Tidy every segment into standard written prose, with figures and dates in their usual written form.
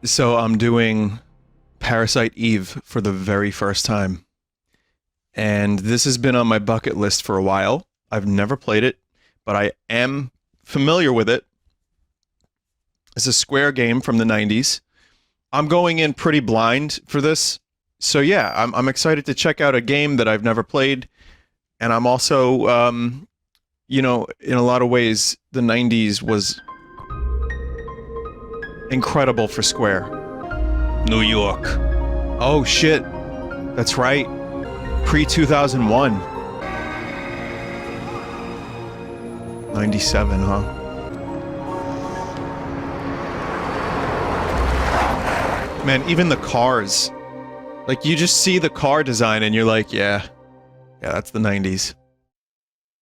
So I'm doing Parasite Eve for the very first time. And this has been on my bucket list for a while. I've never played it, but I am familiar with it. It's a Square game from the 90s. I'm going in pretty blind for this. So yeah, I'm excited to check out a game that I've never played. And I'm also, you know, in a lot of ways, the 90s was incredible for Square. New York. Oh shit. That's right. Pre-2001. 97, huh? Man, even the cars. Like, you just see the car design and you're like, yeah, that's the 90s.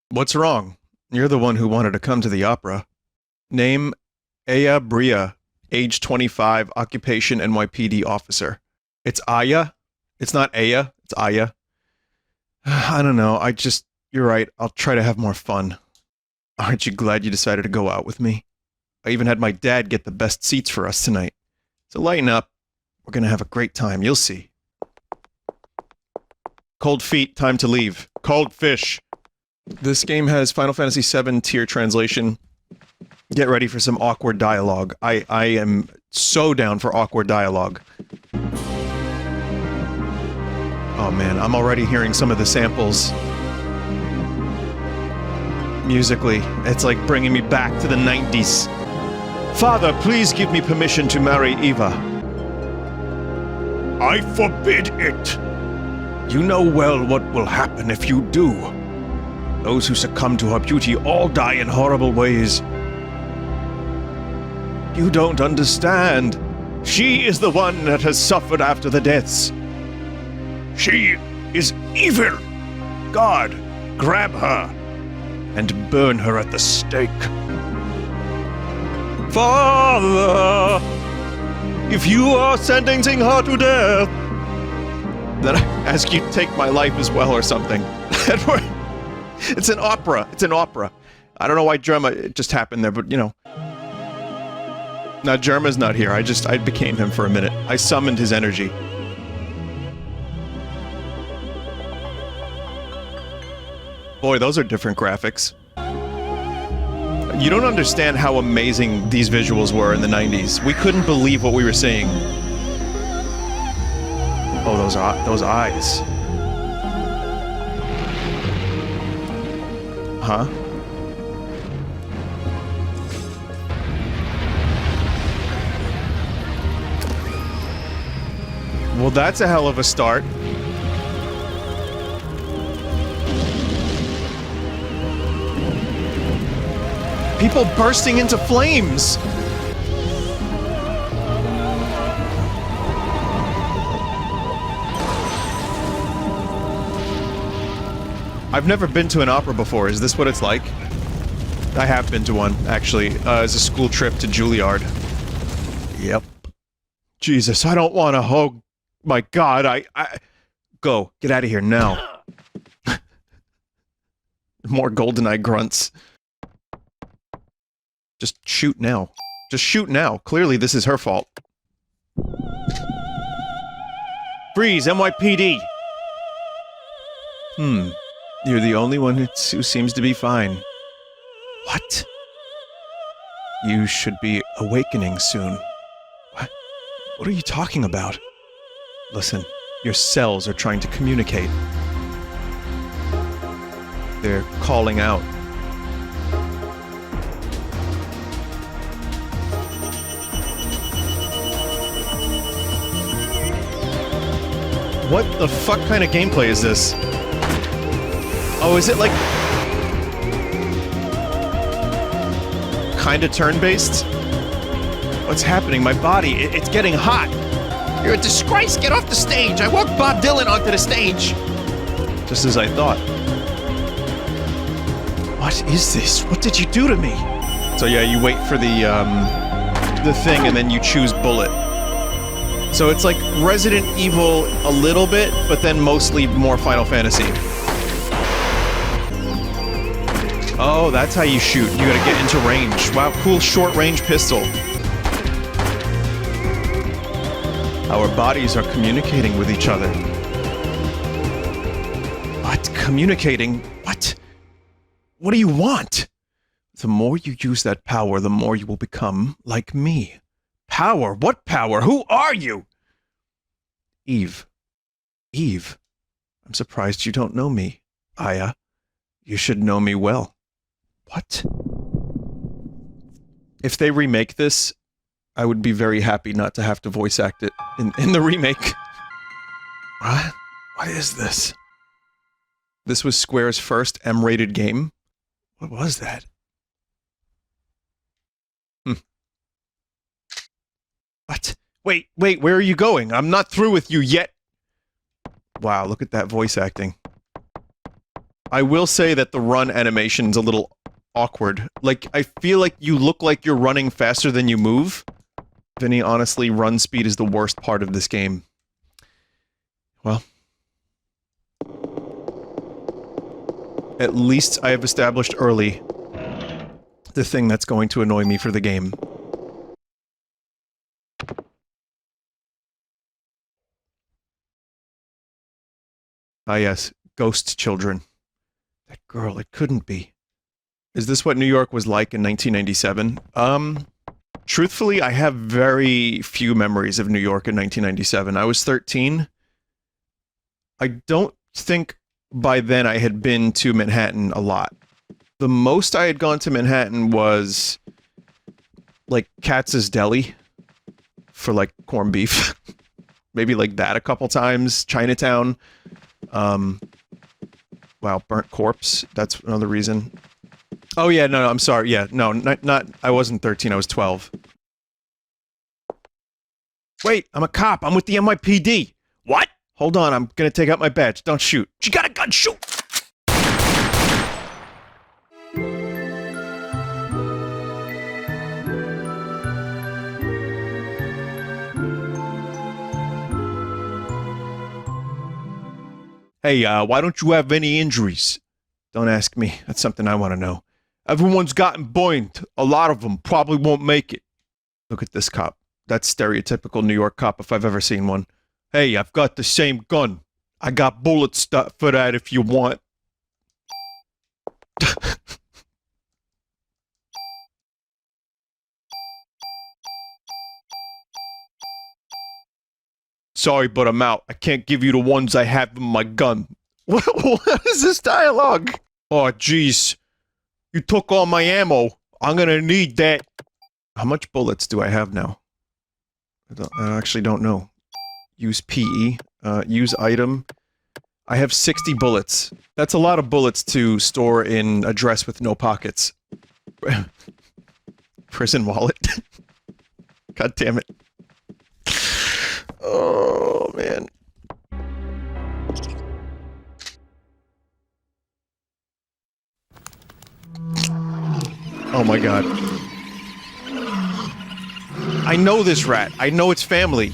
What's wrong? You're the one who wanted to come to the opera. Name Aya Bria, age 25, occupation NYPD officer. It's Aya? It's not Aya, it's Aya. I don't know, you're right, I'll try to have more fun. Aren't you glad you decided to go out with me? I even had my dad get the best seats for us tonight. So lighten up. We're gonna have a great time, you'll see. Cold feet, time to leave. Cold fish. This game has Final Fantasy VII tier translation. Get ready for some awkward dialogue. I am so down for awkward dialogue. Oh man, I'm already hearing some of the samples. Musically, it's like bringing me back to the 90s. Father, please give me permission to marry Eva. I forbid it. You know well what will happen if you do. Those who succumb to her beauty all die in horrible ways. You don't understand. She is the one that has suffered after the deaths. She is evil. God, grab her and burn her at the stake. Father, if you are sentencing her to death, then I ask you to take my life as well or something. It's an opera. It's an opera. I don't know why Germa just happened there, but you know. Now Germa's not here. I became him for a minute. I summoned his energy. Boy, those are different graphics. You don't understand how amazing these visuals were in the 90s. We couldn't believe what we were seeing. Oh, those eyes. Huh? Well, that's a hell of a start. People bursting into flames! I've never been to an opera before. Is this what it's like? I have been to one, actually, as a school trip to Juilliard. Yep. Jesus, I don't want to hug. My God, I... Go. Get out of here now. More GoldenEye grunts. Just shoot now. Just shoot now. Clearly this is her fault. Freeze, NYPD! You're the only one who seems to be fine. What? You should be awakening soon. What? What are you talking about? Listen, your cells are trying to communicate. They're calling out. What the fuck kind of gameplay is this? Oh, is it like... kinda turn-based? What's happening? My body, it's getting hot! You're a disgrace! Get off the stage! I walked Bob Dylan onto the stage! Just as I thought. What is this? What did you do to me? So yeah, you wait for the thing and then you choose bullet. So it's like Resident Evil a little bit, but then mostly more Final Fantasy. Oh, that's how you shoot. You gotta get into range. Wow, cool short-range pistol. Our bodies are communicating with each other. What? Communicating? What? What do you want? The more you use that power, the more you will become like me. Power? What power? Who are you? Eve. Eve. I'm surprised you don't know me, Aya. You should know me well. What? If they remake this, I would be very happy not to have to voice act it in the remake. What? What is this? This was Square's first M-rated game? What was that? What? Wait, where are you going? I'm not through with you yet! Wow, look at that voice acting. I will say that the run animation's a little awkward. Like, I feel like you look like you're running faster than you move. Vinny, honestly, run speed is the worst part of this game. Well. At least I have established early the thing that's going to annoy me for the game. Ah yes, ghost children. That girl, it couldn't be. Is this what New York was like in 1997? Truthfully, I have very few memories of New York in 1997. I was 13. I don't think by then I had been to Manhattan a lot. The most I had gone to Manhattan was, like, Katz's Deli for, like, corned beef. Maybe like that a couple times. Chinatown. Wow, burnt corpse. That's another reason. Oh yeah, no, I'm sorry. Yeah, no, not. I wasn't 13. I was 12. Wait, I'm a cop. I'm with the NYPD. What? Hold on, I'm gonna take out my badge. Don't shoot. She got a gun. Shoot. Hey, why don't you have any injuries? Don't ask me. That's something I want to know. Everyone's gotten burned. A lot of them probably won't make it. Look at this cop. That's stereotypical New York cop if I've ever seen one. Hey, I've got the same gun. I got bullets for that if you want. Sorry, but I'm out. I can't give you the ones I have in my gun. What is this dialogue? Oh, jeez. You took all my ammo. I'm gonna need that. How much bullets do I have now? I actually don't know. Use PE. Use item. I have 60 bullets. That's a lot of bullets to store in a dress with no pockets. Prison wallet. God damn it. Oh, man. Oh my god. I know this rat. I know its family.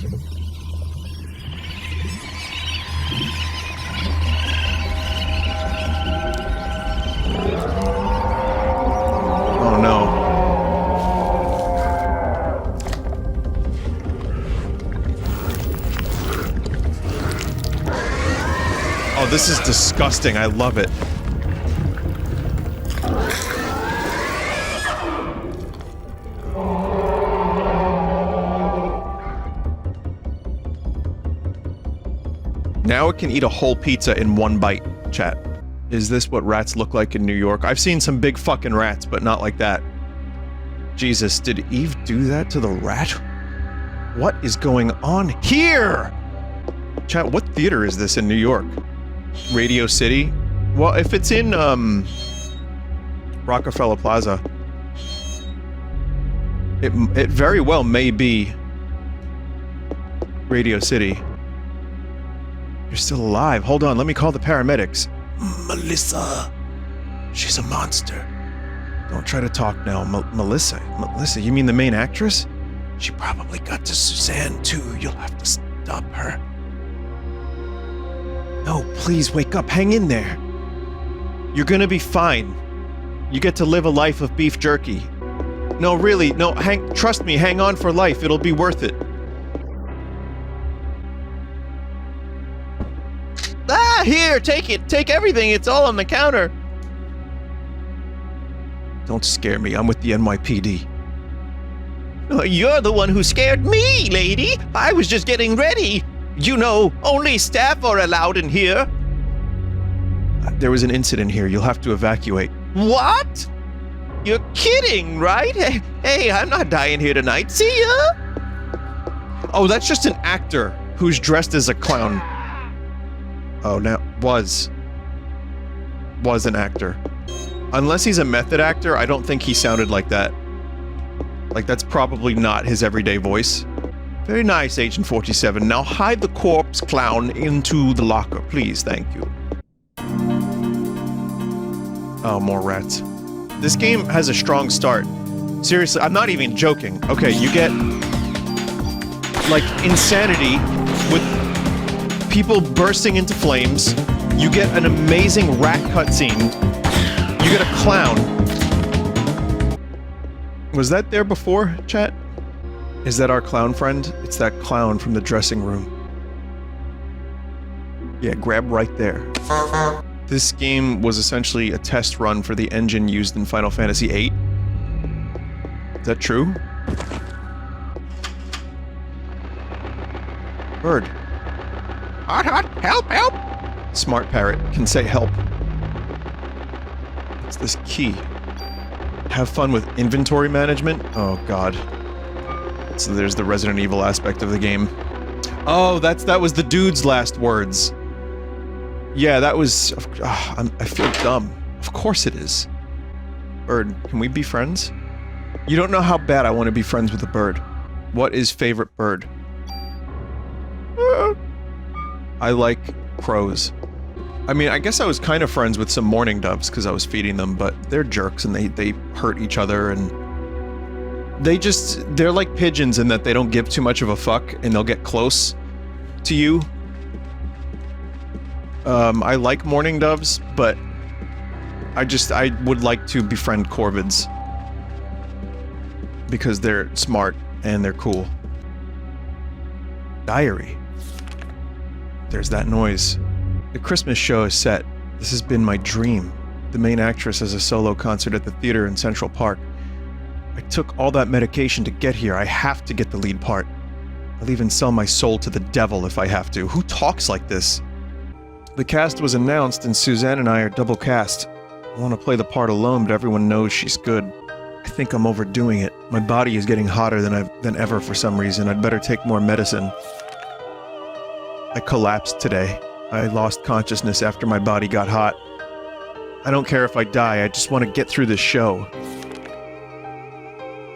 Oh no. Oh, this is disgusting. I love it. Now it can eat a whole pizza in one bite, chat. Is this what rats look like in New York? I've seen some big fucking rats, but not like that. Jesus, did Eve do that to the rat? What is going on here? Chat, what theater is this in New York? Radio City? Well, if it's in, Rockefeller Plaza, it very well may be Radio City. You're still alive. Hold on, let me call the paramedics. Melissa. She's a monster. Don't try to talk now. Melissa? Melissa, you mean the main actress? She probably got to Suzanne, too. You'll have to stop her. No, please, wake up. Hang in there. You're gonna be fine. You get to live a life of beef jerky. No, really, no, trust me, hang on for life. It'll be worth it. Yeah, here, take it. Take everything. It's all on the counter. Don't scare me. I'm with the NYPD. You're the one who scared me, lady. I was just getting ready. You know, only staff are allowed in here. There was an incident here. You'll have to evacuate. What? You're kidding, right? Hey, I'm not dying here tonight. See ya! Oh, that's just an actor who's dressed as a clown. Oh, now, was an actor. Unless he's a method actor, I don't think he sounded like that. Like, that's probably not his everyday voice. Very nice, Agent 47. Now hide the corpse clown into the locker, please. Thank you. Oh, more rats. This game has a strong start. Seriously, I'm not even joking. Okay, you get, like, insanity with people bursting into flames. You get an amazing rat cutscene. You get a clown. Was that there before, chat? Is that our clown friend? It's that clown from the dressing room. Yeah, grab right there. This game was essentially a test run for the engine used in Final Fantasy VIII. Is that true? Bird. Hot, hot, help, help! Smart parrot can say help. What's this key? Have fun with inventory management? Oh god. So there's the Resident Evil aspect of the game. Oh, that was the dude's last words. Yeah, that was... I feel dumb. Of course it is. Bird, can we be friends? You don't know how bad I want to be friends with a bird. What is favorite bird? I like crows. I mean, I guess I was kind of friends with some mourning doves because I was feeding them, but they're jerks and they hurt each other and... They're like pigeons in that they don't give too much of a fuck and they'll get close to you. I like mourning doves, but I would like to befriend corvids. Because they're smart and they're cool. Diary. There's that noise. The Christmas show is set. This has been my dream. The main actress has a solo concert at the theater in Central Park. I took all that medication to get here. I have to get the lead part. I'll even sell my soul to the devil if I have to. Who talks like this? The cast was announced and Suzanne and I are double cast. I want to play the part alone, but everyone knows she's good. I think I'm overdoing it. My body is getting hotter than ever for some reason. I'd better take more medicine. I collapsed today. I lost consciousness after my body got hot. I don't care if I die, I just want to get through this show.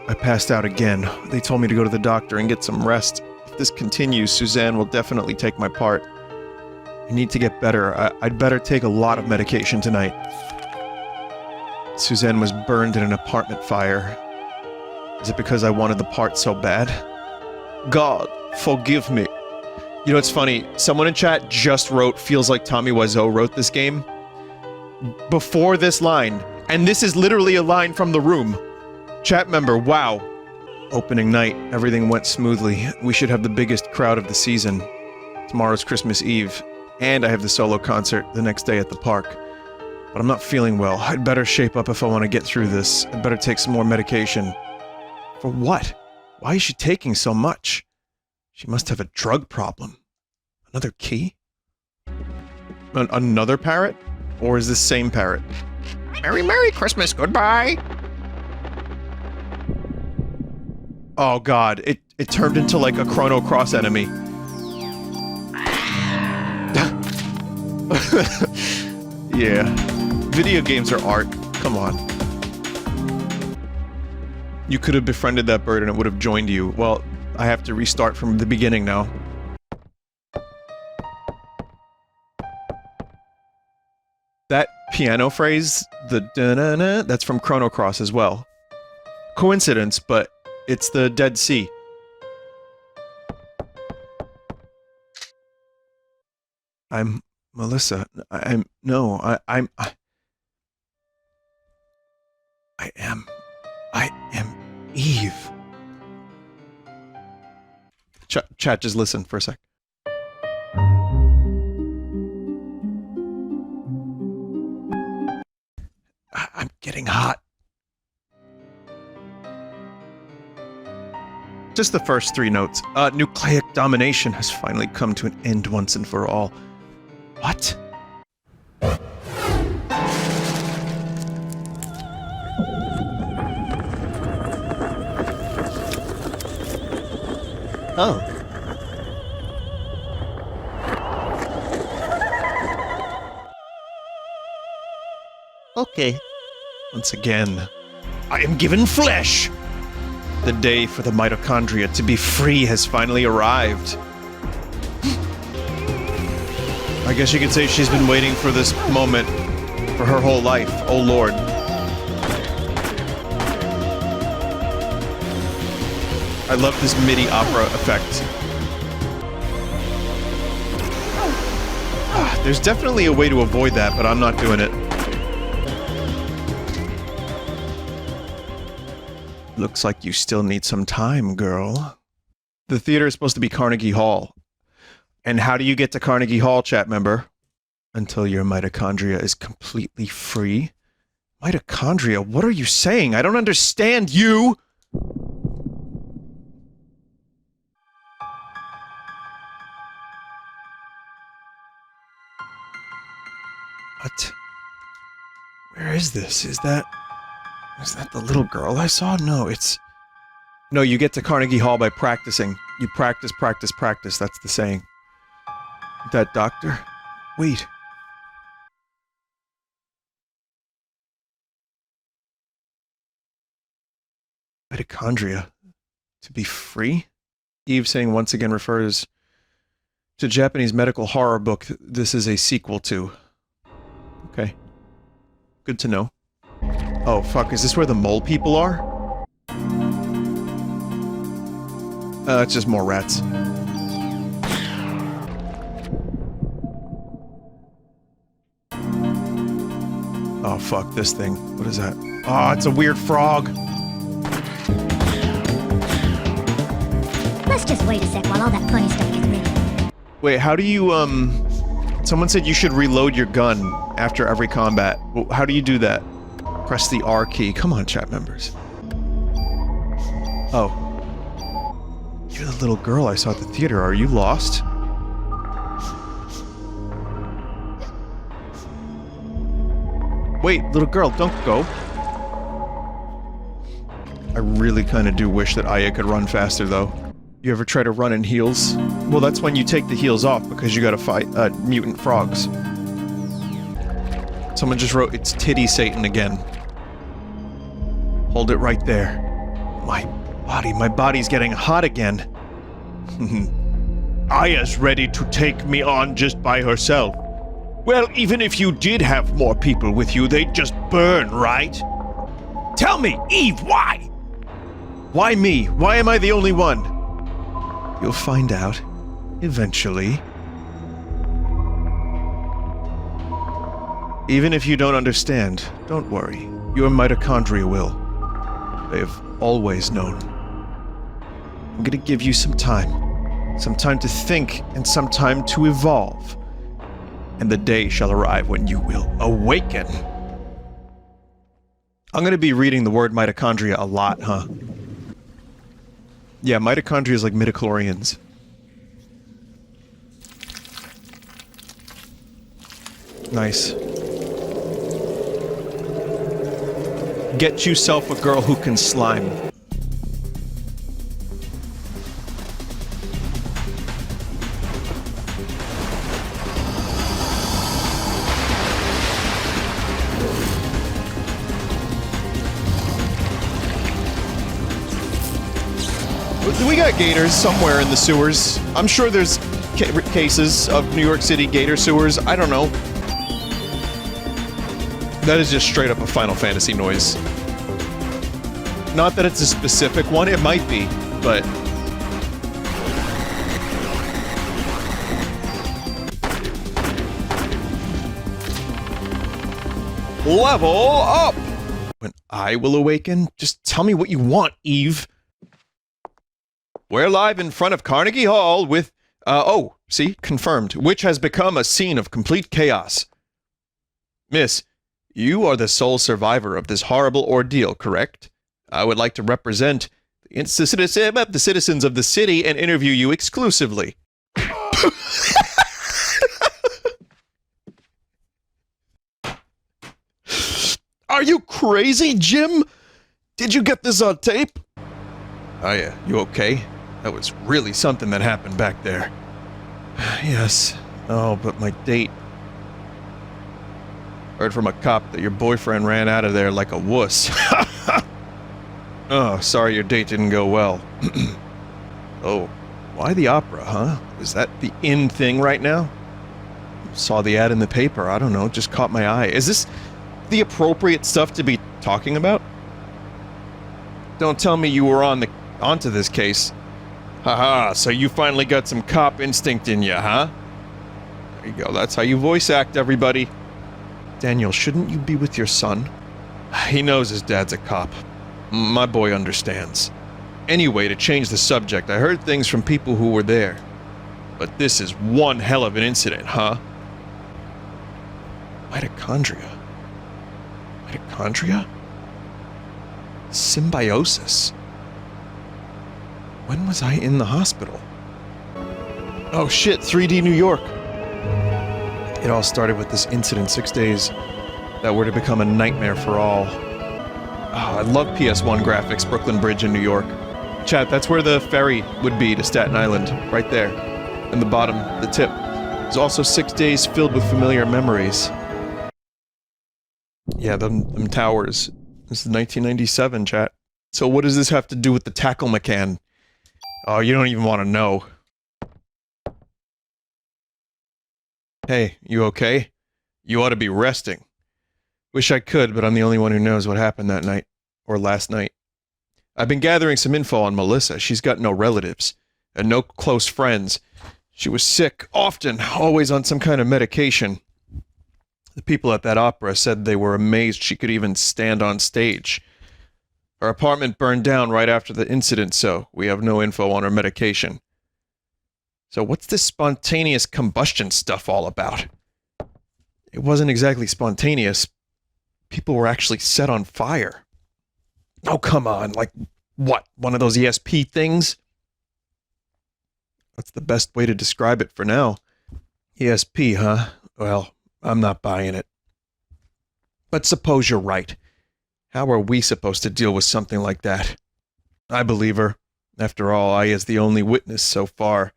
I passed out again. They told me to go to the doctor and get some rest. If this continues, Suzanne will definitely take my part. I need to get better. I'd better take a lot of medication tonight. Suzanne was burned in an apartment fire. Is it because I wanted the part so bad? God, forgive me. You know, it's funny. Someone in chat just wrote, feels like Tommy Wiseau wrote this game. Before this line. And this is literally a line from The Room. Chat member, wow. Opening night, everything went smoothly. We should have the biggest crowd of the season. Tomorrow's Christmas Eve, and I have the solo concert the next day at the park. But I'm not feeling well. I'd better shape up if I want to get through this. I'd better take some more medication. For what? Why is she taking so much? She must have a drug problem. Another key? Another parrot? Or is this same parrot? Merry Christmas, goodbye! Oh god, it turned into like a Chrono Cross enemy. Yeah. Video games are art. Come on. You could have befriended that bird and it would have joined you. Well, I have to restart from the beginning now. That piano phrase, the da-na-na, that's from Chrono Cross as well. Coincidence, but it's the Dead Sea. I'm Melissa. I am Eve. Chat, just listen for a sec. just the first 3 notes. Nucleic domination has finally come to an end once and for all. What? Oh. Okay. Once again, I am given flesh! The day for the mitochondria to be free has finally arrived. I guess you could say she's been waiting for this moment for her whole life. Oh Lord. I love this MIDI opera effect. There's definitely a way to avoid that, but I'm not doing it. Looks like you still need some time, girl. The theater is supposed to be Carnegie Hall. And how do you get to Carnegie Hall, chat member? Until your mitochondria is completely free? Mitochondria? What are you saying? I don't understand you! What? Where is this? Is that the little girl I saw? No, it's... No, you get to Carnegie Hall by practicing. You practice, practice, practice. That's the saying. That doctor? Wait. Mitochondria. To be free? Eve saying once again refers to Japanese medical horror book this is a sequel to. Okay. Good to know. Oh, fuck, is this where the mole people are? It's just more rats. Oh, fuck, this thing. What is that? Oh, it's a weird frog! Let's just wait a sec while all that funny stuff gets ready. Wait, how do you, Someone said you should reload your gun after every combat. Well, how do you do that? Press the R key. Come on, chat members. Oh. You're the little girl I saw at the theater. Are you lost? Wait, little girl, don't go. I really kind of do wish that Aya could run faster, though. You ever try to run in heels? Well, that's when you take the heels off, because you gotta fight, mutant frogs. Someone just wrote, it's Titty Satan again. Hold it right there. My body's getting hot again. Aya's ready to take me on just by herself. Well, even if you did have more people with you, they'd just burn, right? Tell me, Eve, why? Why me? Why am I the only one? You'll find out. Eventually. Even if you don't understand, don't worry. Your mitochondria will. They have always known. I'm gonna give you some time. Some time to think, and some time to evolve. And the day shall arrive when you will awaken. I'm gonna be reading the word mitochondria a lot, huh? Yeah, mitochondria is like midichlorians. Nice. Get yourself a girl who can slime. We got gators somewhere in the sewers. I'm sure there's cases of New York City gator sewers. I don't know. That is just straight up a Final Fantasy noise. Not that it's a specific one, it might be, but... Level up! When I will awaken, just tell me what you want, Eve. We're live in front of Carnegie Hall with, oh, see, confirmed, which has become a scene of complete chaos. Miss, you are the sole survivor of this horrible ordeal, correct? I would like to represent the the citizens of the city and interview you exclusively. Are you crazy, Jim? Did you get this on tape? Oh yeah, you okay? That was really something that happened back there. Yes. Oh, but my date. Heard from a cop that your boyfriend ran out of there like a wuss. Oh, sorry your date didn't go well. Oh, why the opera, huh? Is that the in thing right now? Saw the ad in the paper, I don't know, just caught my eye. Is this the appropriate stuff to be talking about? Don't tell me you were onto this case. Haha, so you finally got some cop instinct in you, huh? There you go, that's how you voice act, everybody. Daniel, shouldn't you be with your son? He knows his dad's a cop. My boy understands. Anyway, to change the subject, I heard things from people who were there. But this is one hell of an incident, huh? Mitochondria? Mitochondria? Symbiosis? When was I in the hospital? Oh shit, 3D New York. It all started with this incident 6 days that were to become a nightmare for all. Oh, I love PS1 graphics, Brooklyn Bridge in New York. Chat, that's where the ferry would be to Staten Island, right there. In the bottom, the tip. There's also 6 days filled with familiar memories. Yeah, them towers. This is 1997, chat. So what does this have to do with the tackle McCann? Oh, you don't even want to know. Hey, you okay? You ought to be resting. Wish I could, but I'm the only one who knows what happened that night. Or last night. I've been gathering some info on Melissa. She's got no relatives. And no close friends. She was sick, often, always on some kind of medication. The people at that opera said they were amazed she could even stand on stage. Her apartment burned down right after the incident, so we have no info on her medication. So what's this spontaneous combustion stuff all about? It wasn't exactly spontaneous. People were actually set on fire. Oh, come on, like, what, one of those ESP things? That's the best way to describe it for now. ESP, huh? Well, I'm not buying it. But suppose you're right. How are we supposed to deal with something like that? I believe her. After all, I is the only witness so far.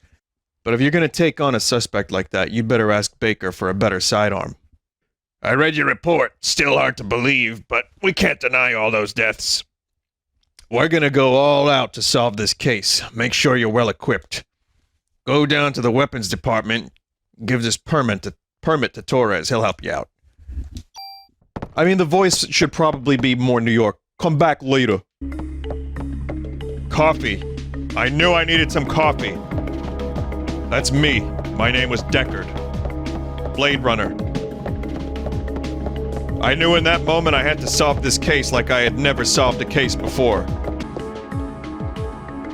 But if you're going to take on a suspect like that, you'd better ask Baker for a better sidearm. I read your report. Still hard to believe, but we can't deny all those deaths. We're going to go all out to solve this case. Make sure you're well equipped. Go down to the weapons department. Give this permit to Torres. He'll help you out. I mean, the voice should probably be more New York. Come back later. Coffee. I knew I needed some coffee. That's me. My name was Deckard. Blade Runner. I knew in that moment I had to solve this case like I had never solved a case before.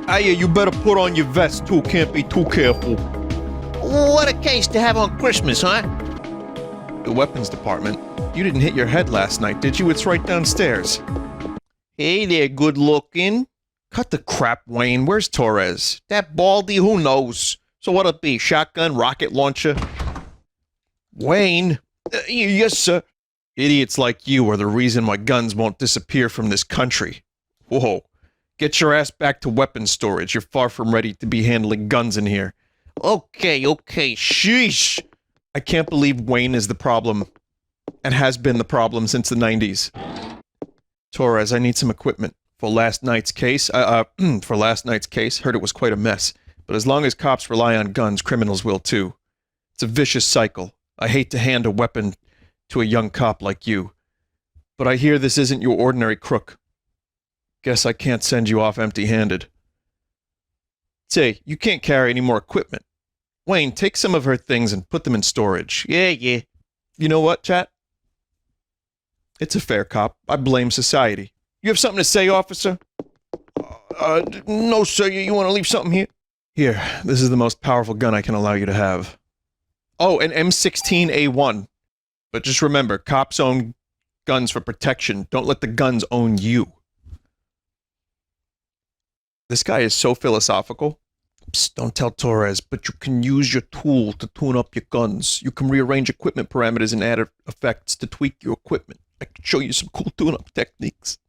Aya, you better put on your vest too, can't be too careful. What a case to have on Christmas, huh? The weapons department. You didn't hit your head last night, did you? It's right downstairs. Hey there, good looking. Cut the crap, Wayne. Where's Torres? That baldy, who knows? So what'll it be, shotgun, rocket launcher? Wayne? Yes, sir. Idiots like you are the reason why guns won't disappear from this country. Whoa. Get your ass back to weapons storage. You're far from ready to be handling guns in here. Okay, sheesh. I can't believe Wayne is the problem. And has been the problem since the 90s. Torres, I need some equipment. For last night's case, heard it was quite a mess. But as long as cops rely on guns, criminals will too. It's a vicious cycle. I hate to hand a weapon to a young cop like you. But I hear this isn't your ordinary crook. Guess I can't send you off empty-handed. Say, you can't carry any more equipment. Wayne, take some of her things and put them in storage. Yeah. You know what, chat? It's a fair cop. I blame society. You have something to say, officer? No, sir. You want to leave something here? Here, this is the most powerful gun I can allow you to have. Oh, an M16A1. But just remember, cops own guns for protection. Don't let the guns own you. This guy is so philosophical. Psst, don't tell Torres, but you can use your tool to tune up your guns. You can rearrange equipment parameters and add effects to tweak your equipment. I can show you some cool tune-up techniques.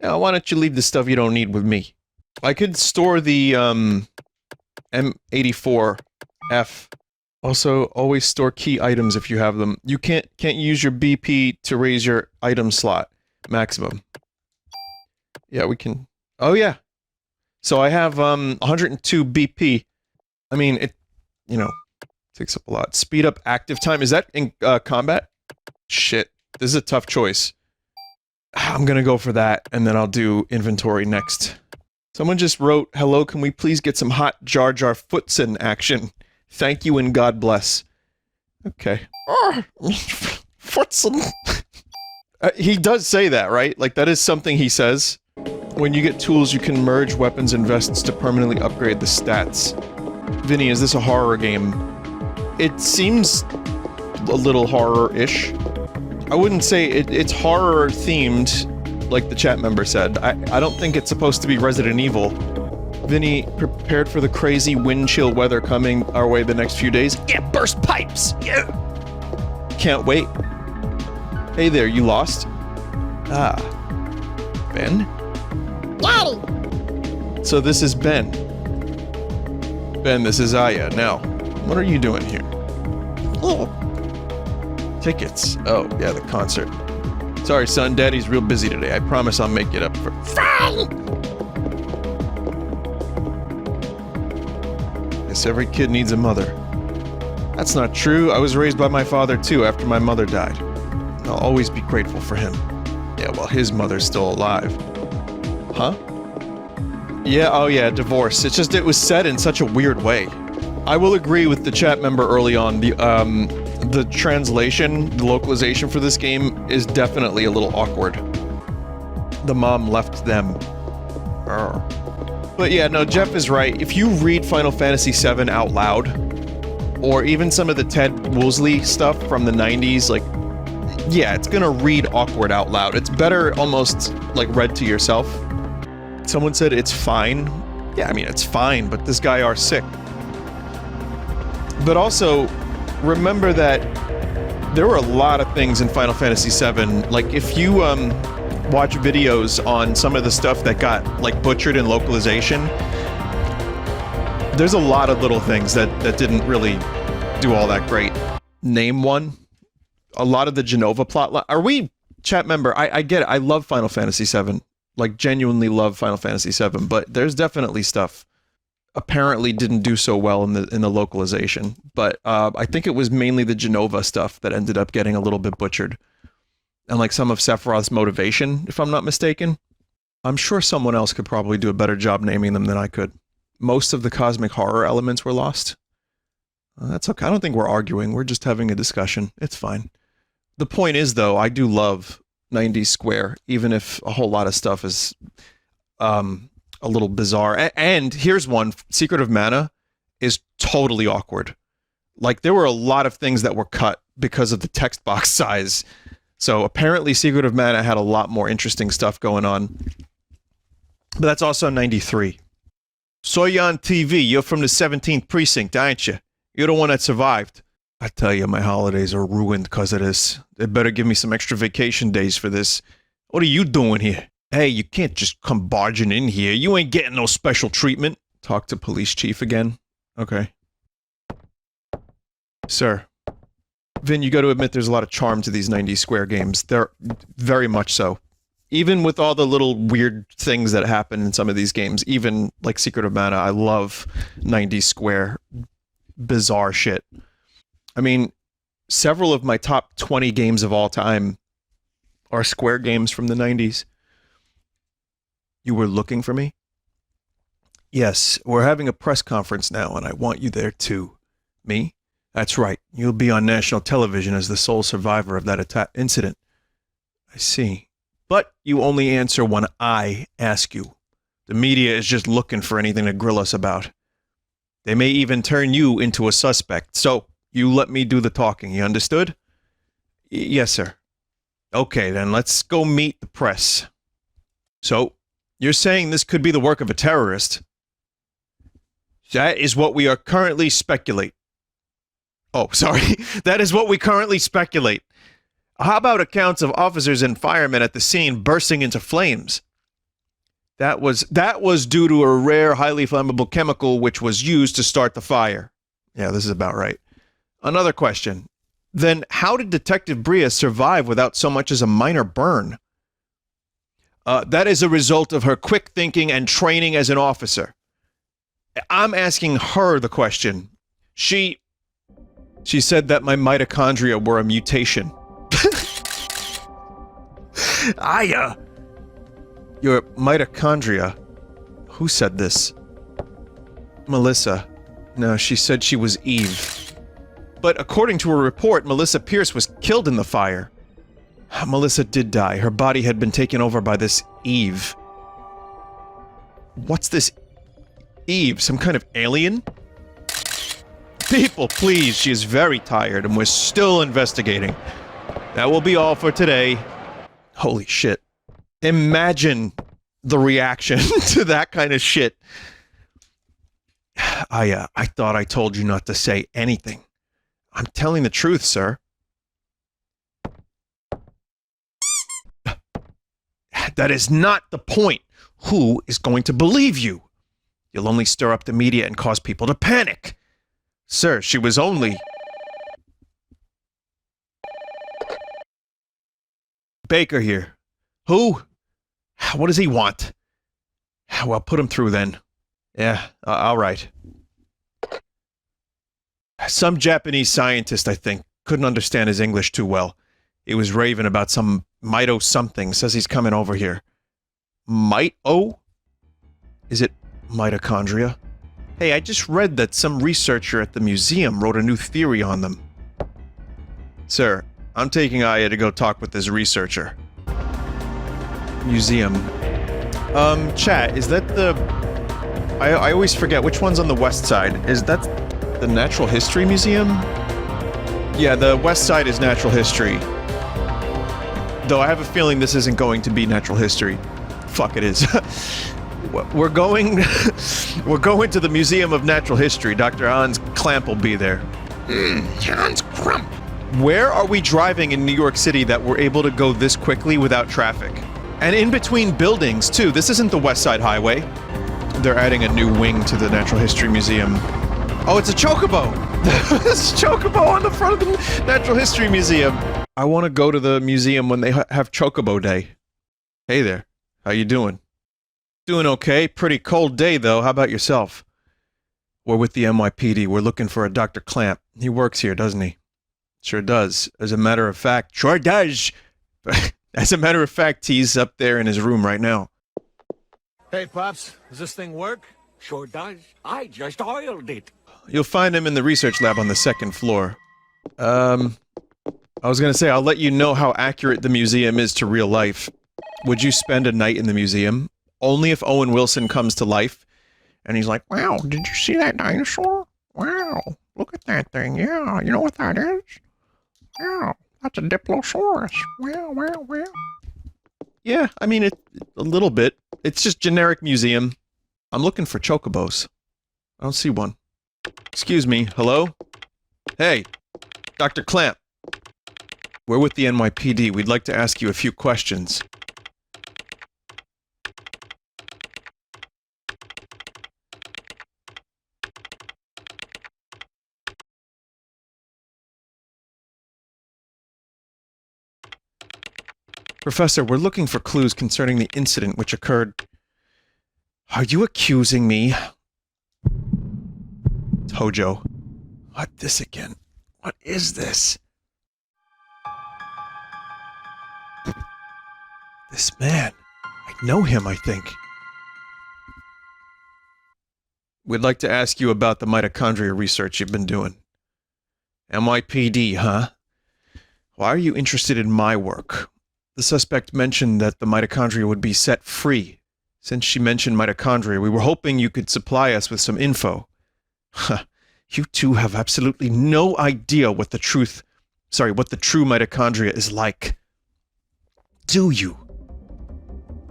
Now, why don't you leave the stuff you don't need with me? I could store the M84F. Also, always store key items if you have them. You can't use your BP to raise your item slot maximum. Yeah, we can. Oh yeah. So I have 102 BP. I mean, it, you know, takes up a lot. Speed up active time. Is that in combat? Shit. This is a tough choice. I'm gonna go for that, and then I'll do inventory next. Someone just wrote, "Hello, can we please get some hot Jar Jar Footson action? Thank you and God bless." Okay. Footson. He does say that, right? Like, that is something he says. When you get tools, you can merge weapons and vests to permanently upgrade the stats. Vinny, is this a horror game? It seems a little horror-ish. I wouldn't say it's horror-themed, like the chat member said. I don't think it's supposed to be Resident Evil. Vinny, prepared for the crazy wind chill weather coming our way the next few days? Yeah, burst pipes! Yeah! Can't wait. Hey there, you lost? Ah. Ben? Daddy! So this is Ben. Ben, this is Aya. Now, what are you doing here? Here. Tickets. Oh, yeah, the concert. Sorry, son, Daddy's real busy today. I promise I'll make it up for... Fine! Guess every kid needs a mother. That's not true. I was raised by my father, too, after my mother died. I'll always be grateful for him. Yeah, well, his mother's still alive. Huh? Yeah, oh yeah, divorce. It's just, it was said in such a weird way. I will agree with the chat member early on. The translation, the localization for this game is definitely a little awkward. The mom left them. But yeah, no, Jeff is right. If you read Final Fantasy VII out loud, or even some of the Ted Woolsey stuff from the 90s, like, yeah, it's gonna read awkward out loud. It's better almost, like, read to yourself. Someone said it's fine. Yeah, I mean, it's fine, but this guy are sick. But also, remember that there were a lot of things in Final Fantasy VII. Like, if you, watch videos on some of the stuff that got, like, butchered in localization, there's a lot of little things that didn't really do all that great. Name one. A lot of the Genova plotline. Are we, chat member, I get it. I love Final Fantasy VII. Like, genuinely love Final Fantasy VII, but there's definitely stuff apparently didn't do so well in the localization. But I think it was mainly the Genova stuff that ended up getting a little bit butchered. And like some of Sephiroth's motivation, if I'm not mistaken. I'm sure someone else could probably do a better job naming them than I could. Most of the cosmic horror elements were lost. That's okay. I don't think we're arguing. We're just having a discussion. It's fine. The point is, though, I do love 90s Square, even if a whole lot of stuff is a little bizarre. And here's one. Secret of Mana is totally awkward. Like, there were a lot of things that were cut because of the text box size. So apparently Secret of Mana had a lot more interesting stuff going on. But that's also 93. Saw you on TV. You're from the 17th precinct, aren't you? You're the one that survived. I tell you, my holidays are ruined because of this. They better give me some extra vacation days for this. What are you doing here? Hey, you can't just come barging in here. You ain't getting no special treatment. Talk to police chief again. Okay. Sir. Vin, you got to admit there's a lot of charm to these 90s Square games. They're very much so. Even with all the little weird things that happen in some of these games, even like Secret of Mana, I love 90s Square bizarre shit. I mean, several of my top 20 games of all time are Square games from the 90s. You were looking for me? Yes, we're having a press conference now, and I want you there too. Me? That's right. You'll be on national television as the sole survivor of that incident. I see. But you only answer when I ask you. The media is just looking for anything to grill us about. They may even turn you into a suspect, so you let me do the talking, you understood? Yes, sir. Okay, then let's go meet the press. So, You're saying this could be the work of a terrorist? That is what we are currently speculate. Oh, sorry. That is what we currently speculate. How about accounts of officers and firemen at the scene bursting into flames? That was due to a rare, highly flammable chemical which was used to start the fire. Yeah, this is about right. Another question. Then how did Detective Bria survive without so much as a minor burn? That is a result of her quick thinking and training as an officer. I'm asking her the question. She said that my mitochondria were a mutation. Your mitochondria? Who said this? Melissa. No, she said she was Eve. But according to a report, Melissa Pierce was killed in the fire. Melissa did die. Her body had been taken over by this Eve. What's this Eve? Some kind of alien? People, please. She is very tired and we're still investigating. That will be all for today. Holy shit. Imagine the reaction to that kind of shit. I thought I told you not to say anything. I'm telling the truth, sir. That is not the point. Who is going to believe you? You'll only stir up the media and cause people to panic. Sir, she was only... Baker here. Who? What does he want? Well, put him through then. Yeah, all right. Some Japanese scientist, I think, couldn't understand his English too well. He was raving about some mito something, says he's coming over here. Mito? Is it mitochondria? Hey, I just read that some researcher at the museum wrote a new theory on them. Sir, I'm taking Aya to go talk with this researcher. Museum. Chat, is that the... I always forget, which one's on the west side? Is that the Natural History Museum? Yeah, the west side is Natural History. Though I have a feeling this isn't going to be Natural History. Fuck, it is. We're going to the Museum of Natural History. Dr. Hans Clamp will be there. Hans Crump. Where are we driving in New York City that we're able to go this quickly without traffic? And in between buildings, too. This isn't the West Side Highway. They're adding a new wing to the Natural History Museum. Oh, it's a chocobo! It's a chocobo on the front of the Natural History Museum. I want to go to the museum when they have Chocobo Day. Hey there. How you doing? Doing okay. Pretty cold day, though. How about yourself? We're with the NYPD. We're looking for a Dr. Clamp. He works here, doesn't he? Sure does. As a matter of fact, sure does. As a matter of fact, he's up there in his room right now. Hey, Pops, does this thing work? Sure does. I just oiled it. You'll find him in the research lab on the second floor. I was gonna say, I'll let you know how accurate the museum is to real life. Would you spend a night in the museum? Only if Owen Wilson comes to life, and he's like, wow, did you see that dinosaur? Wow, look at that thing. Yeah, you know what that is? Yeah, that's a Diplosaurus. Wow, wow, wow. Yeah, I mean, a little bit. It's just generic museum. I'm looking for chocobos. I don't see one. Excuse me, hello? Hey, Dr. Clamp. We're with the NYPD. We'd like to ask you a few questions. Professor, we're looking for clues concerning the incident which occurred. Are you accusing me? Hojo. What, this again? What is this? This man. I know him, I think. We'd like to ask you about the mitochondria research you've been doing. NYPD, huh? Why are you interested in my work? The suspect mentioned that the mitochondria would be set free. Since she mentioned mitochondria, we were hoping you could supply us with some info. Huh. You two have absolutely no idea what the true mitochondria is like. Do you?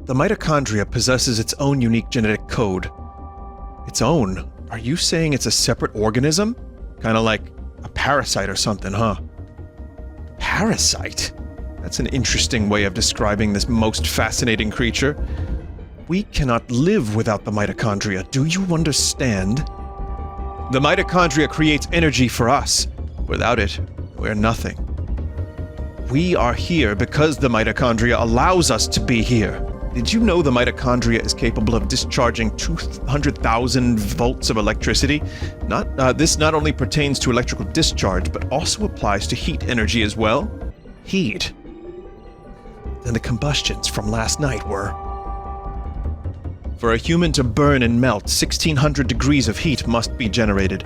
The mitochondria possesses its own unique genetic code. Its own? Are you saying it's a separate organism? Kind of like a parasite or something, huh? Parasite? That's an interesting way of describing this most fascinating creature. We cannot live without the mitochondria. Do you understand? The mitochondria creates energy for us. Without it, we're nothing. We are here because the mitochondria allows us to be here. Did you know the mitochondria is capable of discharging 200,000 volts of electricity? This not only pertains to electrical discharge, but also applies to heat energy as well. Heat? Then the combustions from last night were... For a human to burn and melt, 1600 degrees of heat must be generated.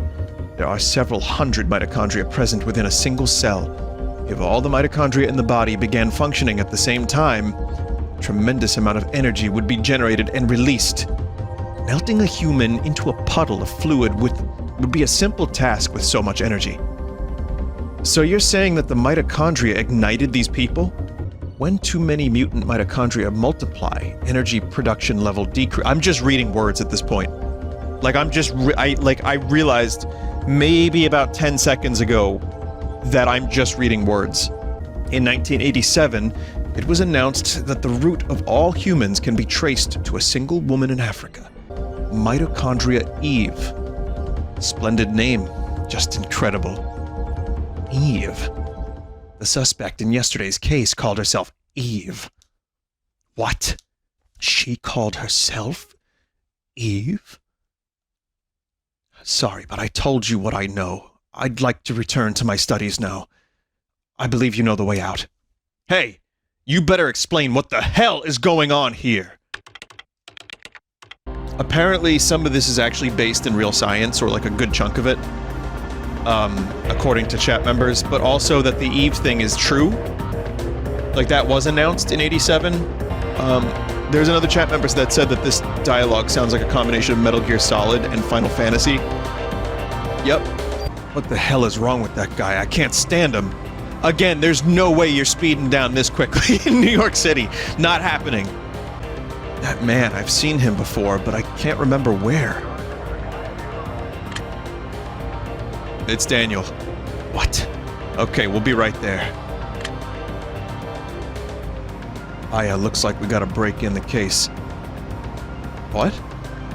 There are several hundred mitochondria present within a single cell. If all the mitochondria in the body began functioning at the same time, a tremendous amount of energy would be generated and released. Melting a human into a puddle of fluid would be a simple task with so much energy. So you're saying that the mitochondria ignited these people? When too many mutant mitochondria multiply, energy production level decrease. I'm just reading words at this point. Like I realized maybe about 10 seconds ago that I'm just reading words. In 1987, it was announced that the root of all humans can be traced to a single woman in Africa. Mitochondria Eve. Splendid name. Just incredible. Eve. The suspect in yesterday's case called herself Eve. What? She called herself Eve? Sorry, but I told you what I know. I'd like to return to my studies now. I believe you know the way out. Hey, you better explain what the hell is going on here. Apparently, some of this is actually based in real science, or like a good chunk of it. According to chat members, but also that the Eve thing is true. Like, that was announced in 87. There's another chat member that said that this dialogue sounds like a combination of Metal Gear Solid and Final Fantasy. Yep. What the hell is wrong with that guy? I can't stand him. Again, there's no way you're speeding down this quickly in New York City. Not happening. That man, I've seen him before, but I can't remember where. It's Daniel. What? Okay, we'll be right there. Aya, looks like we gotta break in the case. What?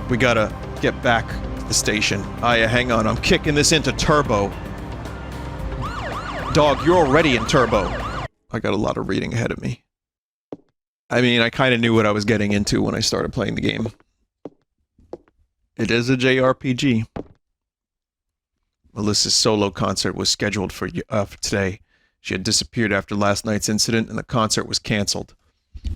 We gotta get back to the station. Aya, hang on, I'm kicking this into turbo. Dog, you're already in turbo. I got a lot of reading ahead of me. I mean, I kinda knew what I was getting into when I started playing the game. It is a JRPG. Melissa's solo concert was scheduled for today. She had disappeared after last night's incident and the concert was cancelled.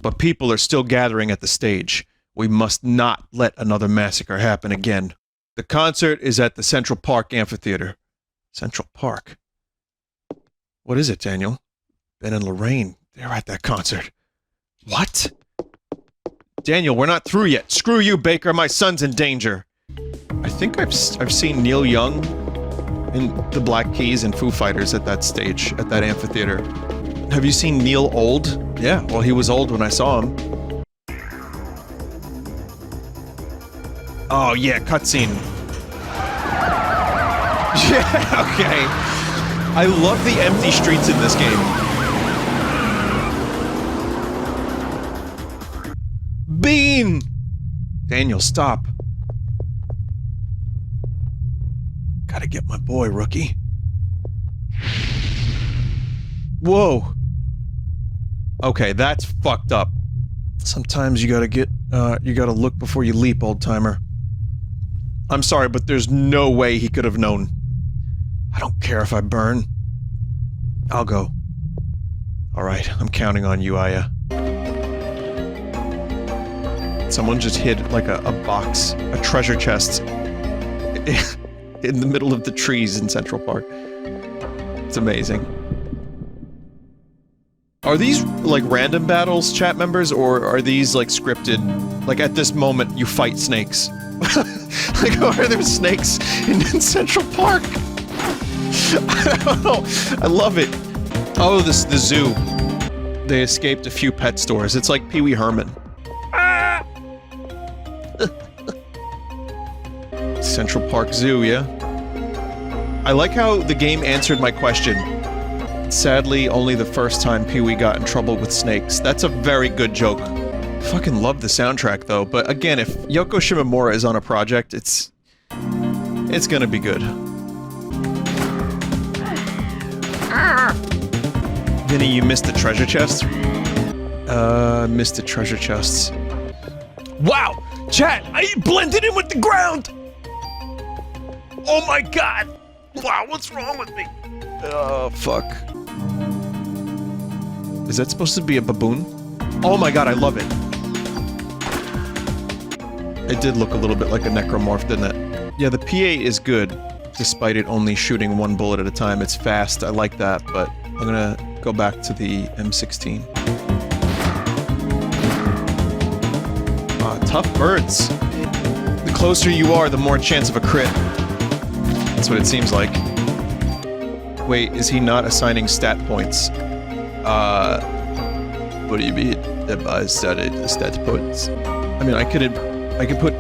But people are still gathering at the stage. We must not let another massacre happen again. The concert is at the Central Park Amphitheater. Central Park? What is it, Daniel? Ben and Lorraine, they're at that concert. What? Daniel, we're not through yet. Screw you, Baker. My son's in danger. I think I've seen Neil Young in the Black Keys and Foo Fighters at that stage, at that amphitheater. Have you seen Neil old? Yeah, well, he was old when I saw him. Oh, yeah, cutscene. Yeah, okay. I love the empty streets in this game. Bean! Daniel, stop. Gotta get my boy, rookie. Whoa. Okay, that's fucked up. Sometimes you gotta look before you leap, old-timer. I'm sorry, but there's no way he could have known. I don't care if I burn. I'll go. Alright, I'm counting on you, Aya. Someone just hid, like, a box, a treasure chest, in the middle of the trees in Central Park. It's amazing. Are these, like, random battles, chat members, or are these, like, scripted? Like, at this moment, you fight snakes. Like, are there snakes in Central Park? I don't know. I love it. Oh, the zoo. They escaped a few pet stores. It's like Pee Wee Herman. Central Park Zoo, yeah? I like how the game answered my question. Sadly, only the first time Pee-wee got in trouble with snakes. That's a very good joke. Fucking love the soundtrack, though. But again, if Yoko Shimomura is on a project, it's gonna be good. Vinny, you missed the treasure chest? Missed the treasure chests. Wow! Chat, I blended in with the ground! Oh my god! Wow, what's wrong with me? Oh, fuck. Is that supposed to be a baboon? Oh my god, I love it. It did look a little bit like a necromorph, didn't it? Yeah, the PA is good, despite it only shooting one bullet at a time. It's fast, I like that, but I'm gonna go back to the M16. Tough birds. The closer you are, the more chance of a crit. That's what it seems like. Wait, is he not assigning stat points? What do you mean? I started the stat points. I mean, I could put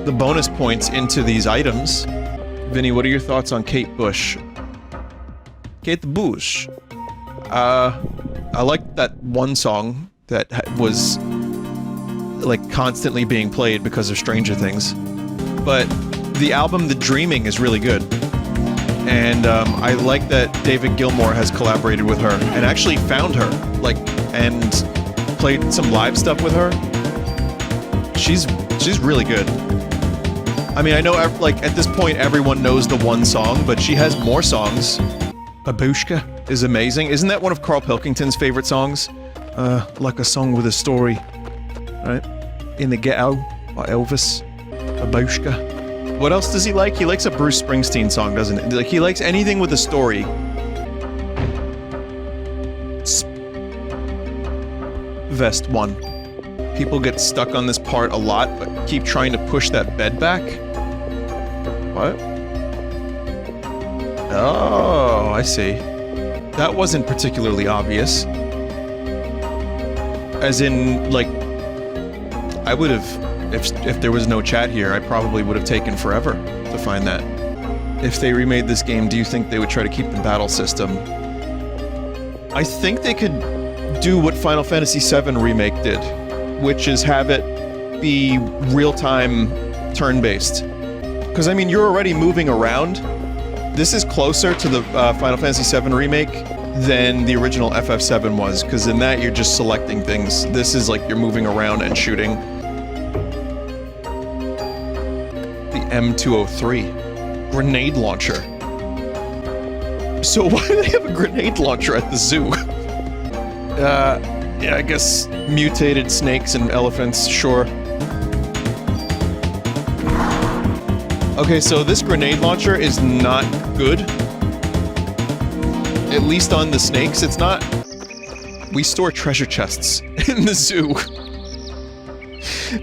the bonus points into these items. Vinny, what are your thoughts on Kate Bush? Kate Bush. I like that one song that was like constantly being played because of Stranger Things. But the album The Dreaming is really good. And I like that David Gilmour has collaborated with her and actually found her, like, and played some live stuff with her. She's really good. I mean, I know, like, at this point everyone knows the one song, but she has more songs. Babushka is amazing. Isn't that one of Carl Pilkington's favorite songs? Like a song with a story. Right? In the Ghetto by Elvis. Babushka. What else does he like? He likes a Bruce Springsteen song, doesn't he? Like, he likes anything with a story. Vest 1. People get stuck on this part a lot, but keep trying to push that bed back. What? Oh, I see. That wasn't particularly obvious. As in, like, I would have, if there was no chat here, I probably would have taken forever to find that. If they remade this game, do you think they would try to keep the battle system? I think they could do what Final Fantasy VII Remake did, which is have it be real-time turn-based. Because, I mean, you're already moving around. This is closer to the Final Fantasy VII Remake than the original FF7 was, because in that you're just selecting things. This is like you're moving around and shooting. The M203. Grenade launcher. So why do they have a grenade launcher at the zoo? Yeah, I guess mutated snakes and elephants, sure. Okay, so this grenade launcher is not good. At least on the snakes, it's not. We store treasure chests in the zoo.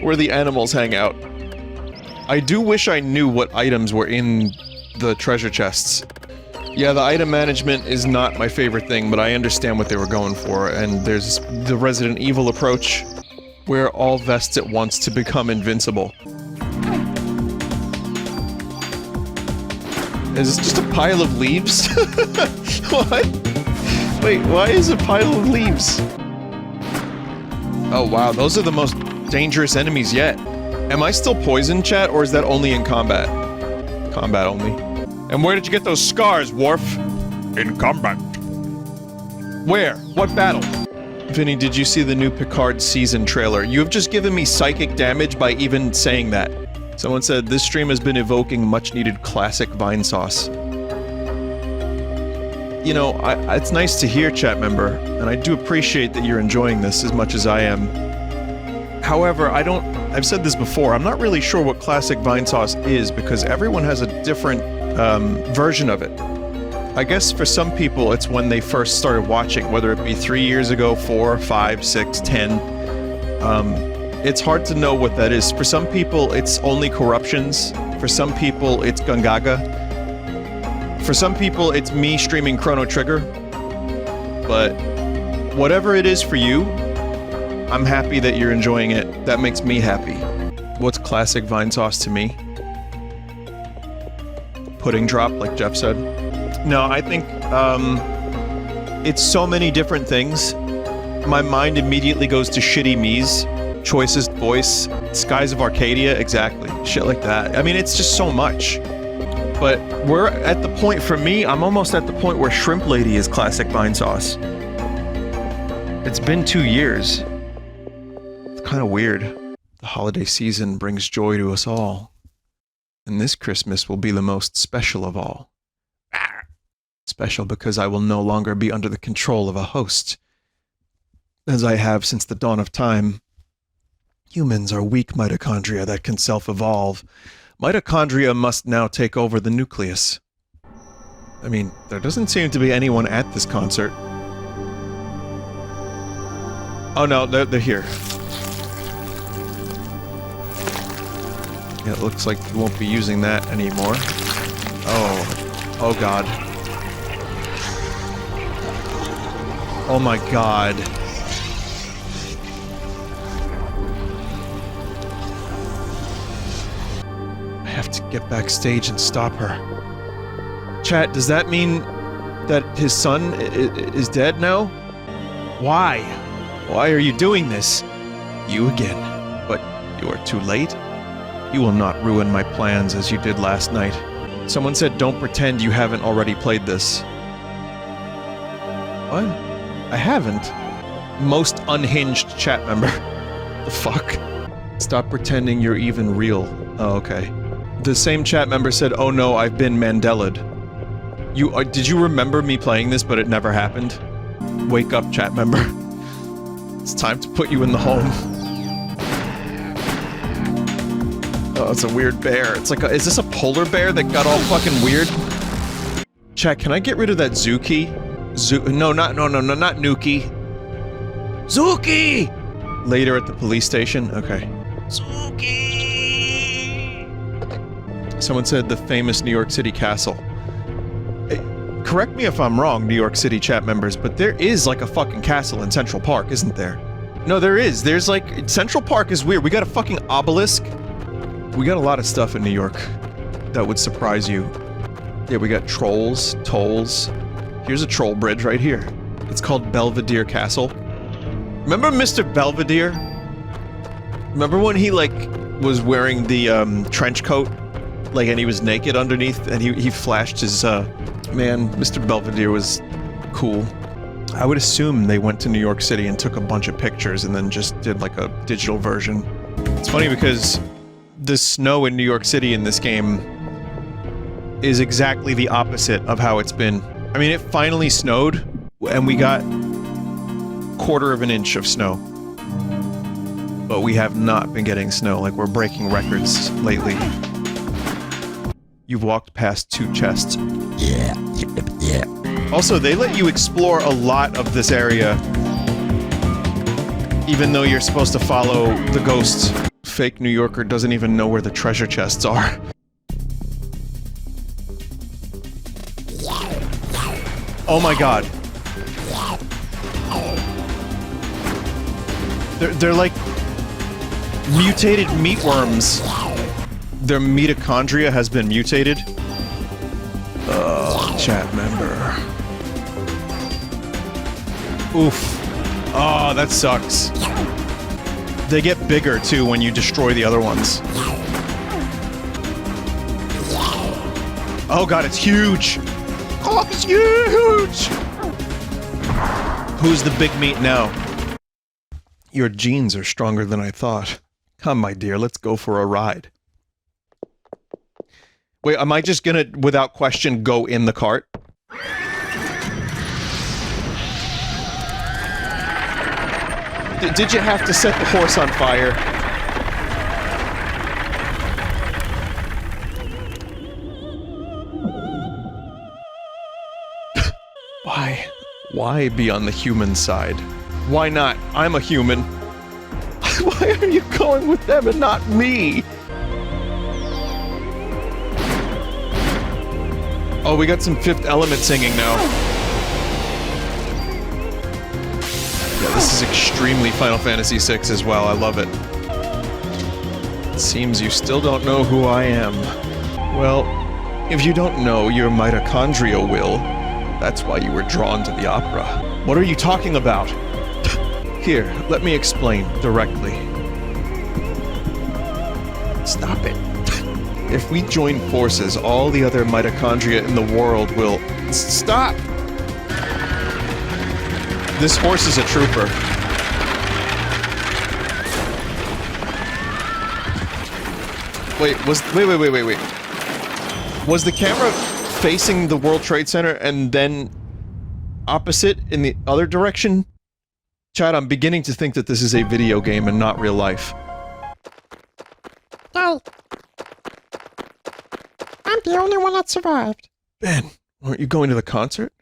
Where the animals hang out. I do wish I knew what items were in the treasure chests. Yeah, the item management is not my favorite thing, but I understand what they were going for, and there's the Resident Evil approach, wear all vests at once to become invincible. Is this just a pile of leaves? What? Wait, why is a pile of leaves? Oh wow, those are the most dangerous enemies yet. Am I still poisoned, chat, or is that only in combat? Combat only. And where did you get those scars, Worf? In combat. Where? What battle? Vinny, did you see the new Picard season trailer? You have just given me psychic damage by even saying that. Someone said, this stream has been evoking much-needed classic Vinesauce. You know, it's nice to hear, chat member, and I do appreciate that you're enjoying this as much as I am. However, I've said this before, I'm not really sure what classic Vinesauce is, because everyone has a different version of it. I guess for some people it's when they first started watching, whether it be 3 years ago, 4, 5, 6, 10. It's hard to know what that is. For some people it's only Corruptions. For some people it's Gungaga. For some people it's me streaming Chrono Trigger. But whatever it is for you, I'm happy that you're enjoying it. That makes me happy. What's classic Vinesauce to me? pudding drop, like Jeff said. No, I think it's so many different things. My mind immediately goes to Shitty Me's, Choicest Voice, Skies of Arcadia, exactly. Shit like that. I mean, it's just so much. But we're at the point, for me, I'm almost at the point where Shrimp Lady is classic Vinesauce. It's been 2 years. It's kind of weird. The holiday season brings joy to us all. And this Christmas will be the most special of all. Special because I will no longer be under the control of a host, as I have since the dawn of time. Humans are weak mitochondria that can self-evolve. Mitochondria must now take over the nucleus. I mean, there doesn't seem to be anyone at this concert. Oh no, they're here. Yeah, it looks like you won't be using that anymore. Oh god. Oh my god. I have to get backstage and stop her. Chat, does that mean that his son is dead now? Why? Why are you doing this? You again. But you are too late. You will not ruin my plans as you did last night. Someone said don't pretend you haven't already played this. What? I haven't. Most unhinged chat member. The fuck? Stop pretending you're even real. Oh, okay. The same chat member said, oh no, I've been Mandela'd. Did you remember me playing this, but it never happened? Wake up, chat member. It's time to put you in the home. Oh, it's a weird bear. It's like is this a polar bear that got all fucking weird? Chat, can I get rid of that Zuki? No, not Nuki. Zuki! Later at the police station? Okay. Zuki! Someone said the famous New York City castle. Correct me if I'm wrong, New York City chat members, but there is like a fucking castle in Central Park, isn't there? No, there is. There's like... Central Park is weird. We got a fucking obelisk. We got a lot of stuff in New York that would surprise you. Yeah, we got trolls, tolls. Here's a troll bridge right here. It's called Belvedere Castle. Remember Mr. Belvedere? Remember when he, like, was wearing the, trench coat? Like, and he was naked underneath, and he flashed his, Man, Mr. Belvedere was cool. I would assume they went to New York City and took a bunch of pictures and then just did, like, a digital version. It's funny because the snow in New York City in this game is exactly the opposite of how it's been. I mean, it finally snowed, and we got 1/4 of an inch of snow. But we have not been getting snow, like we're breaking records lately. You've walked past 2 chests. Yeah. Also, they let you explore a lot of this area, even though you're supposed to follow the ghosts. Fake New Yorker doesn't even know where the treasure chests are. Oh my god. They're like mutated meatworms. Their mitochondria has been mutated. Chat member. Oof. Oh, that sucks. They get bigger too when you destroy the other ones. Oh god, it's huge! Oh, it's huge! Who's the big meat now? Your genes are stronger than I thought. Come, my dear, let's go for a ride. Wait, am I just gonna, without question, go in the cart? Did you have to set the horse on fire? Why? Why be on the human side? Why not? I'm a human. Why are you going with them and not me? Oh, we got some Fifth Element singing now. Yeah, this is extremely Final Fantasy VI as well. I love it. It seems you still don't know who I am. Well, If you don't know your mitochondria will, that's why you were drawn to the opera. What are you talking about? Here, let me explain directly. Stop it. If we join forces, all the other mitochondria in the world will... Stop! This horse is a trooper. Wait. Was the camera facing the World Trade Center and then opposite in the other direction? Chad, I'm beginning to think that this is a video game and not real life. Hey. I'm the only one that survived. Ben, weren't you going to the concert?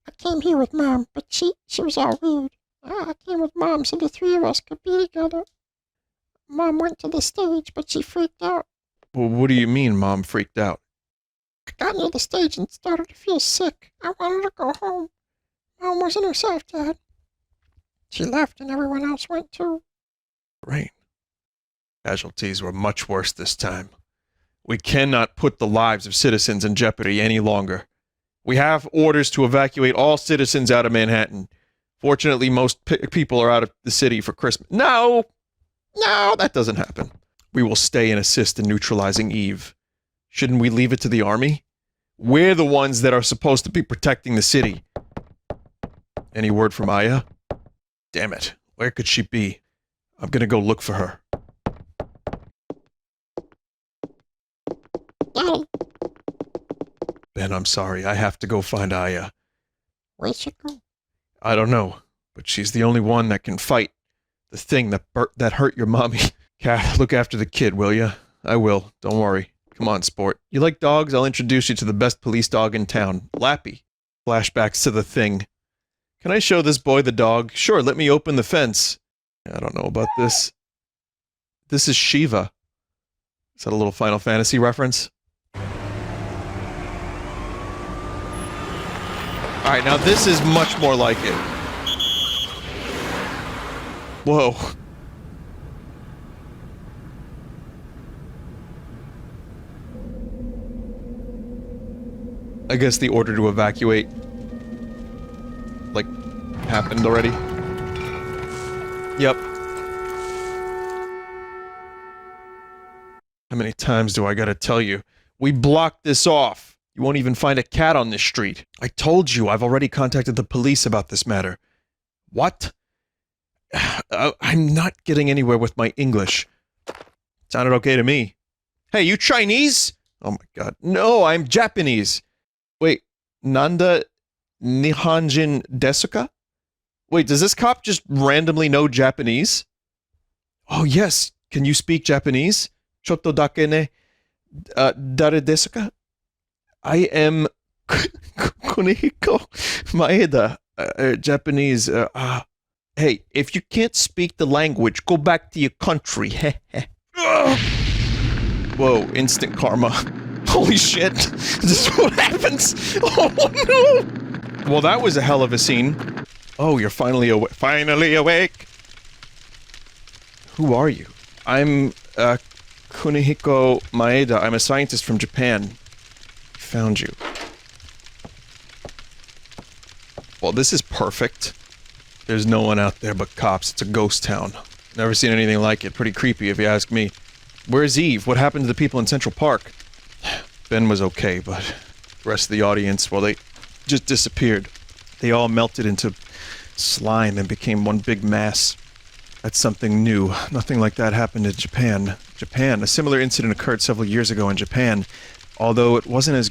I came here with Mom, but she was all weird. I came with Mom so the three of us could be together. Mom went to the stage, but she freaked out. Well, what do you mean, Mom freaked out? I got near the stage and started to feel sick. I wanted to go home. Mom wasn't herself, Dad. She left and everyone else went too. Rain. Casualties were much worse this time. We cannot put the lives of citizens in jeopardy any longer. We have orders to evacuate all citizens out of Manhattan. Fortunately, most people are out of the city for Christmas. No, that doesn't happen. We will stay and assist in neutralizing Eve. Shouldn't we leave it to the army? We're the ones that are supposed to be protecting the city. Any word from Aya? Damn it. Where could she be? I'm gonna go look for her. Daddy, Ben, I'm sorry. I have to go find Aya. where'd she go? I don't know, but she's the only one that can fight the thing that hurt your mommy. Cat, look after the kid, will ya? I will. Don't worry. Come on, sport. You like dogs? I'll introduce you to the best police dog in town. Lappy. Flashbacks to the thing. Can I show this boy the dog? Sure, let me open the fence. I don't know about this. This is Shiva. Is that a little Final Fantasy reference? Alright, now this is much more like it. Whoa. I guess the order to evacuate, like, happened already. Yep. How many times do I gotta tell you? We blocked this off. You won't even find a cat on this street. I told you, I've already contacted the police about this matter. What? I'm not getting anywhere with my English. Sounded okay to me. Hey, you Chinese? Oh my god. No, I'm Japanese. Wait, Nanda Nihonjin Desuka? Wait, does this cop just randomly know Japanese? Oh yes, can you speak Japanese? Chotto dake ne. Dare desu ka? I am Kunihiko Maeda, Japanese. Hey, if you can't speak the language, go back to your country. Whoa, instant karma. Holy shit. Is this what happens? Oh no! Well, that was a hell of a scene. Oh, you're finally awake. Who are you? I'm, Kunihiko Maeda. I'm a scientist from Japan. Found you. Well, this is perfect. There's no one out there but cops. It's a ghost town. Never seen anything like it. Pretty creepy, if you ask me. Where's Eve? What happened to the people in Central Park? Ben was okay, but the rest of the audience, well, they just disappeared. They all melted into slime and became one big mass. That's something new. Nothing like that happened in Japan. A similar incident occurred several years ago in Japan, although it wasn't as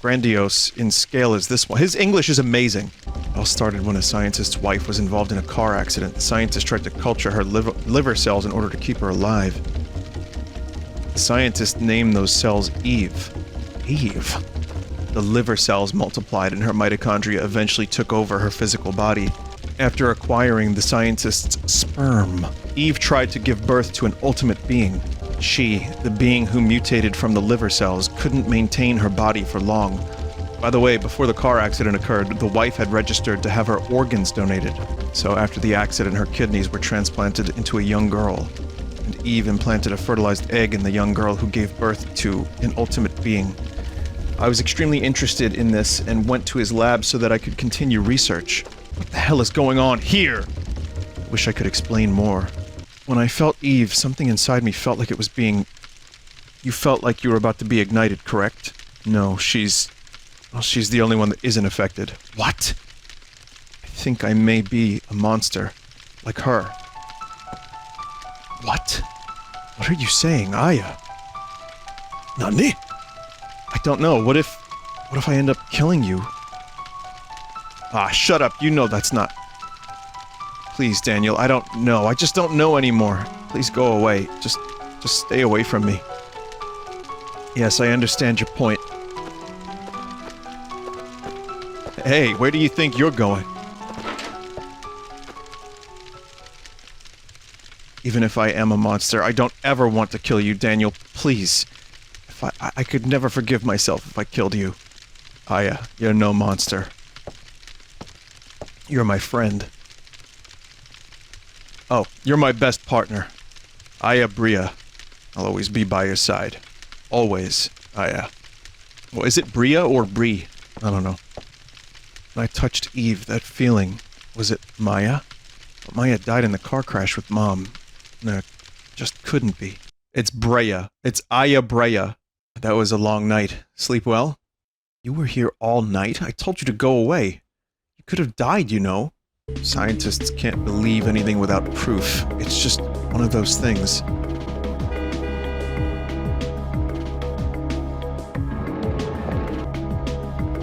grandiose in scale as this one. His English is amazing. It all started when a scientist's wife was involved in a car accident. The scientist tried to culture her liver cells in order to keep her alive. The scientist named those cells Eve. Eve. The liver cells multiplied and her mitochondria eventually took over her physical body. After acquiring the scientist's sperm, Eve tried to give birth to an ultimate being. She, the being who mutated from the liver cells, couldn't maintain her body for long. By the way, before the car accident occurred, the wife had registered to have her organs donated. So after the accident, her kidneys were transplanted into a young girl. And Eve implanted a fertilized egg in the young girl who gave birth to an ultimate being. I was extremely interested in this and went to his lab so that I could continue research. What the hell is going on here? Wish I could explain more. When I felt Eve, something inside me felt like it was being... You felt like you were about to be ignited, correct? No, she's... Well, she's the only one that isn't affected. What? I think I may be a monster. Like her. What? What are you saying, Aya? Nani? I don't know. What if I end up killing you? Ah, shut up. You know that's not... Please, Daniel, I don't know. I just don't know anymore. Please go away. Just stay away from me. Yes, I understand your point. Hey, where do you think you're going? Even if I am a monster, I don't ever want to kill you, Daniel. Please. If I could never forgive myself if I killed you. Aya, you're no monster. You're my friend. Oh, you're my best partner. Aya Bria. I'll always be by your side. Always, Aya. Well, is it Bria or Brie? I don't know. When I touched Eve, that feeling, was it Maya? But Maya died in the car crash with Mom. No, it just couldn't be. It's Brea. It's Aya Brea. That was a long night. Sleep well? You were here all night? I told you to go away. You could have died, you know. Scientists can't believe anything without proof. It's just one of those things.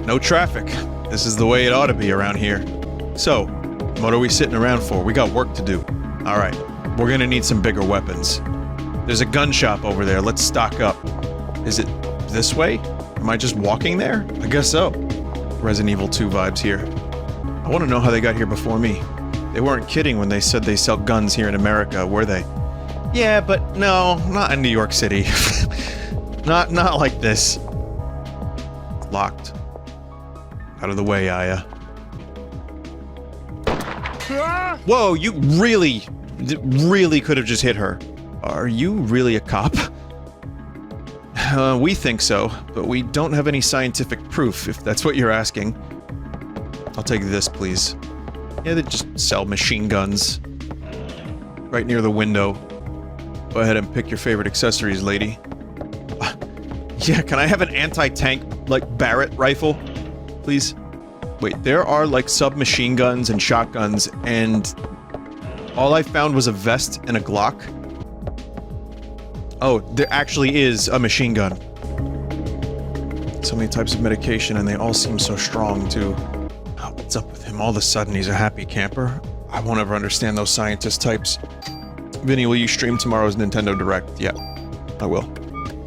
No traffic. This is the way it ought to be around here. So, what are we sitting around for? We got work to do. Alright, we're gonna need some bigger weapons. There's a gun shop over there. Let's stock up. Is it this way? Am I just walking there? I guess so. Resident Evil 2 vibes here. I want to know how they got here before me. They weren't kidding when they said they sell guns here in America, were they? Yeah, but no, not in New York City. Not like this. It's locked. Out of the way, Aya. Whoa, you really could have just hit her. Are you really a cop? We think so, but we don't have any scientific proof, if that's what you're asking. I'll take this, please. Yeah, they just sell machine guns. Right near the window. Go ahead and pick your favorite accessories, lady. Yeah, can I have an anti-tank, like, Barrett rifle? Please? Wait, there are, like, submachine guns and shotguns, and... all I found was a vest and a Glock. Oh, there actually is a machine gun. So many types of medication, and they all seem so strong, too. Oh, what's up with him? All of a sudden, he's a happy camper? I won't ever understand those scientist types. Vinny, will you stream tomorrow's Nintendo Direct? Yeah, I will.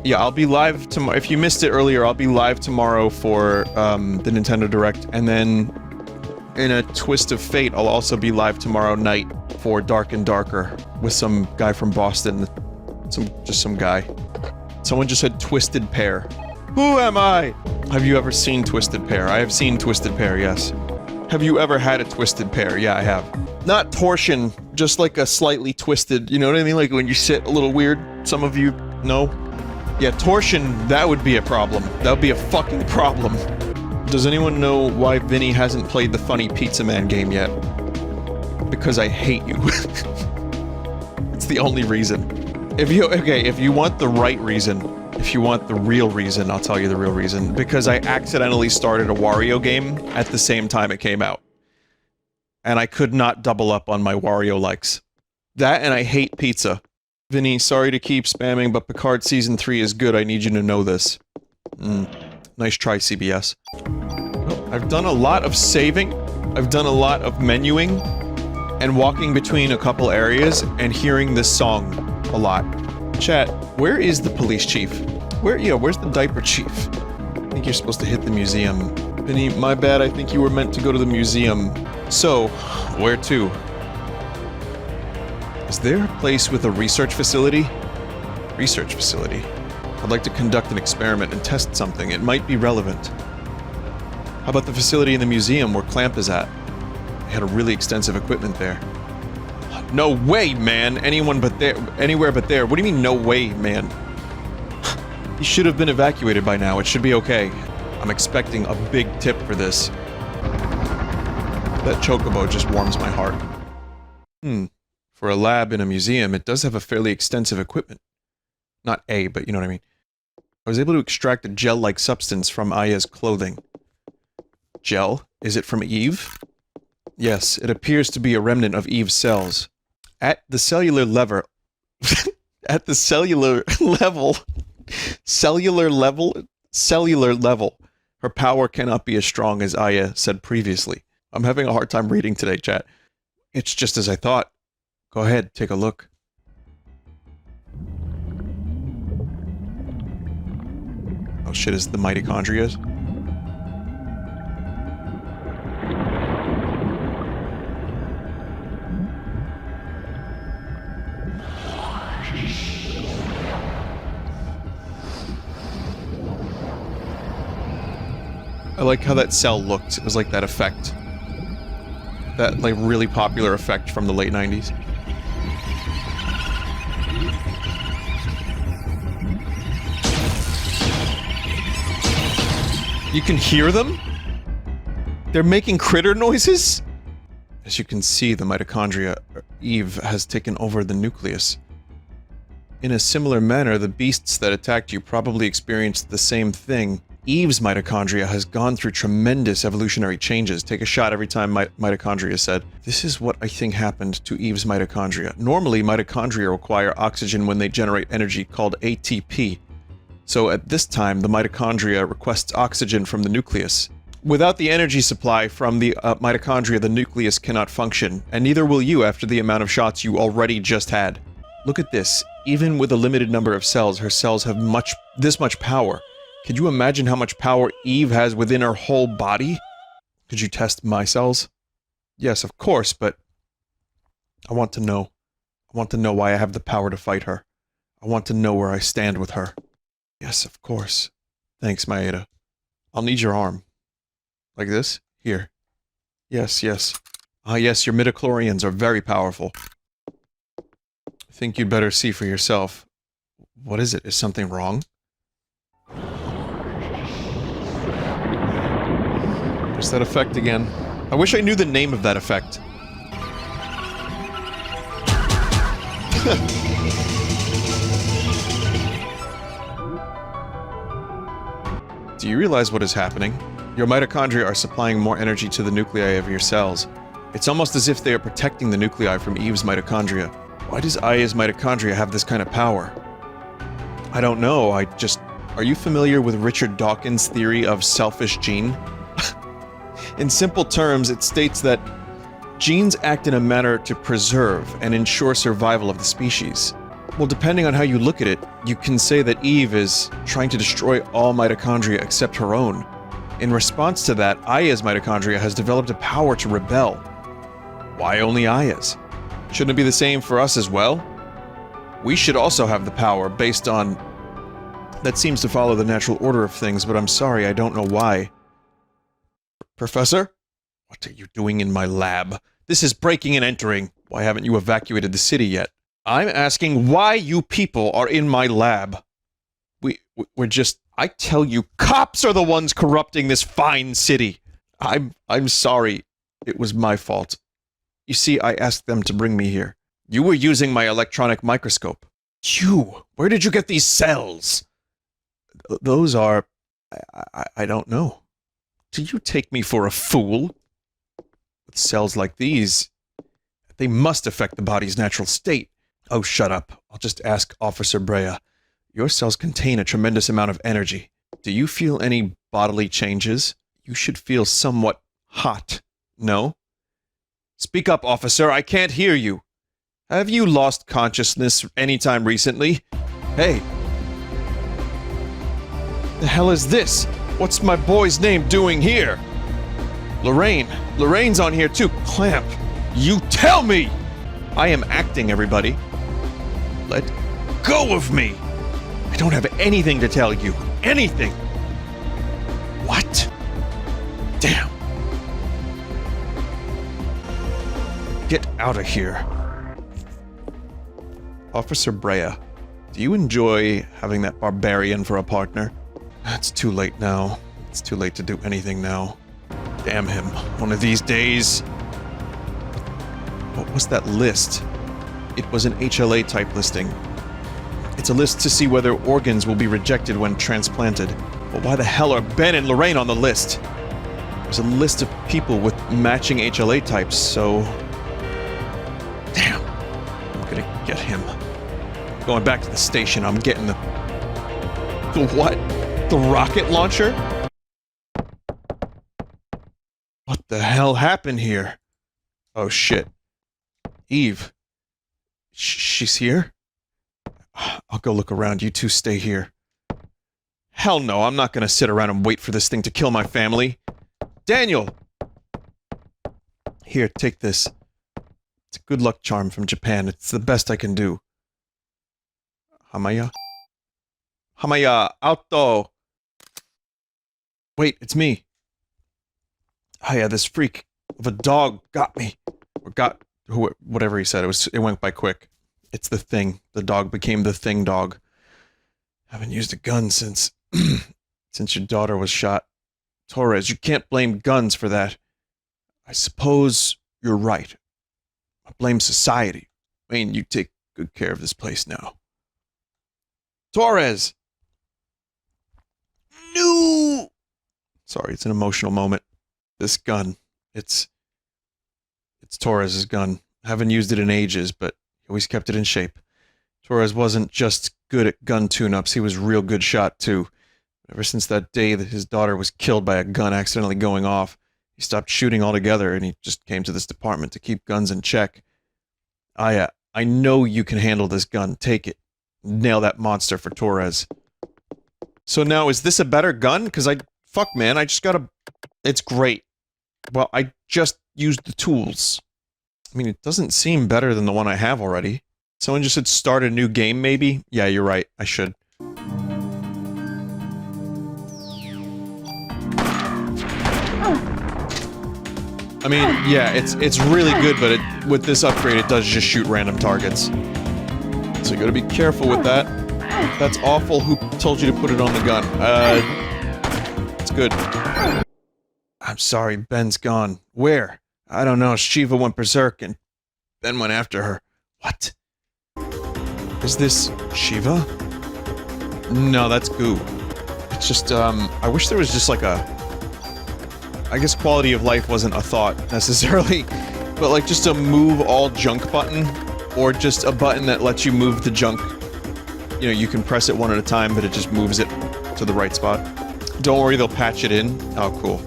Yeah, I'll be live tomorrow. If you missed it earlier, I'll be live tomorrow for the Nintendo Direct, and then in a twist of fate, I'll also be live tomorrow night for Dark and Darker with some guy from Boston. Just some guy. Someone just said Twisted Pair. Who am I? Have you ever seen Twisted Pair? I have seen Twisted Pair, yes. Have you ever had a Twisted Pair? Yeah, I have. Not torsion, just like a slightly twisted, you know what I mean? Like when you sit a little weird. Some of you know. Yeah, torsion, that would be a problem. That would be a fucking problem. Does anyone know why Vinny hasn't played the Funny Pizza Man game yet? Because I hate you. It's the only reason. If you want the right reason, if you want the real reason, I'll tell you the real reason. Because I accidentally started a Wario game at the same time it came out. And I could not double up on my Wario likes. That and I hate pizza. Vinny, sorry to keep spamming, but Picard Season 3 is good. I need you to know this. Nice try, CBS. Well, I've done a lot of saving. I've done a lot of menuing. And walking between a couple areas and hearing this song a lot. Chat, where is the police chief? Where's the diaper chief? I think you're supposed to hit the museum. Vinny, my bad, I think you were meant to go to the museum. So, where to? Is there a place with a research facility? Research facility? I'd like to conduct an experiment and test something. It might be relevant. How about the facility in the museum where Clamp is at? They had a really extensive equipment there. No way, man! Anywhere but there. What do you mean, no way, man? He should have been evacuated by now. It should be okay. I'm expecting a big tip for this. That chocobo just warms my heart. For a lab in a museum, it does have a fairly extensive equipment. Not but you know what I mean. I was able to extract a gel-like substance from Aya's clothing. Gel? Is it from Eve? Yes, it appears to be a remnant of Eve's cells. At the cellular level... at the cellular level, her power cannot be as strong as Aya said previously. I'm having a hard time reading today, chat. It's just as I thought. Go ahead, take a look. Oh shit, is it the mitochondria? I like how that cell looked. It was like that effect. That, like, really popular effect from the late 90s. You can hear them? They're making critter noises? As you can see, the mitochondria, Eve, has taken over the nucleus. In a similar manner, the beasts that attacked you probably experienced the same thing. Eve's mitochondria has gone through tremendous evolutionary changes. Take a shot every time mitochondria said. This is what I think happened to Eve's mitochondria. Normally, mitochondria require oxygen when they generate energy called ATP. So at this time, the mitochondria requests oxygen from the nucleus. Without the energy supply from the mitochondria, the nucleus cannot function, and neither will you after the amount of shots you already just had. Look at this. Even with a limited number of cells, her cells have this much power. Could you imagine how much power Eve has within her whole body? Could you test my cells? Yes, of course, but I want to know. I want to know why I have the power to fight her. I want to know where I stand with her. Yes, of course. Thanks, Maeda. I'll need your arm. Like this? Here. Yes, yes. Ah, yes, your midichlorians are very powerful. I think you'd better see for yourself. What is it? Is something wrong? There's that effect again. I wish I knew the name of that effect. Do you realize what is happening? Your mitochondria are supplying more energy to the nuclei of your cells. It's almost as if they are protecting the nuclei from Eve's mitochondria. Why does Aya's mitochondria have this kind of power? I don't know, Are you familiar with Richard Dawkins' theory of selfish gene? In simple terms, it states that genes act in a manner to preserve and ensure survival of the species. Well, depending on how you look at it, you can say that Eve is trying to destroy all mitochondria except her own. In response to that, Aya's mitochondria has developed a power to rebel. Why only Aya's? Shouldn't it be the same for us as well? We should also have the power based on... That seems to follow the natural order of things, but I'm sorry, I don't know why. Professor? What are you doing in my lab? This is breaking and entering. Why haven't you evacuated the city yet? I'm asking why you people are in my lab. We're just... I tell you, cops are the ones corrupting this fine city. I'm sorry. It was my fault. You see, I asked them to bring me here. You were using my electronic microscope. You? Where did you get these cells? Those are... I don't know. Do you take me for a fool? With cells like these, they must affect the body's natural state. Oh, shut up. I'll just ask Officer Brea. Your cells contain a tremendous amount of energy. Do you feel any bodily changes? You should feel somewhat hot. No? Speak up, officer. I can't hear you. Have you lost consciousness anytime recently? Hey. The hell is this? What's my boy's name doing here? Lorraine. Lorraine's on here too. Clamp. You tell me! I am acting, everybody. Let go of me! I don't have anything to tell you. Anything! What? Damn. Get out of here. Officer Brea, do you enjoy having that barbarian for a partner? It's too late now. It's too late to do anything now. Damn him. One of these days. What was that list? It was an HLA type listing. It's a list to see whether organs will be rejected when transplanted. But why the hell are Ben and Lorraine on the list? There's a list of people with matching HLA types, so... Damn. I'm gonna get him. Going back to the station, I'm getting the... The what? The rocket launcher? What the hell happened here? Oh shit. Eve. She's here? I'll go look around, you two stay here. Hell no, I'm not gonna sit around and wait for this thing to kill my family. Daniel! Here, take this. It's a good luck charm from Japan. It's the best I can do. Hamaya? Hamaya, auto! Wait, it's me. Oh yeah, this freak of a dog got me. Or got... whatever he said, it went by quick. It's the thing. The dog became the thing dog. Haven't used a gun since... since your daughter was shot. Torres, you can't blame guns for that. I suppose you're right. I blame society. Wayne, you take good care of this place now. Torres! No! Sorry, it's an emotional moment. This gun, it's Torres' gun. I haven't used it in ages, but he always kept it in shape. Torres wasn't just good at gun tune-ups, he was a real good shot too. Ever since that day that his daughter was killed by a gun accidentally going off, he stopped shooting altogether and he just came to this department to keep guns in check. I know you can handle this gun. Take it. Nail that monster for Torres. So now, is this a better gun? Because fuck man, I just gotta... It's great. Well, I just used the tools. I mean, it doesn't seem better than the one I have already. Someone just said start a new game, maybe? Yeah, you're right. I should. I mean, yeah, it's really good, but with this upgrade, it does just shoot random targets. So you gotta be careful with that. That's awful. Who told you to put it on the gun? It's good. I'm sorry, Ben's gone. Where? I don't know. Shiva went berserk and Ben went after her. What? Is this Shiva? No, that's goo. It's just, I wish there was just like a... I guess quality of life wasn't a thought, necessarily, but like just a move all junk button, or just a button that lets you move the junk. You know, you can press it one at a time, but it just moves it to the right spot. Don't worry, they'll patch it in. Oh, cool.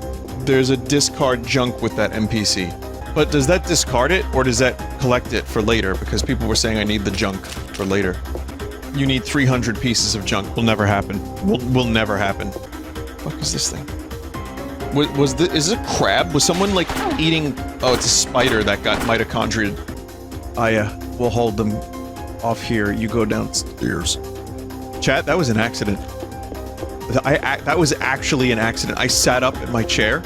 There's a discard junk with that NPC. But does that discard it, or does that collect it for later? Because people were saying I need the junk for later. You need 300 pieces of junk. Will never happen. Will never happen. What is this thing? Is this a crab? Was someone, like, eating... Oh, it's a spider that got mitochondria. We'll hold them off here. You go downstairs. Chat, that was an accident. That was actually an accident. I sat up in my chair.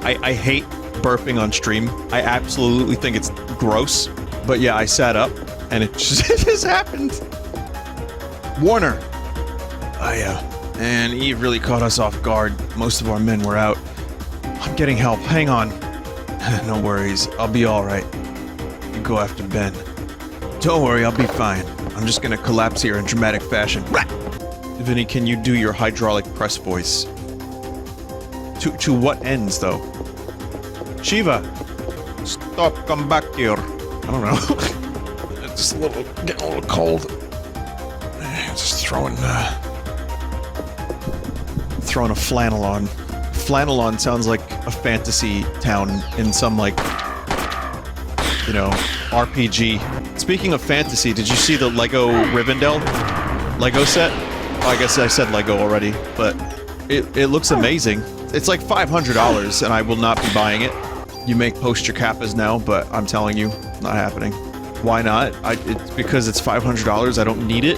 I hate burping on stream. I absolutely think it's gross. But yeah, I sat up, and it just happened. Warner! And Eve really caught us off guard. Most of our men were out. I'm getting help. Hang on. No worries. I'll be alright. You go after Ben. Don't worry, I'll be fine. I'm just gonna collapse here in dramatic fashion. Vinny, can you do your hydraulic press voice? To what ends, though? Shiva! Stop, come back here. I don't know. It's just getting a little cold. Just throwing a flannel on. Flannel on sounds like a fantasy town in some, like, you know, RPG. Speaking of fantasy, did you see the Lego Rivendell Lego set? Oh, I guess I said Lego already, but it looks amazing. It's like $500, and I will not be buying it. You make poster kappas now, but I'm telling you, not happening. Why not? It's because it's $500, I don't need it.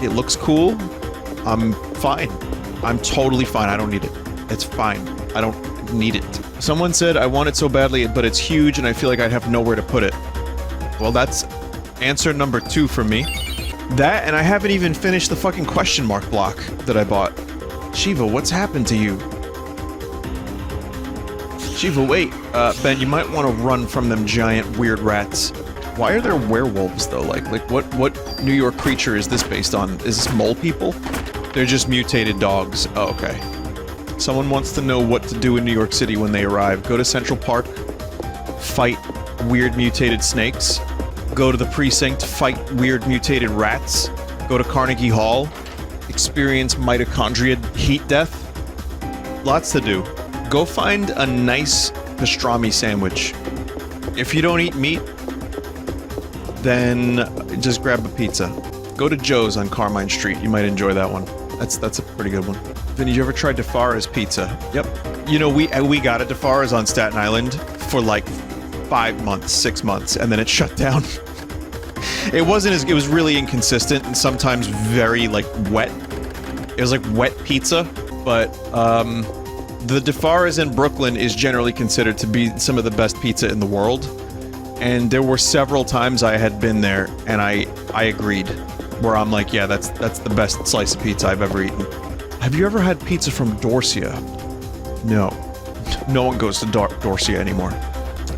It looks cool. I'm fine. I'm totally fine, I don't need it. It's fine. I don't need it. Someone said, I want it so badly, but it's huge and I feel like I'd have nowhere to put it. Well, that's answer number 2 for me. That, and I haven't even finished the fucking question mark block that I bought. Shiva, what's happened to you? Shiva, wait. Ben, you might want to run from them giant weird rats. Why are there werewolves, though? Like what New York creature is this based on? Is this mole people? They're just mutated dogs. Oh, okay. Someone wants to know what to do in New York City when they arrive. Go to Central Park, fight weird mutated snakes, go to the precinct, fight weird mutated rats, go to Carnegie Hall, experience mitochondria heat death. Lots to do. Go find a nice pastrami sandwich. If you don't eat meat, then just grab a pizza. Go to Joe's on Carmine Street. You might enjoy that one. That's a pretty good one. Vinny, you ever tried DeFara's pizza? Yep. You know, we got a DeFara's on Staten Island for like 5 months, 6 months, and then it shut down. It was really inconsistent and sometimes very like wet. It was like wet pizza, but the DeFara's in Brooklyn is generally considered to be some of the best pizza in the world. And there were several times I had been there and I agreed, where I'm like, yeah, that's the best slice of pizza I've ever eaten. Have you ever had pizza from Dorsia? No. No one goes to Dorsia anymore.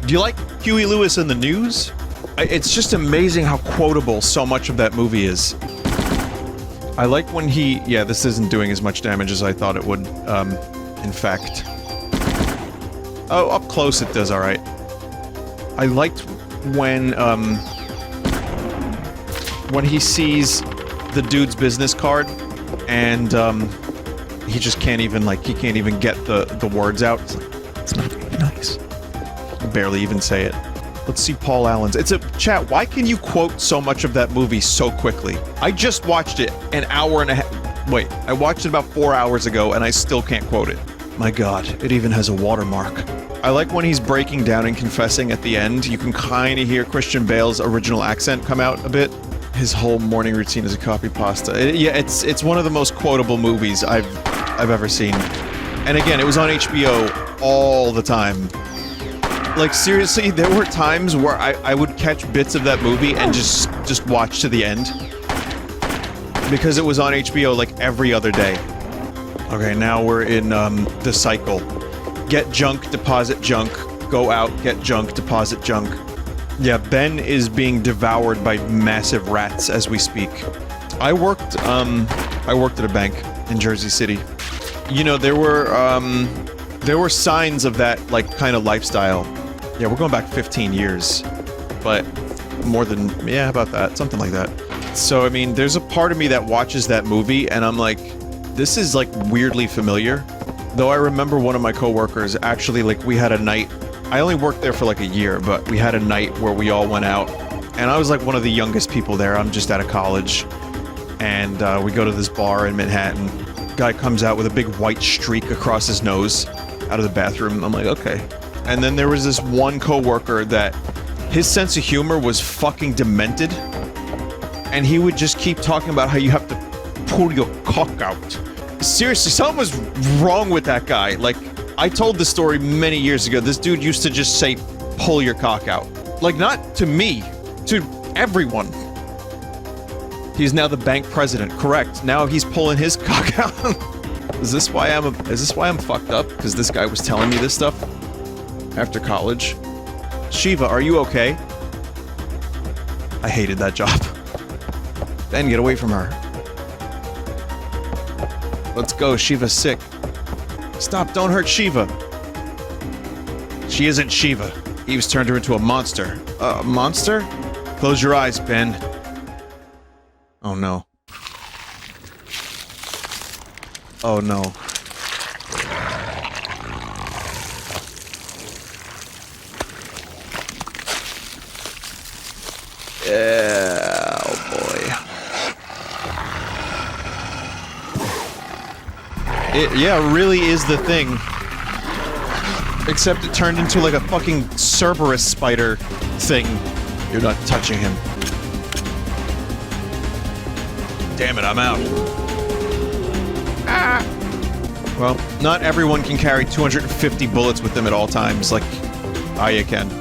Do you like Huey Lewis in the News? It's just amazing how quotable so much of that movie is. I like when yeah, this isn't doing as much damage as I thought it would, in fact. Oh, up close it does alright. I liked when he sees the dude's business card and he just can't even get the words out. It's like, it's not very nice. He can barely even say it. Let's see Paul Allen's. Chat, why can you quote so much of that movie so quickly? I just watched it an hour and a half. Wait, I watched it about 4 hours ago and I still can't quote it. My god, it even has a watermark. I like when he's breaking down and confessing at the end. You can kind of hear Christian Bale's original accent come out a bit. His whole morning routine is a copy pasta. Yeah, it's one of the most quotable movies I've ever seen. And again, it was on HBO all the time. Like, seriously, there were times where I would catch bits of that movie and just watch to the end. Because it was on HBO, like, every other day. Okay, now we're in, the cycle. Get junk, deposit junk, go out, get junk, deposit junk. Yeah, Ben is being devoured by massive rats as we speak. I worked at a bank in Jersey City. You know, there were signs of that, like, kind of lifestyle. Yeah, we're going back 15 years. But more than, yeah, about that, something like that. So, I mean, there's a part of me that watches that movie and I'm like, this is, like, weirdly familiar. Though I remember one of my coworkers, actually, like, we had a night. I only worked there for like a year, but we had a night where we all went out. And I was like one of the youngest people there. I'm just out of college. And we go to this bar in Manhattan. Guy comes out with a big white streak across his nose out of the bathroom. I'm like, okay. And then there was this one coworker that his sense of humor was fucking demented. And he would just keep talking about how you have to pull your cock out. Seriously, something was wrong with that guy. Like, I told this story many years ago. This dude used to just say, pull your cock out. Like, not to me, to everyone. He's now the bank president, correct. Now he's pulling his cock out. Is this why I'm fucked up? Because this guy was telling me this stuff after college? Shiva, are you okay? I hated that job. Ben, get away from her. Let's go, Shiva's sick. Stop, don't hurt Shiva. She isn't Shiva. Eve's turned her into a monster. A monster? Close your eyes, Ben. Oh no. Oh no. Yeah, oh boy. It, yeah, really is the thing. Except it turned into like a fucking Cerberus spider thing. You're not touching him. Damn it, I'm out. Ah! Well, not everyone can carry 250 bullets with them at all times, like I can.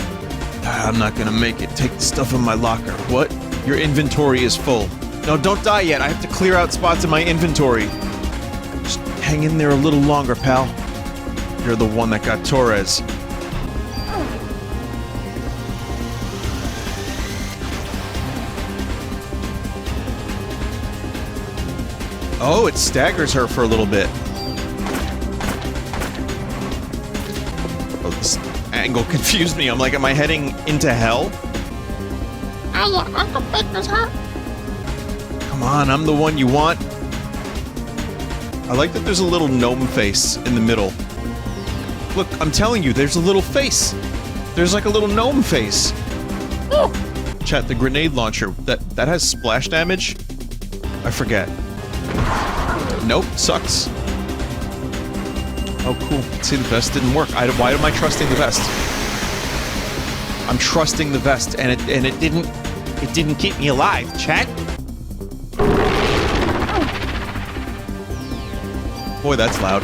I'm not gonna make it. Take the stuff in my locker. What? Your inventory is full. No, don't die yet. I have to clear out spots in my inventory. Just hang in there a little longer, pal. You're the one that got Torres. Oh, it staggers her for a little bit. Oh, this angle confused me. I'm like, am I heading into hell? Oh yeah, Uncle Baker's hurt. Come on, I'm the one you want. I like that there's a little gnome face in the middle. Look, I'm telling you, there's a little face. There's like a little gnome face. Oh, Chat, the grenade launcher, that has splash damage? I forget. Nope, sucks. Oh, cool. See, the vest didn't work. Why am I trusting the vest? I'm trusting the vest, and it didn't keep me alive, chat. Boy, that's loud.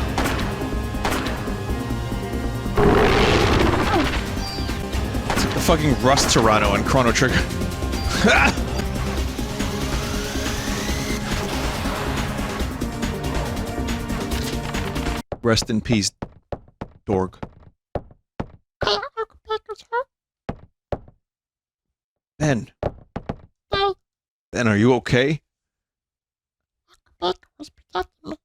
It's like the fucking Rust Toronto and Chrono Trigger. Rest in peace, Dorg. hey, Uncle Baker's hurt. Ben. Hey, Ben, are you okay? Baker was protecting me.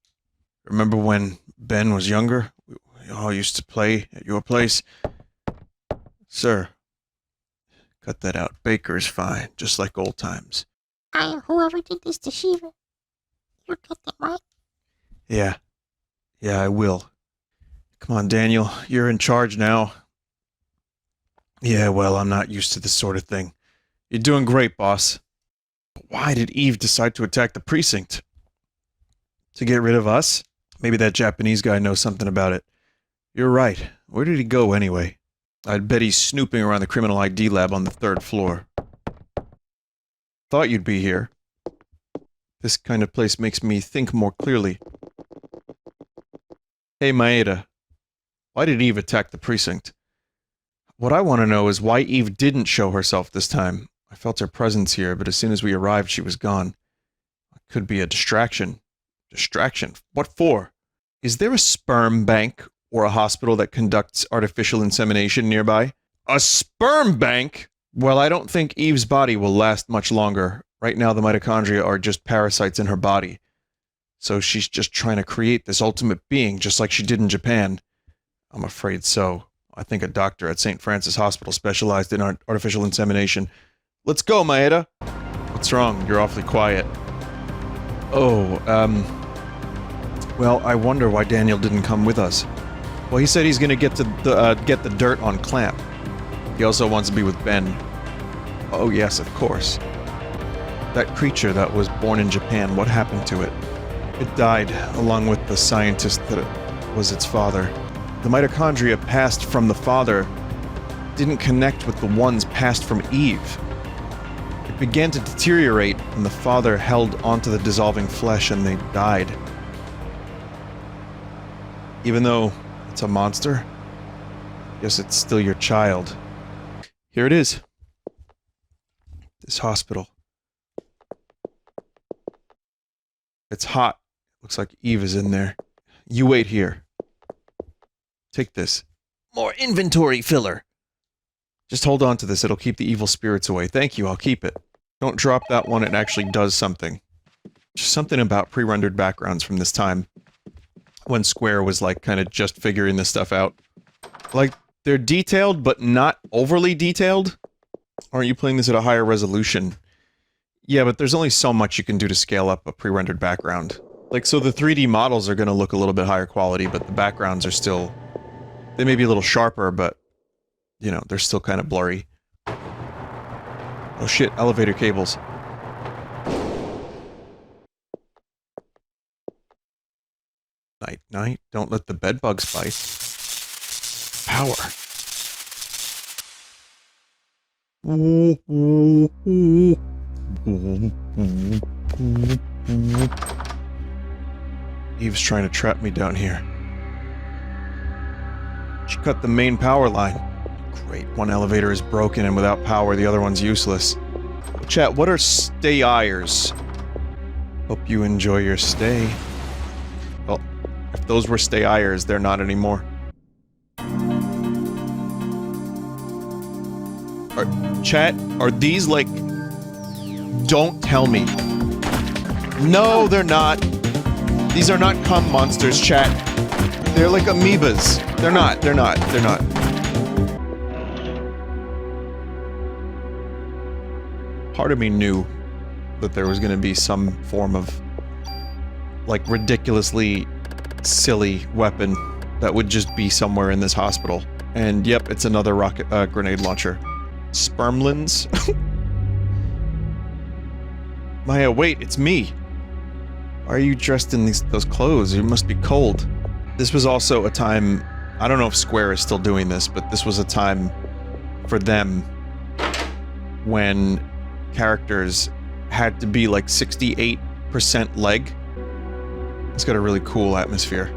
Remember when Ben was younger? We all used to play at your place. Sir, cut that out. Baker's fine, just like old times. Whoever did this to Shiva, you get them right. Yeah. Yeah, I will. Come on, Daniel. You're in charge now. Yeah, well, I'm not used to this sort of thing. You're doing great, boss. But why did Eve decide to attack the precinct? To get rid of us? Maybe that Japanese guy knows something about it. You're right. Where did he go, anyway? I'd bet he's snooping around the criminal ID lab on the 3rd floor. Thought you'd be here. This kind of place makes me think more clearly. Hey, Maeda. Why did Eve attack the precinct? What I want to know is why Eve didn't show herself this time. I felt her presence here, but as soon as we arrived, she was gone. It could be a distraction. Distraction? What for? Is there a sperm bank or a hospital that conducts artificial insemination nearby? A sperm bank? Well, I don't think Eve's body will last much longer. Right now, the mitochondria are just parasites in her body. So she's just trying to create this ultimate being, just like she did in Japan. I'm afraid so. I think a doctor at St. Francis Hospital specialized in artificial insemination. Let's go, Maeda! What's wrong? You're awfully quiet. Oh, well, I wonder why Daniel didn't come with us. Well, he said he's gonna get the dirt on Clamp. He also wants to be with Ben. Oh yes, of course. That creature that was born in Japan, what happened to it? It died, along with the scientist that was its father. The mitochondria passed from the father didn't connect with the ones passed from Eve. It began to deteriorate, and the father held onto the dissolving flesh, and they died. Even though it's a monster, I guess it's still your child. Here it is. This hospital. It's hot. Looks like Eve is in there. You wait here. Take this. More inventory filler. Just hold on to this. It'll keep the evil spirits away. Thank you. I'll keep it. Don't drop that one. It actually does something. Just something about pre-rendered backgrounds from this time. When Square was like kind of just figuring this stuff out. Like, they're detailed, but not overly detailed. Aren't you playing this at a higher resolution? Yeah, but there's only so much you can do to scale up a pre-rendered background. Like, so the 3D models are gonna look a little bit higher quality, but the backgrounds are still... They may be a little sharper, but... You know, they're still kind of blurry. Oh shit, elevator cables. Night, night. Don't let the bedbugs bite. Power. Eve's trying to trap me down here. She cut the main power line. Great, one elevator is broken and without power, the other one's useless. Chat, what are stayires? Hope you enjoy your stay. Well, if those were stayires, they're not anymore. Chat, are these like... Don't tell me. No, they're not. These are not cum monsters, chat. They're like amoebas. They're not. Part of me knew that there was going to be some form of, like, ridiculously silly weapon that would just be somewhere in this hospital. And yep, it's another rocket grenade launcher. Spermlins? Maya, wait, it's me. Why are you dressed in those clothes? You must be cold. This was also a time, I don't know if Square is still doing this, but this was a time for them when characters had to be like 68% leg. It's got a really cool atmosphere.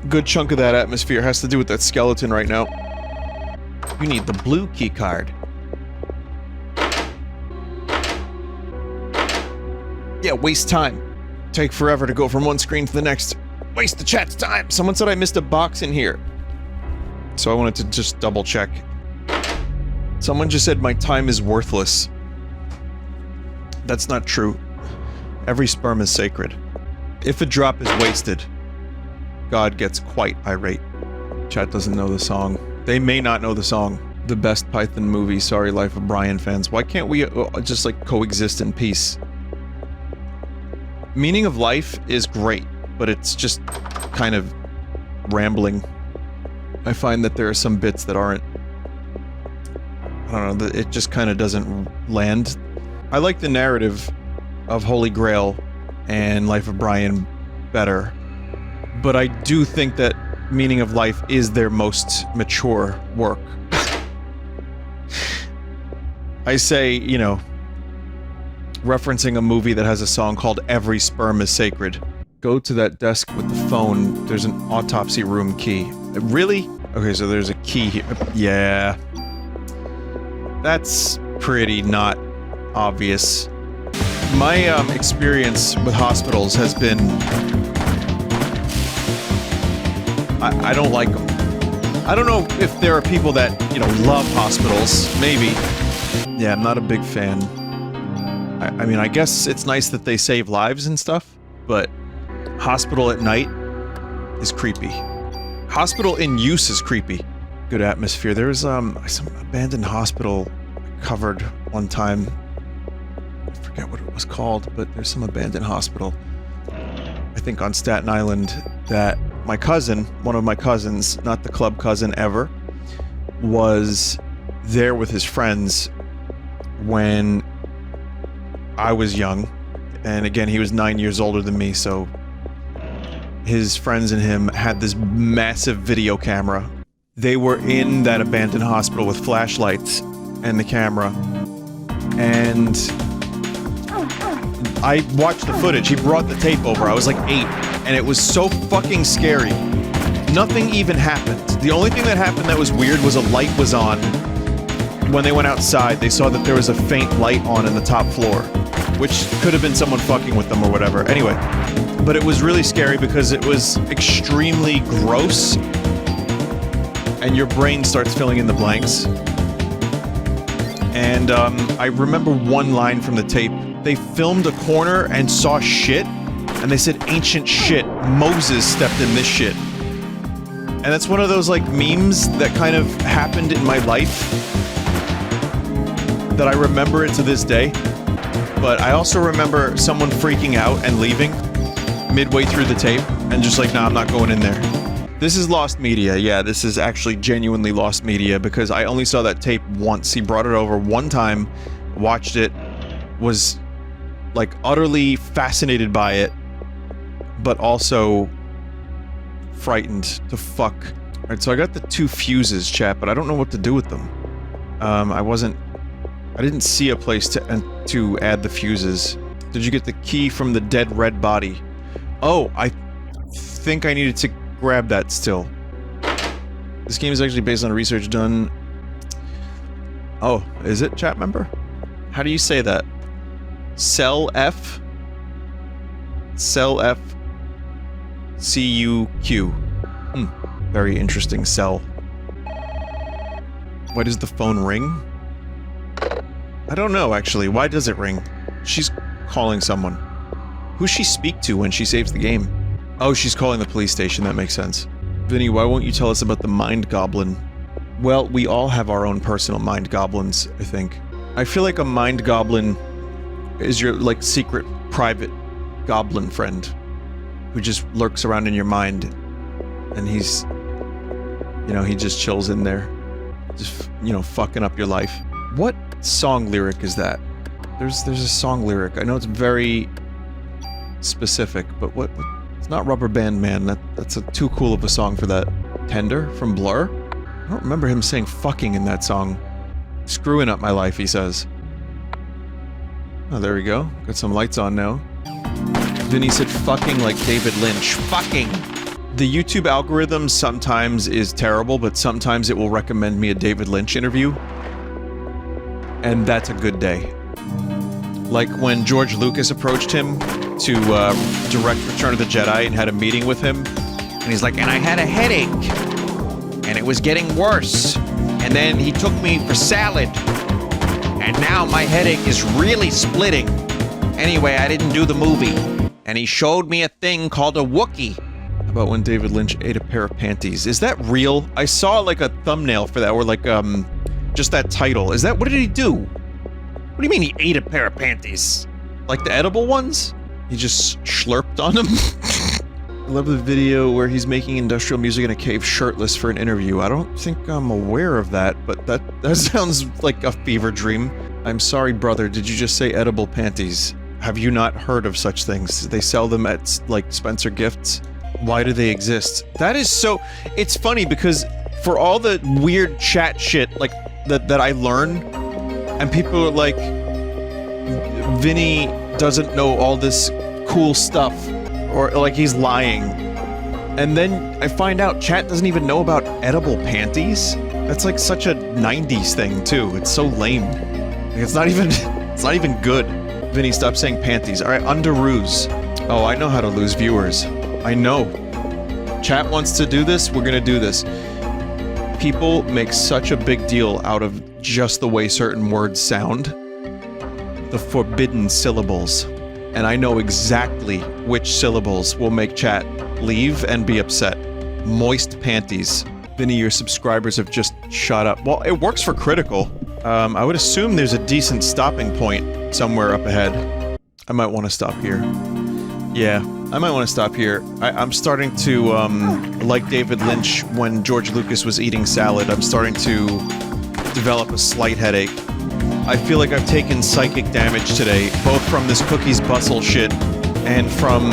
Good chunk of that atmosphere has to do with that skeleton right now. You need the blue key card. Yeah, waste time. Take forever to go from one screen to the next. Waste the chat's time. Someone said I missed a box in here. So I wanted to just double check. Someone just said my time is worthless. That's not true. Every sperm is sacred. If a drop is wasted, God gets quite irate. Chat doesn't know the song. They may not know the song. The best Python movie, sorry Life of Brian fans. Why can't we just like coexist in peace? Meaning of Life is great, but it's just kind of rambling. I find that there are some bits that aren't... I don't know, it just kind of doesn't land. I like the narrative of Holy Grail and Life of Brian better, but I do think that Meaning of Life is their most mature work. I say, you know, referencing a movie that has a song called Every Sperm is Sacred. Go to that desk with the phone, there's an autopsy room key. Really? Okay, so there's a key here. Yeah. That's pretty not obvious. My experience with hospitals has been... I don't like them. I don't know if there are people that, you know, love hospitals. Maybe. Yeah, I'm not a big fan. I mean, I guess it's nice that they save lives and stuff, but hospital at night is creepy. Hospital in use is creepy. Good atmosphere. There's some abandoned hospital covered one time. I forget what it was called, but there's some abandoned hospital, I think on Staten Island, that my cousin, one of my cousins, not the club cousin ever, was there with his friends when I was young. And again, he was 9 years older than me, so his friends and him had this massive video camera. They were in that abandoned hospital with flashlights and the camera, and I watched the footage. He brought the tape over. I was like 8, and it was so fucking scary. Nothing even happened. The only thing that happened that was weird was a light was on. When they went outside, they saw that there was a faint light on in the top floor, which could have been someone fucking with them or whatever. Anyway, but it was really scary because it was extremely gross, and your brain starts filling in the blanks. And I remember one line from the tape. They filmed a corner and saw shit, and they said, "Ancient shit, Moses stepped in this shit." And that's one of those, like, memes that kind of happened in my life that I remember it to this day. But I also remember someone freaking out and leaving midway through the tape and just like, nah, I'm not going in there. This is lost media. Yeah, this is actually genuinely lost media because I only saw that tape once. He brought it over one time, watched it, was like utterly fascinated by it, but also frightened to fuck. Alright, so I got the 2 fuses, chat, but I don't know what to do with them. I didn't see a place to add the fuses. Did you get the key from the dead red body? Oh, I think I needed to grab that still. This game is actually based on research done... Oh, is it, chat member? How do you say that? Cell F? Cell F... C-U-Q. Very interesting cell. Why does the phone ring? I don't know, actually. Why does it ring? She's calling someone. Who's she speak to when she saves the game? Oh, she's calling the police station, that makes sense. Vinny, why won't you tell us about the mind goblin? Well, we all have our own personal mind goblins, I think. I feel like a mind goblin is your, like, secret, private goblin friend who just lurks around in your mind, and he's, you know, he just chills in there, just, you know, fucking up your life. What song lyric is that? There's a song lyric. I know it's very specific, but what? It's not Rubber Band Man. That's too cool of a song for that. Tender from Blur? I don't remember him saying fucking in that song. Screwing up my life, he says. Oh, there we go. Got some lights on now. Vinny said fucking like David Lynch. Fucking! The YouTube algorithm sometimes is terrible, but sometimes it will recommend me a David Lynch interview. And that's a good day. Like when George Lucas approached him to direct Return of the Jedi and had a meeting with him. And he's like, and I had a headache. And it was getting worse. And then he took me for salad. And now my headache is really splitting. Anyway, I didn't do the movie. And he showed me a thing called a Wookiee. About when David Lynch ate a pair of panties. Is that real? I saw like a thumbnail for that, or like just that title. Is that, what did he do? What do you mean he ate a pair of panties? Like the edible ones? He just slurped on them? I love the video where he's making industrial music in a cave shirtless for an interview. I don't think I'm aware of that, but that sounds like a fever dream. I'm sorry, brother, did you just say edible panties? Have you not heard of such things? They sell them at, like, Spencer Gifts. Why do they exist? That is so... It's funny because for all the weird chat shit, like, that I learn, and people are like, Vinny doesn't know all this cool stuff, or like he's lying. And then I find out chat doesn't even know about edible panties? That's like such a 90s thing too. It's so lame. Like, it's not even good. Vinny, stop saying panties. Alright, underoos. Oh, I know how to lose viewers. I know. Chat wants to do this, we're gonna do this. People make such a big deal out of just the way certain words sound. The forbidden syllables. And I know exactly which syllables will make chat leave and be upset. Moist panties. Vinny, your subscribers have just shot up. Well, it works for critical. I would assume there's a decent stopping point somewhere up ahead. I might want to stop here. Yeah, I might want to stop here. I'm starting to, like David Lynch when George Lucas was eating salad, I'm starting to develop a slight headache. I feel like I've taken psychic damage today, both from this Cookies Bustle shit, and from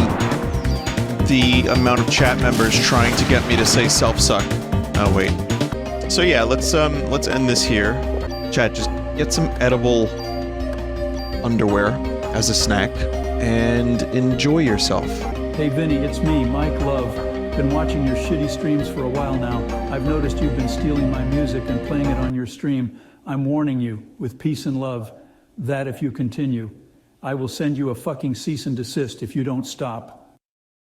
the amount of chat members trying to get me to say self-suck. Oh, wait. So yeah, let's end this here. Chat, just get some edible underwear as a snack, and enjoy yourself. Hey Vinny, it's me, Mike Love. Been watching your shitty streams for a while now. I've noticed you've been stealing my music and playing it on your stream. I'm warning you, with peace and love, that if you continue, I will send you a fucking cease and desist if you don't stop.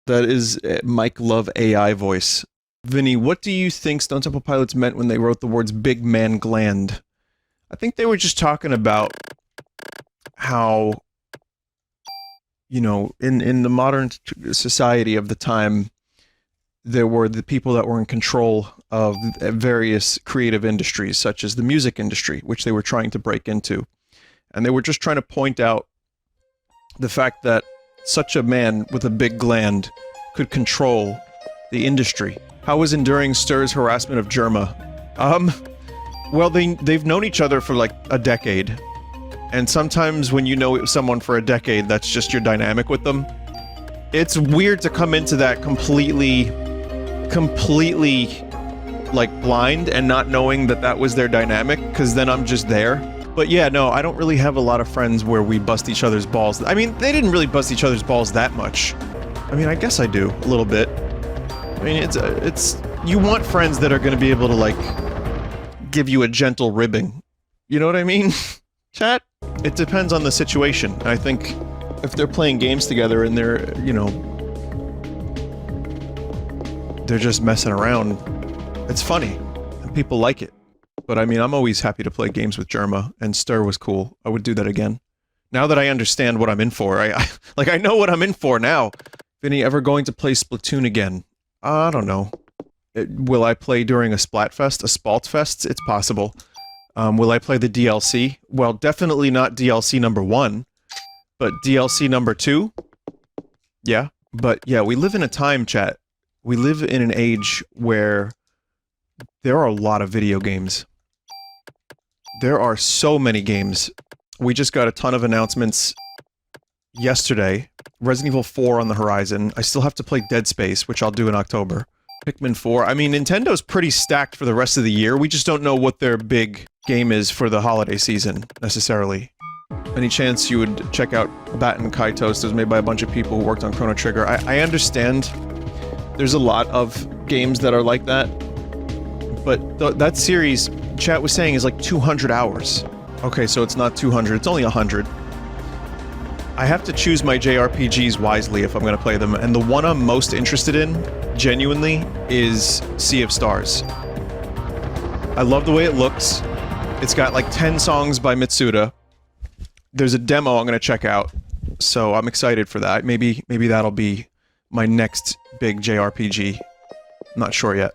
That is Mike Love AI voice. Vinny, what do you think Stone Temple Pilots meant when they wrote the words big man gland? I think they were just talking about how, you know, in the modern society of the time, there were the people that were in control of various creative industries, such as the music industry, which they were trying to break into. And they were just trying to point out the fact that such a man with a big gland could control the industry. How was enduring Stir's harassment of Germa? Well, they've known each other for like a decade. And sometimes when you know someone for a decade, that's just your dynamic with them. It's weird to come into that completely like blind and not knowing that that was their dynamic, because then I'm just there. But yeah, no, I don't really have a lot of friends where we bust each other's balls. I mean, they didn't really bust each other's balls that much. I mean, I guess I do, a little bit. I mean, it's you want friends that are going to be able to, like, give you a gentle ribbing. You know what I mean? Chat? It depends on the situation. I think if they're playing games together and they're, you know, they're just messing around, it's funny, and people like it. But I mean, I'm always happy to play games with Germa, and Stir was cool. I would do that again. Now that I understand what I'm in for, I know what I'm in for now. Vinny, ever going to play Splatoon again? I don't know. Will I play during a Splatfest? A Spaltfest? It's possible. Will I play the DLC? Well, definitely not DLC number 1. But DLC number 2? Yeah. But yeah, we live in a time, chat. We live in an age where there are a lot of video games. There are so many games. We just got a ton of announcements yesterday. Resident Evil 4 on the horizon. I still have to play Dead Space, which I'll do in October. Pikmin 4. I mean, Nintendo's pretty stacked for the rest of the year. We just don't know what their big game is for the holiday season, necessarily. Any chance you would check out Batten Kai Toast? It was made by a bunch of people who worked on Chrono Trigger. I understand there's a lot of games that are like that, but that series, chat was saying, is like 200 hours. Okay, so it's not 200, it's only 100. I have to choose my JRPGs wisely if I'm going to play them, and the one I'm most interested in, genuinely, is Sea of Stars. I love the way it looks. It's got like 10 songs by Mitsuda. There's a demo I'm going to check out, so I'm excited for that. Maybe that'll be my next big JRPG. I'm not sure yet.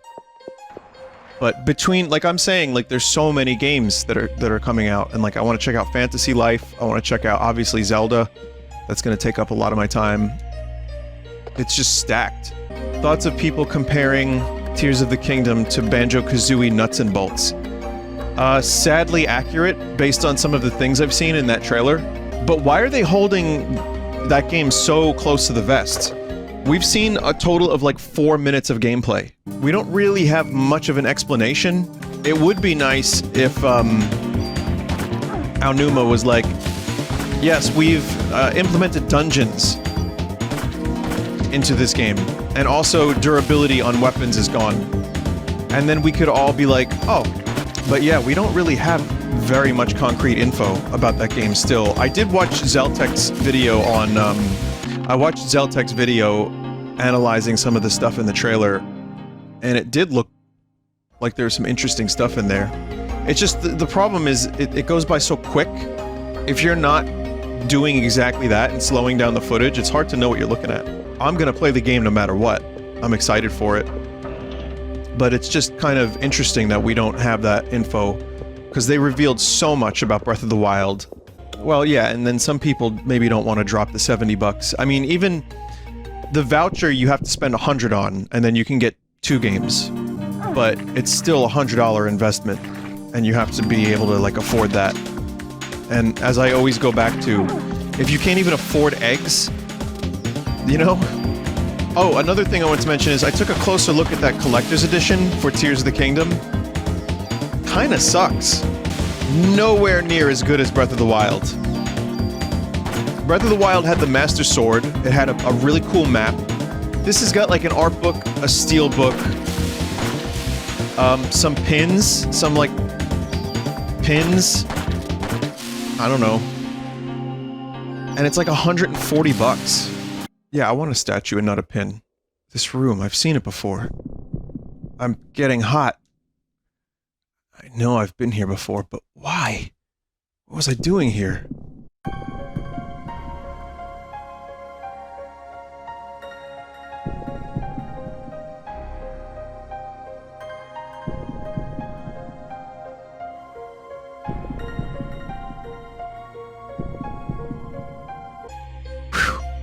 But between, like I'm saying, like there's so many games that are coming out, and like I want to check out Fantasy Life. I want to check out obviously Zelda. That's going to take up a lot of my time. It's just stacked. Thoughts of people comparing Tears of the Kingdom to Banjo-Kazooie Nuts and Bolts. Sadly accurate based on some of the things I've seen in that trailer. But why are they holding that game so close to the vest? We've seen a total of like 4 minutes of gameplay. We don't really have much of an explanation. It would be nice if Aonuma was like, yes, we've implemented dungeons into this game, and also durability on weapons is gone. And then we could all be like, oh, but yeah, we don't really have very much concrete info about that game still. I did watch Zeltek's video on, I watched Zeltek's video analyzing some of the stuff in the trailer, and it did look like there was some interesting stuff in there. It's just, the problem is, it goes by so quick. If you're not doing exactly that and slowing down the footage, it's hard to know what you're looking at. I'm gonna play the game no matter what. I'm excited for it. But it's just kind of interesting that we don't have that info, because they revealed so much about Breath of the Wild. Well, yeah, and then some people maybe don't want to drop the $70. I mean, even the voucher you have to spend $100 on, and then you can get 2 games. But it's still a $100 investment, and you have to be able to, like, afford that. And as I always go back to, if you can't even afford eggs, you know? Oh, another thing I want to mention is I took a closer look at that collector's edition for Tears of the Kingdom. Kinda sucks. Nowhere near as good as Breath of the Wild. Breath of the Wild had the Master Sword. It had a really cool map. This has got like an art book, a steel book, some pins, some like pins. I don't know. And it's like $140. Yeah, I want a statue and not a pin. This room, I've seen it before. I'm getting hot. I know I've been here before, but why? What was I doing here?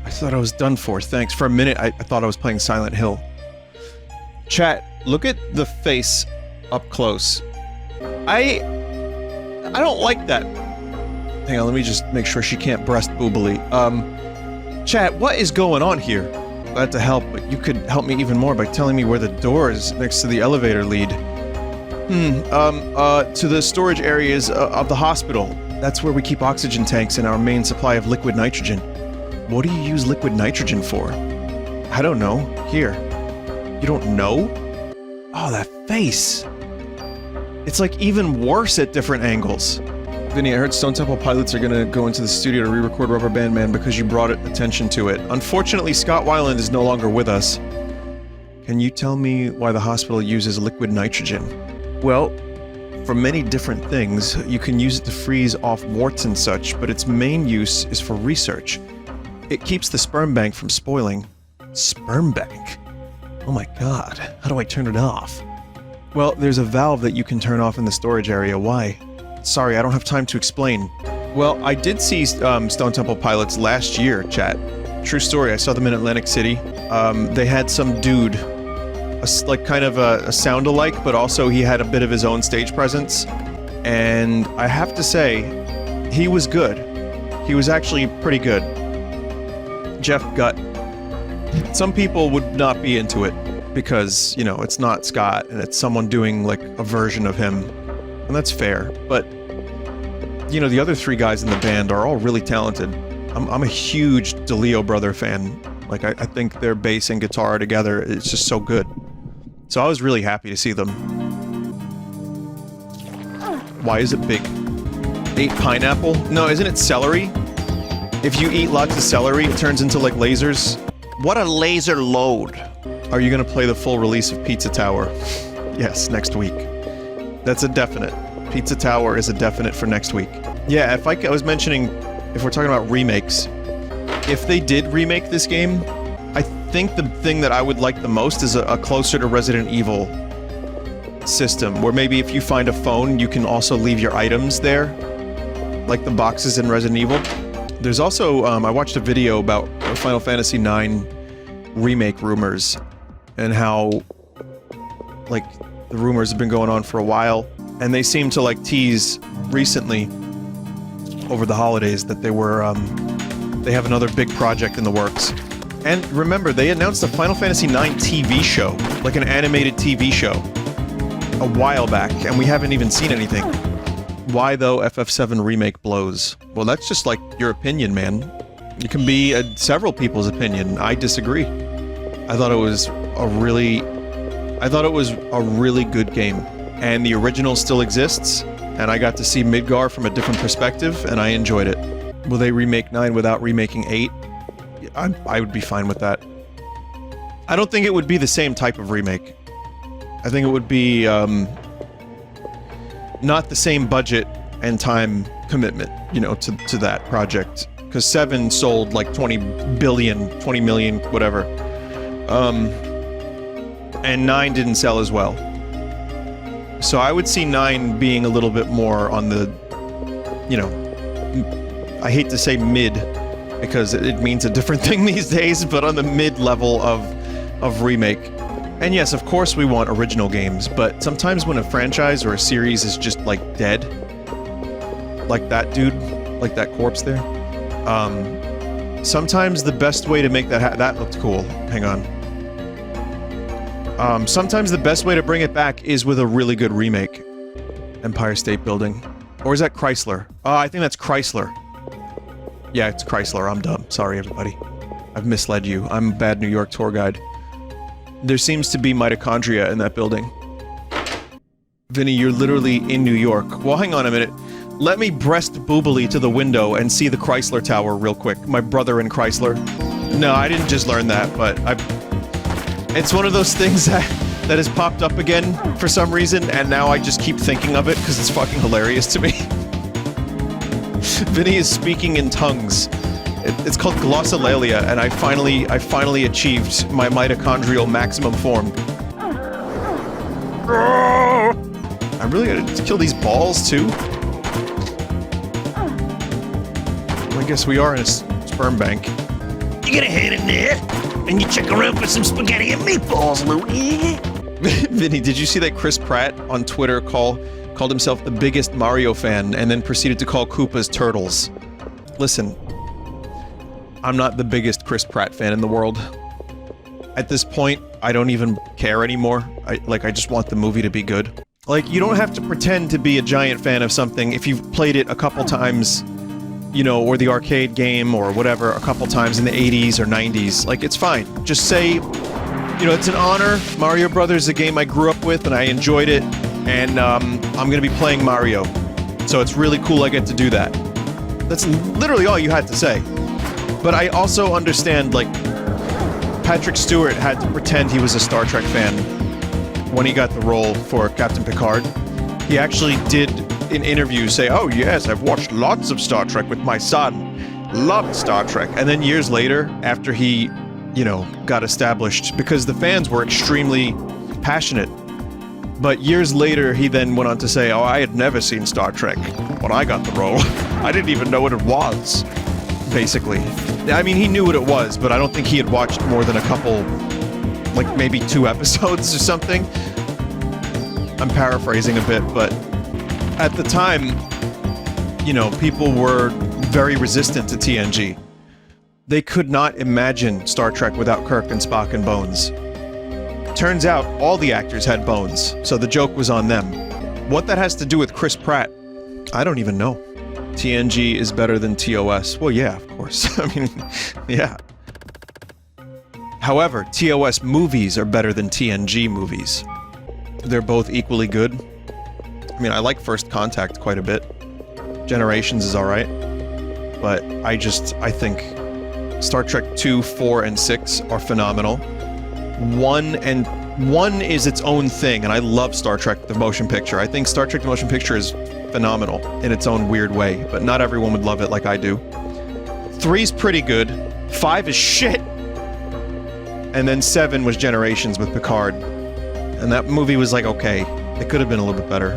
I thought I was done for, thanks. For a minute, I thought I was playing Silent Hill. Chat, look at the face up close. I don't like that. Hang on, let me just make sure she can't breast boobily. Chat, what is going on here? Glad to help, but you could help me even more by telling me where the doors next to the elevator lead. To the storage areas of the hospital. That's where we keep oxygen tanks and our main supply of liquid nitrogen. What do you use liquid nitrogen for? I don't know. Here. You don't know? Oh, that face. It's like even worse at different angles. Vinny, I heard Stone Temple Pilots are gonna go into the studio to re-record Rubber Band Man because you brought attention to it. Unfortunately, Scott Weiland is no longer with us. Can you tell me why the hospital uses liquid nitrogen? Well, for many different things, you can use it to freeze off warts and such, but its main use is for research. It keeps the sperm bank from spoiling. Sperm bank. Oh my god, how do I turn it off? Well, there's a valve that you can turn off in the storage area. Why? Sorry, I don't have time to explain. Well, I did see Stone Temple Pilots last year, chat. True story, I saw them in Atlantic City. They had some dude, like kind of a sound-alike, but also he had a bit of his own stage presence. And I have to say, he was good. He was actually pretty good. Jeff Gutt. Some people would not be into it because, you know, it's not Scott and it's someone doing like a version of him. And that's fair. But, you know, the other three guys in the band are all really talented. I'm a huge DeLeo brother fan. Like, I think their bass and guitar together is just so good. So I was really happy to see them. Why is it big? 8 pineapple? No, isn't it celery? If you eat lots of celery, it turns into like lasers. What a laser load. Are you gonna play the full release of Pizza Tower? Yes, next week. That's a definite. Pizza Tower is a definite for next week. Yeah, if I was mentioning, if we're talking about remakes, if they did remake this game, I think the thing that I would like the most is a closer to Resident Evil system, where maybe if you find a phone, you can also leave your items there, like the boxes in Resident Evil. There's also, I watched a video about Final Fantasy IX remake rumors, and how, like, the rumors have been going on for a while, and they seem to, like, tease recently, over the holidays, that they were, they have another big project in the works. And remember, they announced a Final Fantasy IX TV show, like an animated TV show, a while back, and we haven't even seen anything. Why, though, FF7 Remake blows? Well, that's just, like, your opinion, man. It can be several people's opinion. I disagree. I thought it was a really good game. And the original still exists, and I got to see Midgar from a different perspective, and I enjoyed it. Will they remake 9 without remaking 8? I would be fine with that. I don't think it would be the same type of remake. I think it would be, not the same budget and time commitment, you know, to that project. Because 7 sold like 20 million, whatever. And 9 didn't sell as well. So I would see 9 being a little bit more on the, you know, I hate to say mid, because it means a different thing these days, but on the mid level of remake. And yes, of course we want original games, but sometimes when a franchise or a series is just, like, dead, like that dude, like that corpse there, sometimes the best way to make that looked cool. Hang on. Sometimes the best way to bring it back is with a really good remake. Empire State Building. Or is that Chrysler? I think that's Chrysler. Yeah, it's Chrysler. I'm dumb. Sorry, everybody. I've misled you. I'm a bad New York tour guide. There seems to be mitochondria in that building. Vinny, you're literally in New York. Well, hang on a minute. Let me breast boobily to the window and see the Chrysler Tower real quick. My brother in Chrysler. No, I didn't just learn that, but it's one of those things that has popped up again for some reason, and now I just keep thinking of it because it's fucking hilarious to me. Vinny is speaking in tongues. It's called glossolalia, and I finally achieved my mitochondrial maximum form. I really gotta kill these balls too. I guess we are in a sperm bank. You get a hand in there, and you check around for some spaghetti and meatballs, Louie. Vinny, did you see that Chris Pratt on Twitter called himself the biggest Mario fan and then proceeded to call Koopas turtles? Listen, I'm not the biggest Chris Pratt fan in the world. At this point, I don't even care anymore. I just want the movie to be good. Like, you don't have to pretend to be a giant fan of something if you've played it a couple times, you know, or the arcade game or whatever a couple times in the 80s or 90s. Like, it's fine. Just say, you know, it's an honor. Mario Brothers is a game I grew up with and I enjoyed it, and I'm gonna be playing Mario. So it's really cool I get to do that. That's literally all you had to say. But I also understand, like, Patrick Stewart had to pretend he was a Star Trek fan when he got the role for Captain Picard. He actually did, in interviews, say, oh yes, I've watched lots of Star Trek with my son. Loved Star Trek. And then years later, after he you know, got established because the fans were extremely passionate. But years later, he then went on to say, oh, I had never seen Star Trek when I got the role. I didn't even know what it was, basically. I mean, he knew what it was, but I don't think he had watched more than a couple, like maybe 2 episodes or something. I'm paraphrasing a bit, but at the time, you know, people were very resistant to TNG. They could not imagine Star Trek without Kirk and Spock and Bones. Turns out all the actors had bones, so the joke was on them. What that has to do with Chris Pratt, I don't even know. TNG is better than TOS. Well, yeah, of course. I mean, yeah. However, TOS movies are better than TNG movies. They're both equally good. I mean, I like First Contact quite a bit. Generations is alright. But I think Star Trek 2, 4, and 6 are phenomenal. 1 is its own thing, and I love Star Trek the Motion Picture. I think Star Trek the Motion Picture is phenomenal in its own weird way, but not everyone would love it like I do. 3's pretty good. 5 is shit. And then 7 was Generations with Picard. And that movie was like, okay, it could have been a little bit better.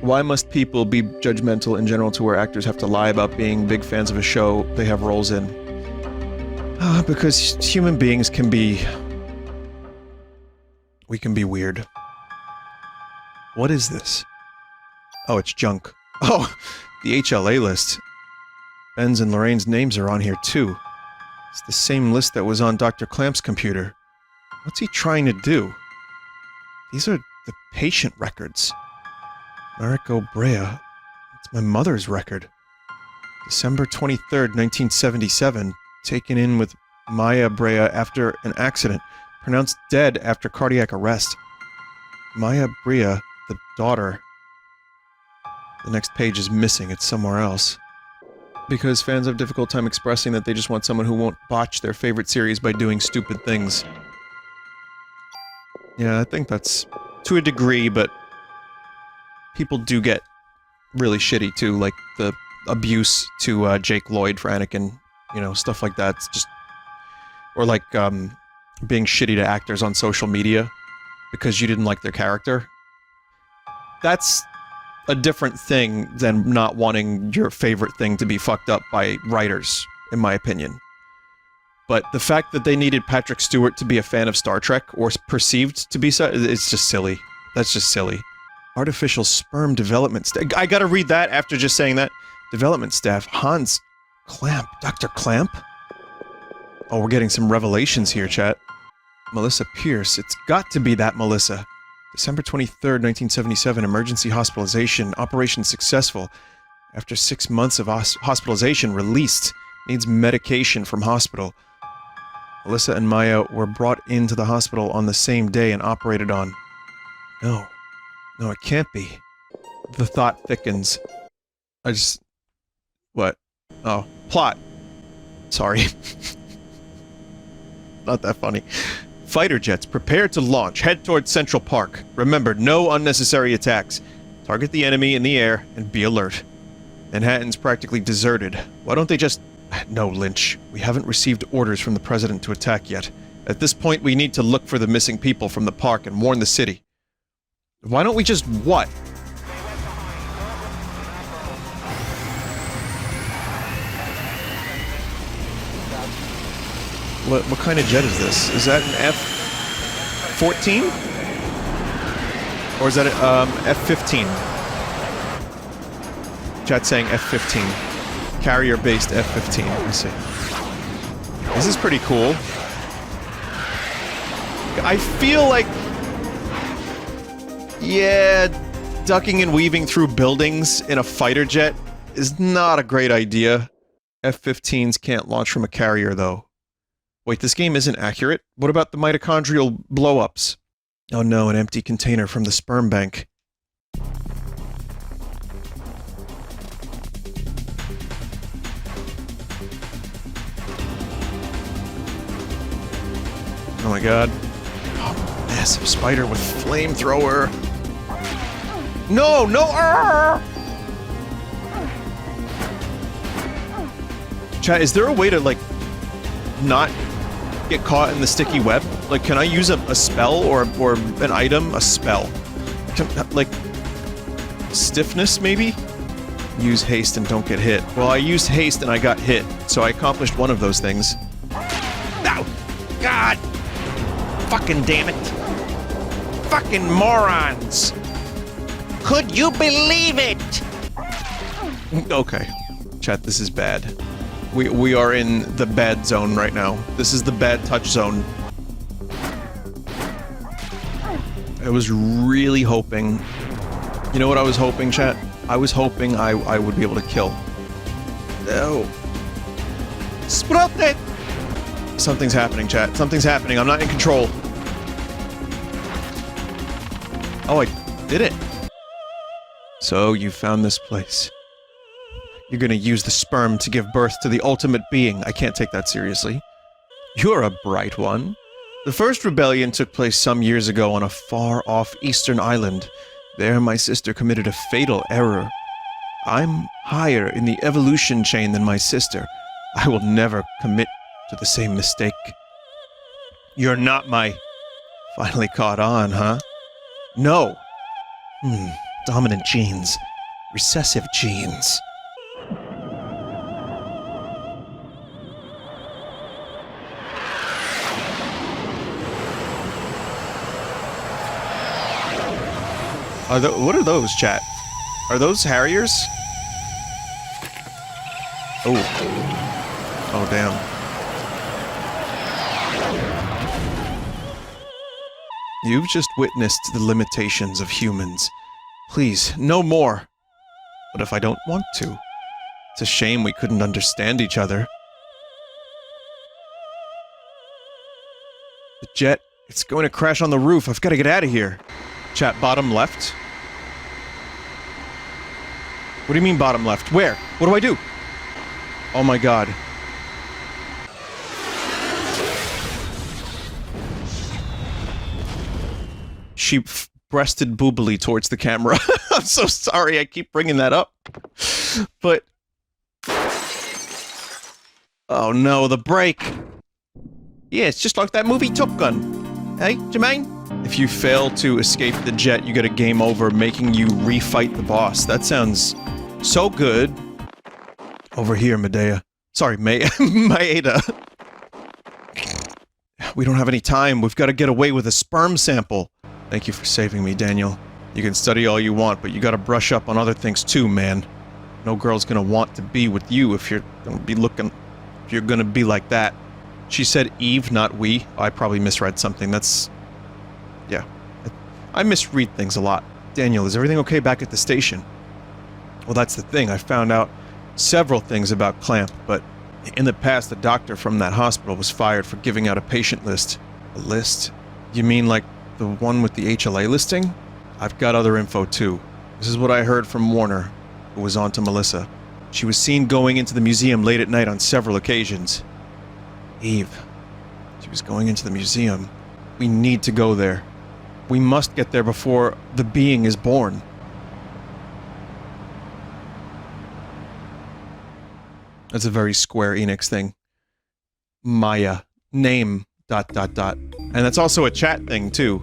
Why must people be judgmental in general to where actors have to lie about being big fans of a show they have roles in? Because human beings can be... we can be weird. What is this? Oh, it's junk. Oh, the HLA list. Ben's and Lorraine's names are on here too. It's the same list that was on Dr. Clamp's computer. What's he trying to do? These are the patient records. Mariko Brea. It's my mother's record. December 23rd, 1977. Taken in with Maya Brea after an accident. Pronounced dead after cardiac arrest. Maya Brea, the daughter. The next page is missing. It's somewhere else. Because fans have a difficult time expressing that they just want someone who won't botch their favorite series by doing stupid things. Yeah, I think that's to a degree, but people do get really shitty too, like the abuse to Jake Lloyd for Anakin, you know, stuff like that. It's just, or like being shitty to actors on social media because you didn't like their character. That's a different thing than not wanting your favorite thing to be fucked up by writers, in my opinion. But the fact that they needed Patrick Stewart to be a fan of Star Trek, or perceived to be so, it's just silly. That's just silly. Artificial sperm development I gotta read that after just saying that. Development staff, Hans Clamp. Dr. Clamp? Oh, we're getting some revelations here, chat. Melissa Pierce. It's got to be that Melissa. December 23rd, 1977, emergency hospitalization, operation successful. After 6 months of hospitalization, released. Needs medication from hospital. Melissa and Maya were brought into the hospital on the same day and operated on. No. No, it can't be. The thought thickens. What? Oh, plot. Sorry. Not that funny. Fighter jets, prepare to launch. Head towards Central Park. Remember, no unnecessary attacks. Target the enemy in the air and be alert. Manhattan's practically deserted. Why don't they just... No, Lynch. We haven't received orders from the president to attack yet. At this point, we need to look for the missing people from the park and warn the city. Why don't we just what? What kind of jet is this? Is that an F-14? Or is that an F-15? Chat saying F-15. Carrier-based F-15. Let me see. This is pretty cool. I feel like... yeah, ducking and weaving through buildings in a fighter jet is not a great idea. F-15s can't launch from a carrier, though. Wait, this game isn't accurate? What about the mitochondrial blow-ups? Oh no, an empty container from the sperm bank. Oh my god. Oh, massive spider with flamethrower. No, no! Arrgh! Chat, is there a way to, like, not get caught in the sticky web? Like, can I use a spell or an item? A spell. Like, stiffness, maybe? Use haste and don't get hit. Well, I used haste and I got hit, so I accomplished one of those things. Oh, God! Fucking damn it! Fucking morons! Could you believe it? Okay. Chat, this is bad. We are in the bad zone right now. This is the bad touch zone. I was really hoping... You know what I was hoping, chat? I was hoping I would be able to kill. No. Sprout it! Something's happening, chat. Something's happening. I'm not in control. Oh, I did it. So, you found this place. You're gonna use the sperm to give birth to the ultimate being. I can't take that seriously. You're a bright one. The first rebellion took place some years ago on a far-off eastern island. There, my sister committed a fatal error. I'm higher in the evolution chain than my sister. I will never commit to the same mistake. You're not my... Finally caught on, huh? No. Dominant genes. Recessive genes. What are those, chat? Are those Harriers? Oh. Oh, damn. You've just witnessed the limitations of humans. Please, no more. But if I don't want to? It's a shame we couldn't understand each other. The jet, it's going to crash on the roof. I've got to get out of here. Chat, bottom left? What do you mean bottom left? Where? What do I do? Oh my god. She breasted boobily towards the camera. I'm so sorry I keep bringing that up. But... Oh no, the brake! Yeah, it's just like that movie Top Gun. Hey, Jermaine? If you fail to escape the jet, you get a game over, making you refight the boss. That sounds so good. Over here, Medea. Sorry, Maeda. We don't have any time. We've got to get away with a sperm sample. Thank you for saving me, Daniel. You can study all you want, but you gotta brush up on other things too, man. No girl's gonna want to be with you if you're gonna be looking... If you're gonna be like that. She said Eve, not we. I probably misread something. That's... Yeah. I misread things a lot. Daniel, is everything okay back at the station? Well, that's the thing. I found out several things about Clamp, but in the past, the doctor from that hospital was fired for giving out a patient list. A list? You mean like the one with the HLA listing? I've got other info too. This is what I heard from Warner, who was on to Melissa. She was seen going into the museum late at night on several occasions. Eve. She was going into the museum. We need to go there. We must get there before the being is born. That's a very Square Enix thing. Maya. Name... ... And that's also a chat thing, too.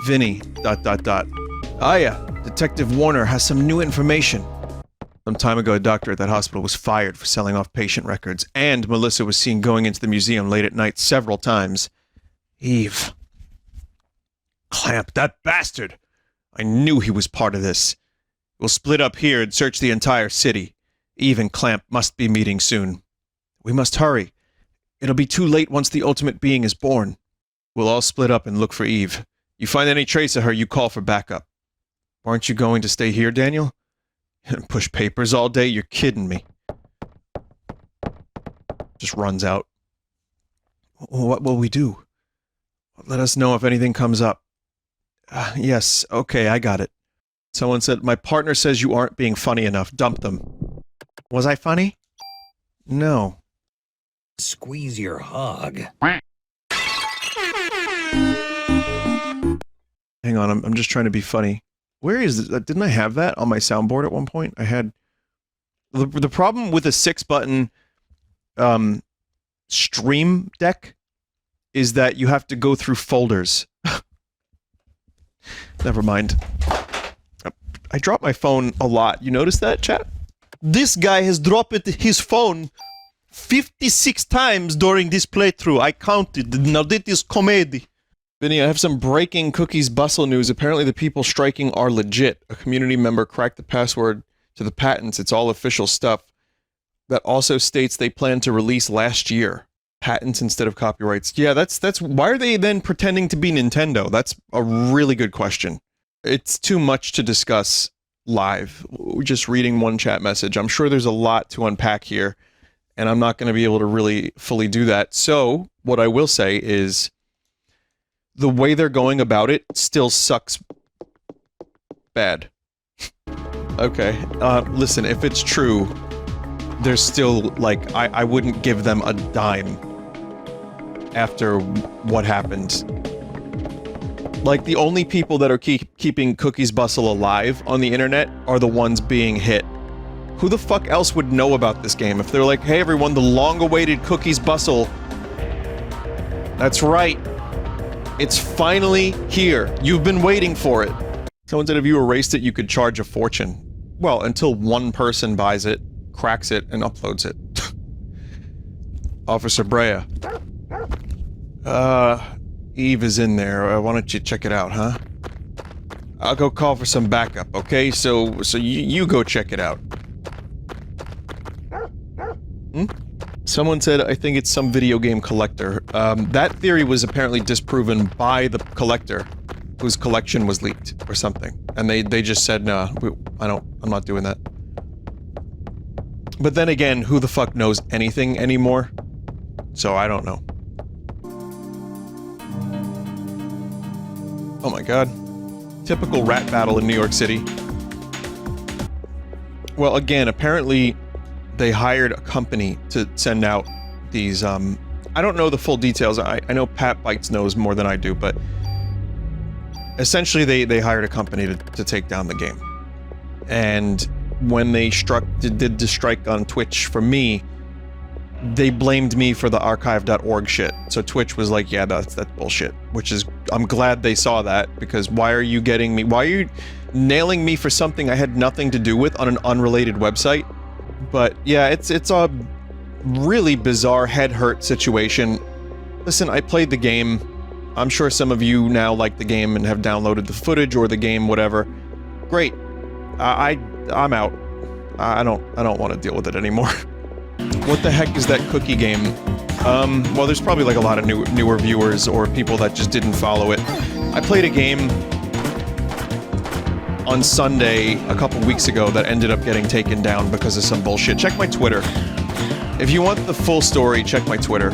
Vinny... ... Ah yeah, Detective Warner has some new information. Some time ago, a doctor at that hospital was fired for selling off patient records, and Melissa was seen going into the museum late at night several times. Eve... Clamp, that bastard! I knew he was part of this. We'll split up here and search the entire city. Eve and Clamp must be meeting soon. We must hurry. It'll be too late once the ultimate being is born. We'll all split up and look for Eve. You find any trace of her, you call for backup. Aren't you going to stay here, Daniel? Push papers all day? You're kidding me. Just runs out. What will we do? Let us know if anything comes up. Yes, okay, I got it. Someone said, my partner says you aren't being funny enough. Dump them. Was I funny? No. Squeeze your hog. Hang on, I'm just trying to be funny. Where is this? Didn't I have that on my soundboard at one point? I had... The problem with a 6-button stream deck is that you have to go through folders. Never mind. I drop my phone a lot. You notice that, chat? This guy has dropped his phone 56 times during this playthrough. I counted. Now that is comedy. Vinny, I have some breaking Cookies Bustle news. Apparently the people striking are legit. A community member cracked the password to the patents. It's all official stuff. That also states they plan to release last year. Patents instead of copyrights. Yeah, that's why are they then pretending to be Nintendo? That's a really good question. It's too much to discuss live. Just reading one chat message. I'm sure there's a lot to unpack here, and I'm not going to be able to really fully do that. So, what I will say is the way they're going about it still sucks bad. Okay, listen, if it's true, there's still, like, I wouldn't give them a dime after what happened. Like, the only people that are keeping Cookies Bustle alive on the internet are the ones being hit. Who the fuck else would know about this game if they're like, hey everyone, the long-awaited Cookies Bustle. That's right. It's finally here. You've been waiting for it. Someone said if you erased it, you could charge a fortune. Well, until one person buys it, cracks it, and uploads it. Officer Brea. Eve is in there. Why don't you check it out, huh? I'll go call for some backup, okay? So you go check it out. Hmm? Someone said, I think it's some video game collector. That theory was apparently disproven by the collector, whose collection was leaked, or something. And they just said, nah, I'm not doing that. But then again, who the fuck knows anything anymore? So I don't know. Oh my god. Typical rat battle in New York City. Well, again, apparently they hired a company to send out these, I don't know the full details. I know Pat Bites knows more than I do, but essentially they hired a company to take down the game. And when they did the strike on Twitch for me, they blamed me for the archive.org shit. So Twitch was like, yeah, that's bullshit. Which is, I'm glad they saw that, because why are you nailing me for something I had nothing to do with on an unrelated website? But yeah, it's a really bizarre head hurt situation. Listen, I played the game. I'm sure some of you now like the game and have downloaded the footage or the game, whatever. Great. I'm out. I don't want to deal with it anymore. What the heck is that cookie game? Well, there's probably like a lot of newer viewers or people that just didn't follow it. I played a game on Sunday a couple weeks ago that ended up getting taken down because of some bullshit. Check my Twitter. If you want the full story, check my Twitter.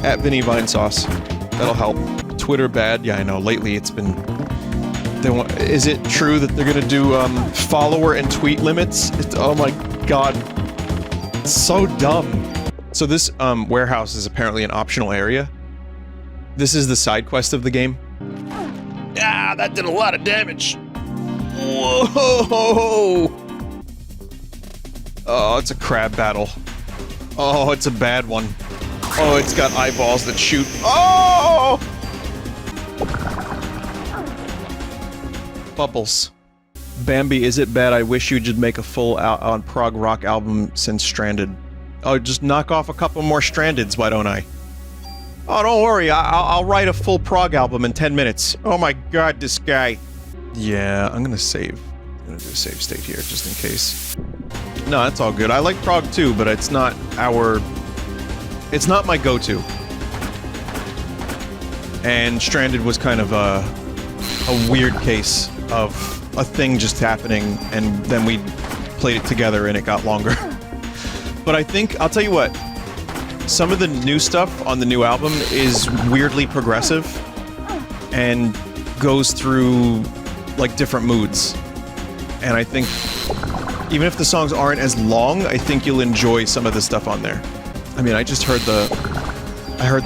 At Vinny Vinesauce. That'll help. Twitter bad? Yeah, I know. Lately it's been... Is it true that they're gonna do follower and tweet limits? Oh my god. It's so dumb. So this warehouse is apparently an optional area. This is the side quest of the game. Ah, that did a lot of damage. Whoa! Oh, it's a crab battle. Oh, it's a bad one. Oh, it's got eyeballs that shoot. Oh! Bubbles. Bambi, is it bad? I wish you would make a full on prog rock album since Stranded. Oh, just knock off a couple more Strandeds, why don't I? Oh, don't worry, I'll write a full prog album in 10 minutes. Oh my god, this guy. Yeah, I'm gonna save. I'm gonna do a save state here, just in case. No, that's all good. I like prog too, but it's not it's not my go-to. And Stranded was kind of a weird case of a thing just happening, and then we played it together and it got longer. But I think, I'll tell you what, some of the new stuff on the new album is weirdly progressive and goes through like different moods. And I think even if the songs aren't as long, I think you'll enjoy some of the stuff on there. I mean, I just heard the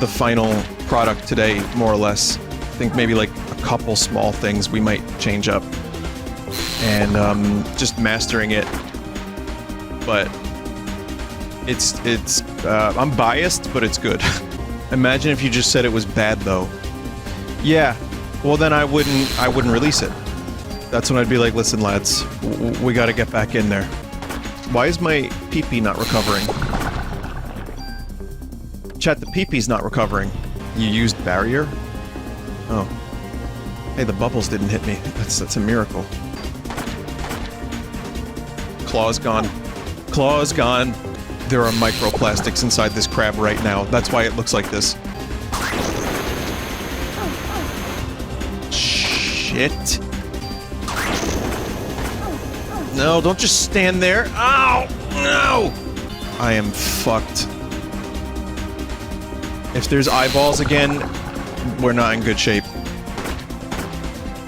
final product today, more or less. I think maybe like a couple small things we might change up. And just mastering it. But it's I'm biased, but it's good. Imagine if you just said it was bad, though. Yeah. Well, then I wouldn't release it. That's when I'd be like, listen, lads, we gotta get back in there. Why is my pee-pee not recovering? Chat, the pee-pee's not recovering. You used barrier? Oh. Hey, the bubbles didn't hit me. That's a miracle. Claw's gone. Claw's gone. There are microplastics inside this crab right now. That's why it looks like this. Shit. No, don't just stand there. Ow! No! I am fucked. If there's eyeballs again, we're not in good shape.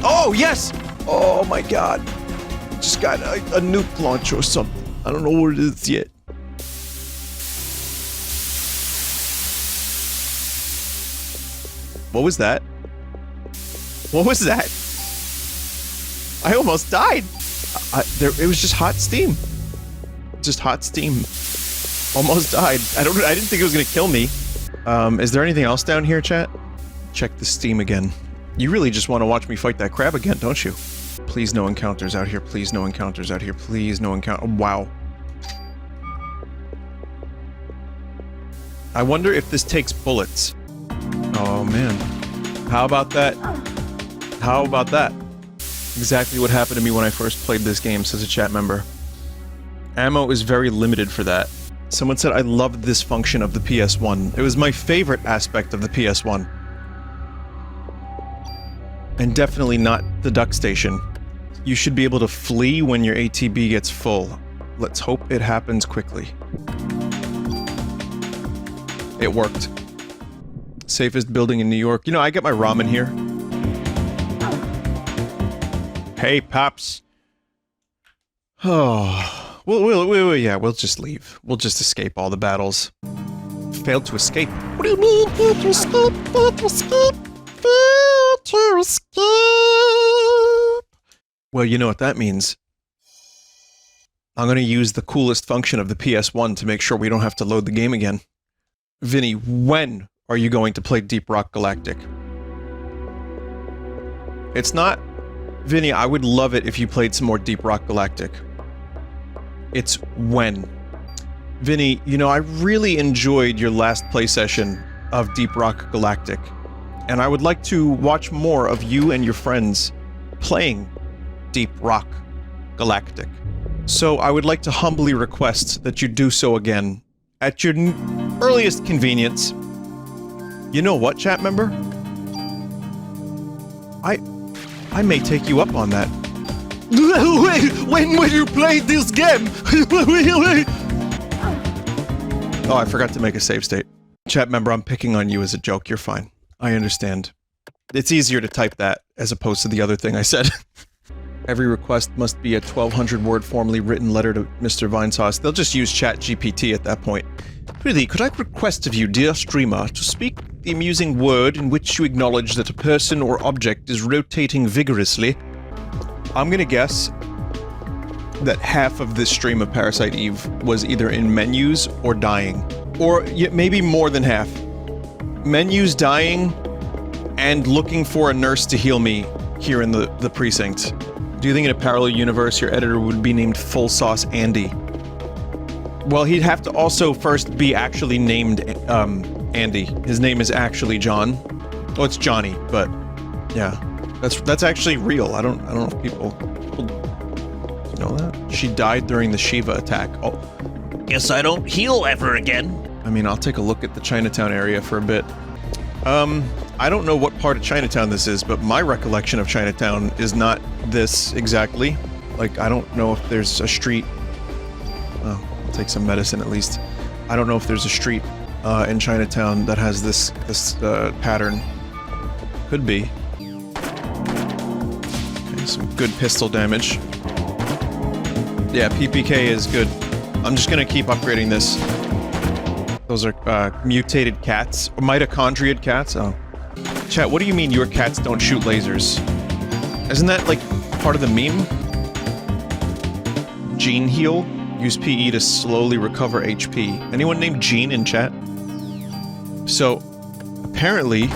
Oh, yes! Oh my god. Just got a nuke launch or something. I don't know what it is yet. What was that? What was that? I almost died. It was just hot steam. Just hot steam. Almost died. I didn't think it was gonna kill me. Is there anything else down here, chat? Check the steam again. You really just want to watch me fight that crab again, don't you? Please no encounters out here. Please no encounters out here. Please no encounter. Oh, wow. I wonder if this takes bullets. Oh, man. How about that? How about that? Exactly what happened to me when I first played this game, says a chat member. Ammo is very limited for that. Someone said I loved this function of the PS1. It was my favorite aspect of the PS1. And definitely not the duck station. You should be able to flee when your ATB gets full. Let's hope it happens quickly. It worked. Safest building in New York. You know, I get my ramen here. Hey, Pops. Oh, we'll just leave. We'll just escape all the battles. Failed to escape. What do you mean, failed to escape? Failed to escape? Failed to escape? Well, you know what that means. I'm gonna use the coolest function of the PS1 to make sure we don't have to load the game again. Vinny, when are you going to play Deep Rock Galactic? It's not... Vinny, I would love it if you played some more Deep Rock Galactic. It's when. Vinny, you know, I really enjoyed your last play session of Deep Rock Galactic. And I would like to watch more of you and your friends playing Deep Rock Galactic. So I would like to humbly request that you do so again at your earliest convenience. You know what, chat member? I may take you up on that. When will you play this game? Oh, I forgot to make a save state. Chat member, I'm picking on you as a joke. You're fine. I understand. It's easier to type that as opposed to the other thing I said. Every request must be a 1,200-word formally written letter to Mr. Vinesauce. They'll just use ChatGPT at that point. Prithee, could I request of you, dear streamer, to speak the amusing word in which you acknowledge that a person or object is rotating vigorously? I'm gonna guess that half of this stream of Parasite Eve was either in menus or dying. Or maybe more than half. Menus dying and looking for a nurse to heal me here in the precinct. Do you think in a parallel universe your editor would be named Full Sauce Andy? Well, he'd have to also first be actually named Andy. His name is actually John. Oh, it's Johnny, but yeah. That's actually real. I don't know if people know that. She died during the Shiva attack. Oh. Guess I don't heal ever again. I mean, I'll take a look at the Chinatown area for a bit. I don't know what part of Chinatown this is, but my recollection of Chinatown is not this exactly. Like, I don't know if there's a street... Oh, I'll take some medicine at least. I don't know if there's a street in Chinatown that has this pattern. Could be. Okay, some good pistol damage. Yeah, PPK is good. I'm just gonna keep upgrading this. Those are mutated cats. Mitochondriad cats? Oh. Chat, what do you mean your cats don't shoot lasers? Isn't that, like, part of the meme? Gene heal? Use PE to slowly recover HP. Anyone named Gene in chat? So, apparently,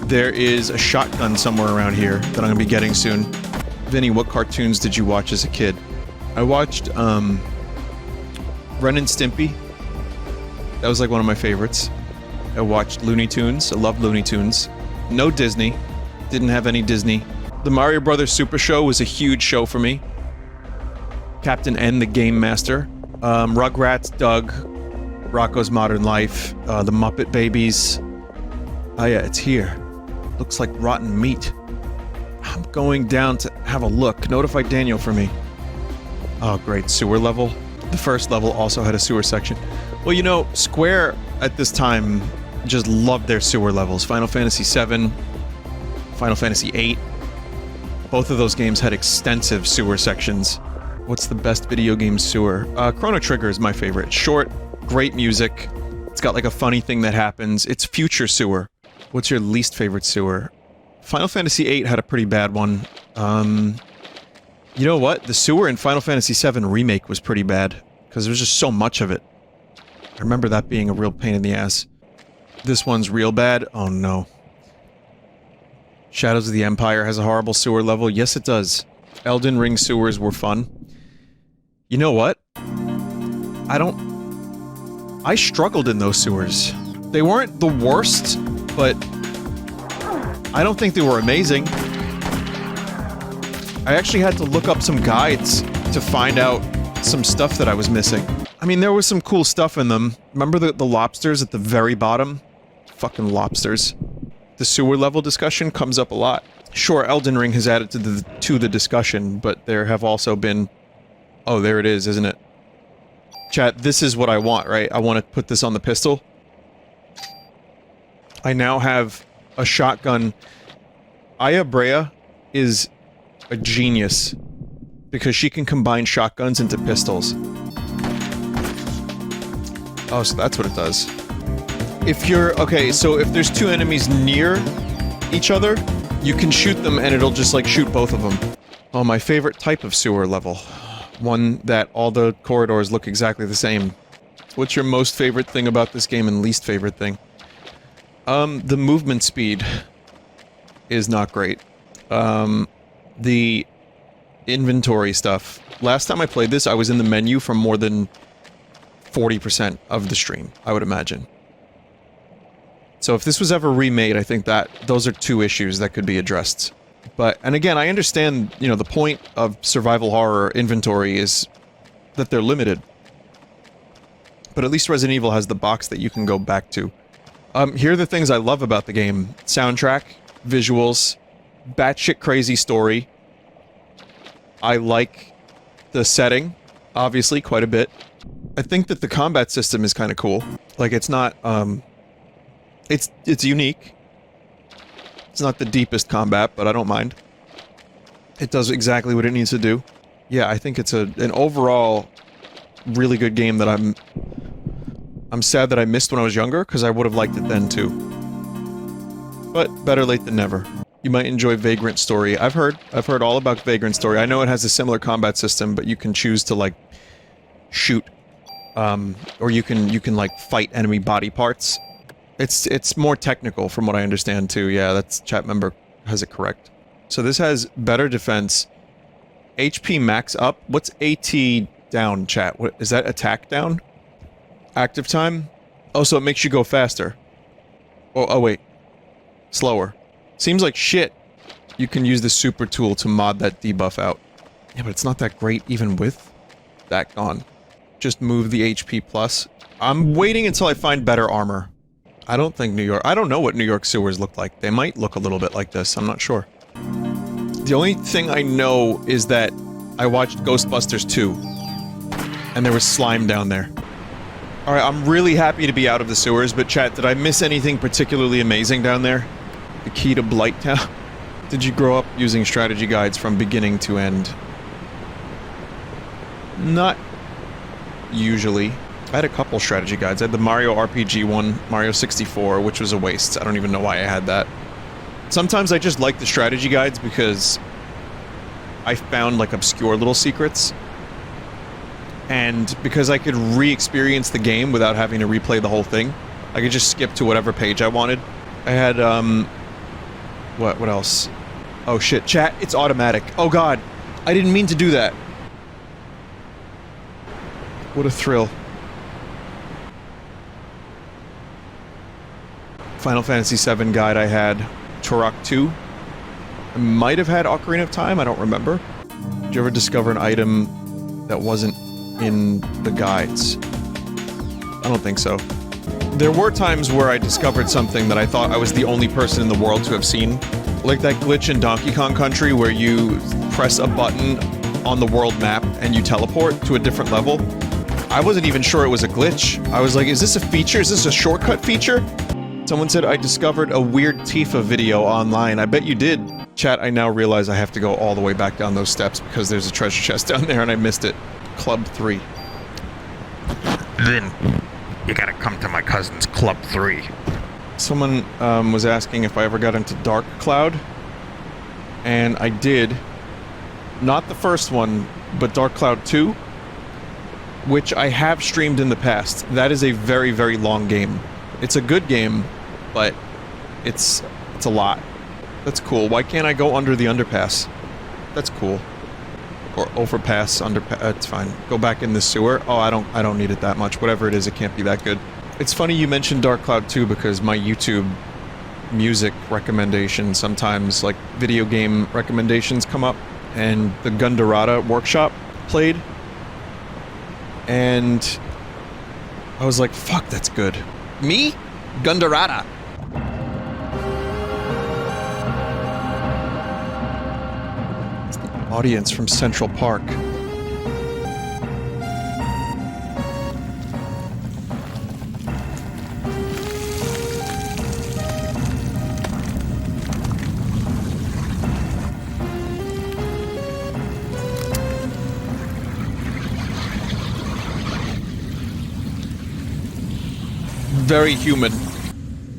there is a shotgun somewhere around here that I'm gonna be getting soon. Vinny, what cartoons did you watch as a kid? I watched, Ren and Stimpy. That was like one of my favorites. I watched Looney Tunes. I love Looney Tunes. No Disney. Didn't have any Disney. The Mario Brothers Super Show was a huge show for me. Captain N, the Game Master. Rugrats, Doug. Rocko's Modern Life. The Muppet Babies. Oh yeah, it's here. Looks like rotten meat. I'm going down to have a look. Notify Daniel for me. Oh great, sewer level. The first level also had a sewer section. Well, you know, Square at this time just loved their sewer levels. Final Fantasy VII, Final Fantasy VIII. Both of those games had extensive sewer sections. What's the best video game sewer? Chrono Trigger is my favorite. Short, great music. It's got like a funny thing that happens. It's future sewer. What's your least favorite sewer? Final Fantasy VIII had a pretty bad one. You know what? The sewer in Final Fantasy VII Remake was pretty bad. Because there was just so much of it. I remember that being a real pain in the ass. This one's real bad? Oh no. Shadows of the Empire has a horrible sewer level? Yes, it does. Elden Ring sewers were fun. You know what? I struggled in those sewers. They weren't the worst, but I don't think they were amazing. I actually had to look up some guides to find out some stuff that I was missing. I mean, there was some cool stuff in them. Remember the lobsters at the very bottom? Fucking lobsters. The sewer level discussion comes up a lot. Sure, Elden Ring has added to the discussion, but there have also been... Oh, there it is, isn't it? Chat, this is what I want, right? I want to put this on the pistol. I now have a shotgun. Aya Brea is a genius because she can combine shotguns into pistols. Oh, so that's what it does. If you're... Okay, so if there's two enemies near each other, you can shoot them and it'll just, like, shoot both of them. Oh, my favorite type of sewer level. One that all the corridors look exactly the same. What's your most favorite thing about this game and least favorite thing? The movement speed is not great. The inventory stuff. Last time I played this, I was in the menu for more than 40% of the stream, I would imagine. So if this was ever remade, I think that those are two issues that could be addressed. But, and again, I understand, you know, the point of survival horror inventory is that they're limited. But at least Resident Evil has the box that you can go back to. Here are the things I love about the game. Soundtrack, visuals, batshit crazy story. I like the setting, obviously, quite a bit. I think that the combat system is kind of cool. Like, it's not, it's unique. It's not the deepest combat, but I don't mind. It does exactly what it needs to do. Yeah, I think it's an overall really good game that I'm sad that I missed when I was younger, because I would have liked it then too. But better late than never. You might enjoy Vagrant Story. I've heard all about Vagrant Story. I know it has a similar combat system, but you can choose to, like, shoot. Or you can like fight enemy body parts. It's more technical from what I understand too. Yeah, that's chat member has it correct. So this has better defense. HP max up. What's AT down, chat? What is that, attack down? Active time? Oh, so it makes you go faster. Oh wait. Slower. Seems like shit. You can use the super tool to mod that debuff out. Yeah, but it's not that great even with that gone. Just move the HP plus. I'm waiting until I find better armor. I don't think I don't know what New York sewers look like. They might look a little bit like this, I'm not sure. The only thing I know is that I watched Ghostbusters 2. And there was slime down there. Alright, I'm really happy to be out of the sewers, but chat, did I miss anything particularly amazing down there? The key to Blighttown? Did you grow up using strategy guides from beginning to end? Not usually. I had a couple strategy guides. I had the Mario RPG one, Mario 64, which was a waste. I don't even know why I had that. Sometimes I just like the strategy guides because I found, like, obscure little secrets. And because I could re-experience the game without having to replay the whole thing. I could just skip to whatever page I wanted. I had, what else? Oh shit, chat, it's automatic. Oh god, I didn't mean to do that. What a thrill. Final Fantasy VII guide I had, Turok 2. I might have had Ocarina of Time, I don't remember. Did you ever discover an item that wasn't in the guides? I don't think so. There were times where I discovered something that I thought I was the only person in the world to have seen. Like that glitch in Donkey Kong Country where you press a button on the world map and you teleport to a different level. I wasn't even sure it was a glitch. I was like, is this a feature? Is this a shortcut feature? Someone said I discovered a weird Tifa video online. I bet you did. Chat, I now realize I have to go all the way back down those steps because there's a treasure chest down there and I missed it. Club 3. Then, you gotta come to my cousin's Club 3. Someone was asking if I ever got into Dark Cloud. And I did. Not the first one, but Dark Cloud 2. Which I have streamed in the past. That is a very, very long game. It's a good game, but it's a lot. That's cool. Why can't I go under the underpass? That's cool. Or overpass, underpass, it's fine. Go back in the sewer? Oh, I don't need it that much. Whatever it is, it can't be that good. It's funny you mentioned Dark Cloud 2 because my YouTube music recommendations, sometimes like video game recommendations come up, and the Gundorata Workshop played. And I was like, fuck, that's good. Me? Gundorata. It's the audience from Central Park. Very human.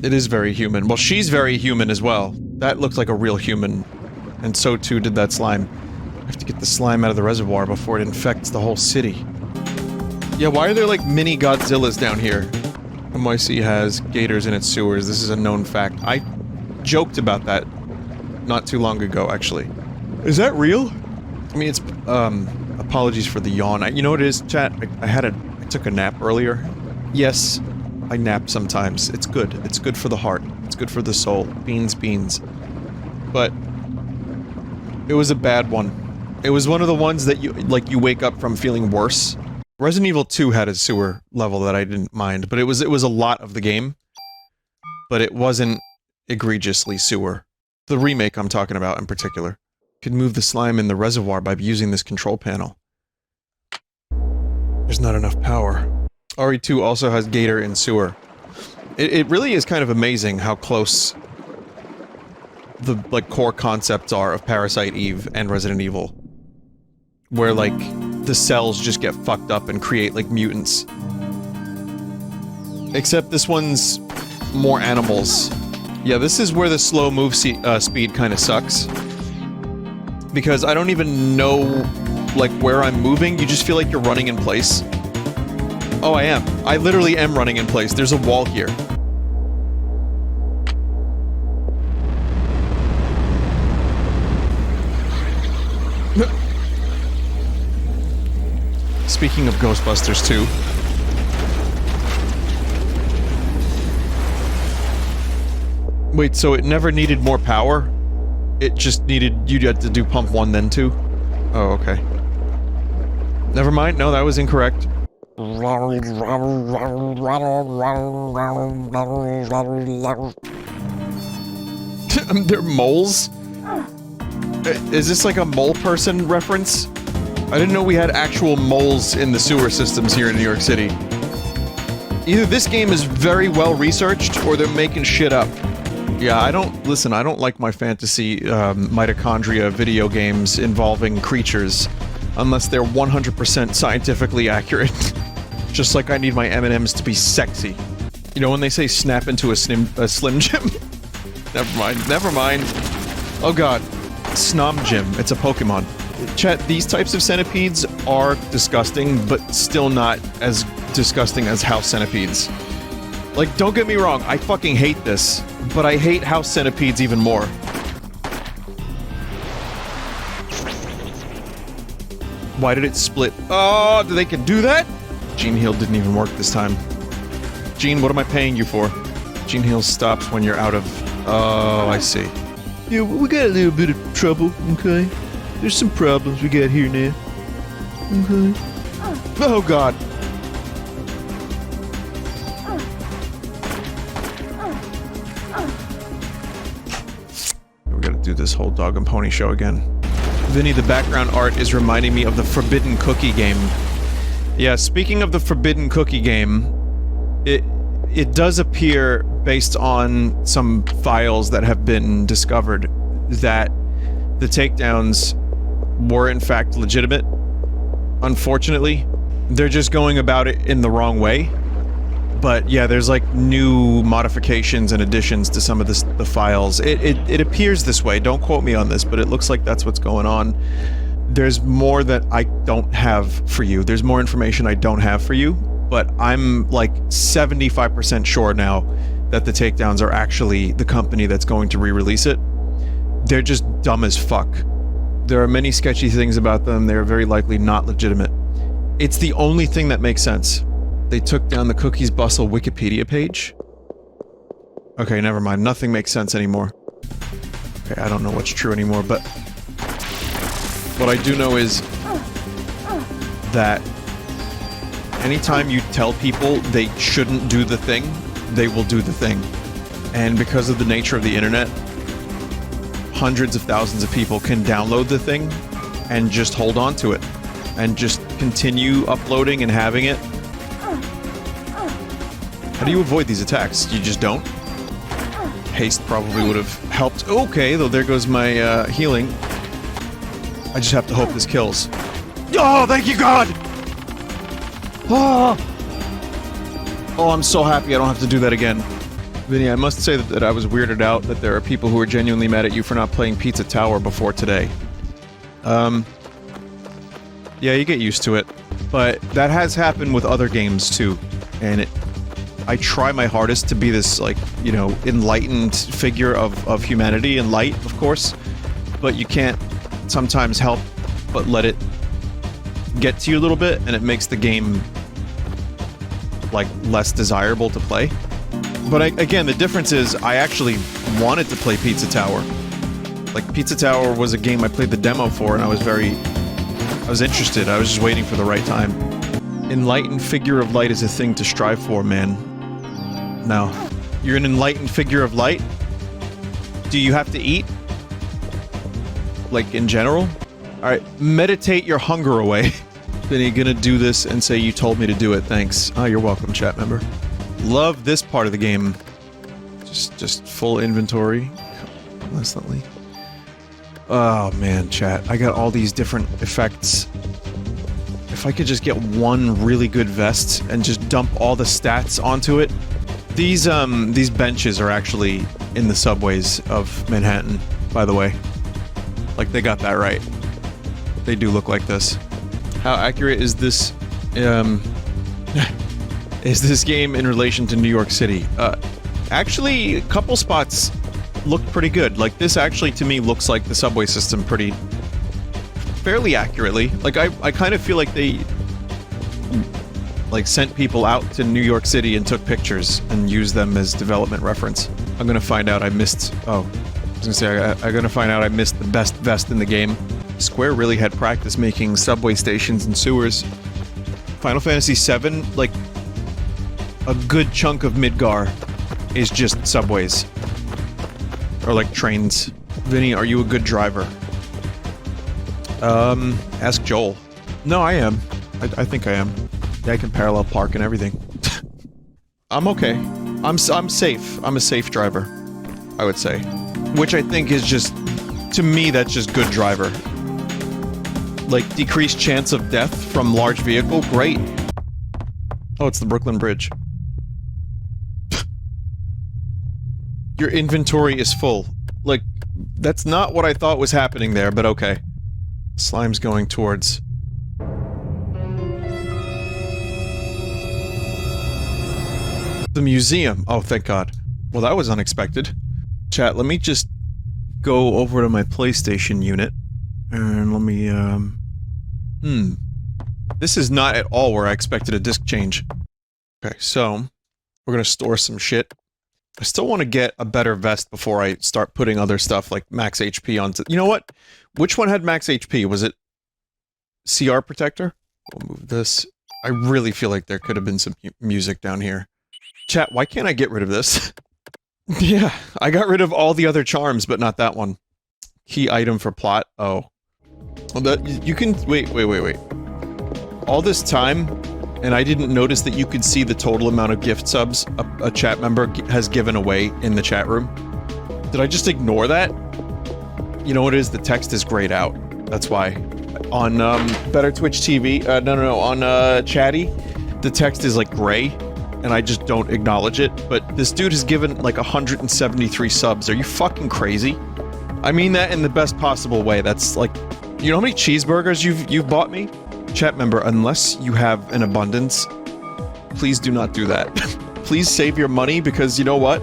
It is very human. Well, she's very human as well. That looked like a real human. And so too did that slime. I have to get the slime out of the reservoir before it infects the whole city. Yeah, why are there like mini Godzillas down here? NYC has gators in its sewers. This is a known fact. I joked about that not too long ago, actually. Is that real? I mean, it's, apologies for the yawn. You know what it is, chat? I took a nap earlier. Yes. I nap sometimes. It's good. It's good for the heart. It's good for the soul. Beans, beans. But it was a bad one. It was one of the ones that you wake up from feeling worse. Resident Evil 2 had a sewer level that I didn't mind, but it was a lot of the game. But it wasn't egregiously sewer. The remake I'm talking about in particular. Could move the slime in the reservoir by using this control panel. There's not enough power. RE2 also has Gator in sewer. It really is kind of amazing how close the, like, core concepts are of Parasite Eve and Resident Evil. Where, like, the cells just get fucked up and create, like, mutants. Except this one's more animals. Yeah, this is where the slow move speed kind of sucks. Because I don't even know, like, where I'm moving, you just feel like you're running in place. Oh, I am. I literally am running in place. There's a wall here. Speaking of Ghostbusters 2. Wait, so it never needed more power? It just needed... you had to do pump 1 then 2? Oh, okay. Never mind. No, that was incorrect. They're moles? Is this like a mole person reference? I didn't know we had actual moles in the sewer systems here in New York City. Either this game is very well researched, or they're making shit up. Yeah, I don't like my fantasy, mitochondria video games involving creatures, unless they're 100% scientifically accurate. Just like I need my M&Ms to be sexy. You know when they say snap into a Slim Jim? Never mind. Oh god. Snom Jim. It's a Pokemon. Chat, these types of centipedes are disgusting, but still not as disgusting as house centipedes. Like, don't get me wrong, I fucking hate this, but I hate house centipedes even more. Why did it split? Oh, they can do that? Gene Heal didn't even work this time. Gene, what am I paying you for? Gene Heal stops when you're out of... Oh, I see. Yeah, we got a little bit of trouble, okay? There's some problems we got here now. Okay. Oh, God. We gotta do this whole dog and pony show again. Vinny, the background art is reminding me of the Forbidden Cookie game. Yeah, speaking of the Forbidden Cookie game, it does appear, based on some files that have been discovered, that the takedowns were in fact legitimate. Unfortunately, they're just going about it in the wrong way. But yeah, there's like new modifications and additions to some of the files. It appears this way, don't quote me on this, but it looks like that's what's going on. There's more that I don't have for you. There's more information I don't have for you, but I'm like 75% sure now that the takedowns are actually the company that's going to re-release it. They're just dumb as fuck. There are many sketchy things about them. They're very likely not legitimate. It's the only thing that makes sense. They took down the Cookies Bustle Wikipedia page? Okay, never mind. Nothing makes sense anymore. Okay, I don't know what's true anymore, but... what I do know is... that... anytime you tell people they shouldn't do the thing, they will do the thing. And because of the nature of the internet, hundreds of thousands of people can download the thing and just hold on to it. And just continue uploading and having it. How do you avoid these attacks? You just don't? Haste probably would have helped. Okay, though there goes my healing. I just have to hope this kills. Oh, thank you, God! Oh! Oh, I'm so happy I don't have to do that again. Vinny, I must say that I was weirded out that there are people who are genuinely mad at you for not playing Pizza Tower before today. Yeah, you get used to it. But that has happened with other games, too. And I try my hardest to be this, like, you know, enlightened figure of humanity and light, of course. But you can't sometimes help but let it get to you a little bit, and it makes the game, like, less desirable to play. But again, the difference is I actually wanted to play Pizza Tower. Like, Pizza Tower was a game I played the demo for, and I was interested. I was just waiting for the right time. Enlightened figure of light is a thing to strive for, man. No. You're an enlightened figure of light? Do you have to eat? Like, in general? Alright, meditate your hunger away. Vinny, gonna do this and say you told me to do it, thanks. Oh, you're welcome, chat member. Love this part of the game. Just full inventory. Constantly. Oh man, chat. I got all these different effects. If I could just get one really good vest and just dump all the stats onto it. These benches are actually in the subways of Manhattan, by the way. Like, they got that right. They do look like this. How accurate is this, is this game in relation to New York City? Actually, a couple spots look pretty good. Like, this actually, to me, looks like the subway system fairly accurately. Like, I kind of feel like they, like, sent people out to New York City and took pictures and used them as development reference. I'm gonna find out I missed... oh. I was gonna say, I'm gonna find out I missed the best vest in the game. Square really had practice making subway stations and sewers. Final Fantasy VII, like, a good chunk of Midgar is just subways. Or, like, trains. Vinny, are you a good driver? Ask Joel. No, I am. I think I am. Yeah, I can parallel park and everything. I'm okay. I'm safe. I'm a safe driver, I would say. Which I think is just... to me, that's just good driver. Like, decreased chance of death from large vehicle? Great. Oh, it's the Brooklyn Bridge. Your inventory is full. Like, that's not what I thought was happening there, but okay. Slime's going towards... The museum. Oh, thank God. Well, that was unexpected. Chat, let me just go over to my PlayStation unit. And let me, This is not at all where I expected a disc change. Okay, so we're gonna store some shit. I still want to get a better vest before I start putting other stuff like max HP onto... You know what? Which one had max HP? Was it CR Protector? We'll move this. I really feel like there could have been some music down here. Chat, why can't I get rid of this? Yeah, I got rid of all the other charms, but not that one. Key item for plot. Oh. Well, that... You can... Wait. All this time... And I didn't notice that you could see the total amount of gift subs a chat member has given away in the chat room. Did I just ignore that? You know what it is? The text is grayed out. That's why. On, Better Twitch TV, on, Chatty, the text is, like, gray, and I just don't acknowledge it. But this dude has given, like, 173 subs. Are you fucking crazy? I mean that in the best possible way. That's, like... You know how many cheeseburgers you've bought me? Chat member, unless you have an abundance, please do not do that. Please save your money, because you know what?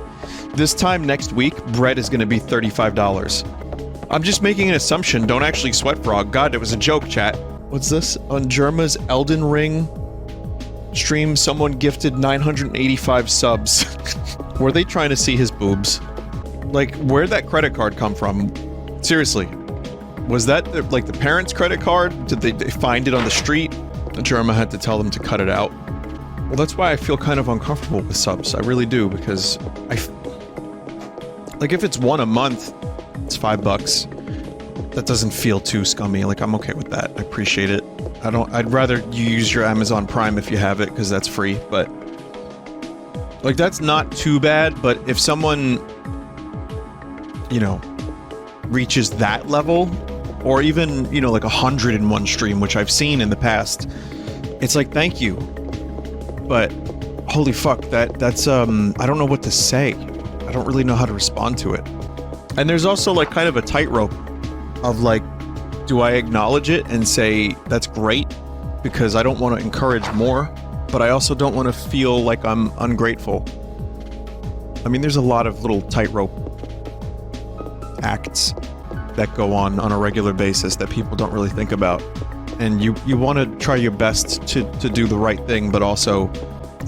This time next week, bread is gonna be $35. I'm just making an assumption, don't actually sweat frog. God, it was a joke, chat. What's this? On Germa's Elden Ring stream, someone gifted 985 subs. Were they trying to see his boobs? Like, where'd that credit card come from? Seriously. Was that, like, the parents' credit card? Did they find it on the street? Germa had to tell them to cut it out. Well, that's why I feel kind of uncomfortable with subs. I really do, because like, if it's one a month, it's $5. That doesn't feel too scummy. Like, I'm okay with that. I appreciate it. I'd rather you use your Amazon Prime if you have it, because that's free, but... Like, that's not too bad, but if someone... You know... reaches that level... Or even, you know, like 100 in one stream, which I've seen in the past. It's like, thank you. But, holy fuck, that's, I don't know what to say. I don't really know how to respond to it. And there's also, like, kind of a tightrope of, like, do I acknowledge it and say, that's great, because I don't want to encourage more, but I also don't want to feel like I'm ungrateful. I mean, there's a lot of little tightrope acts that go on a regular basis that people don't really think about. And you want to try your best to do the right thing, but also,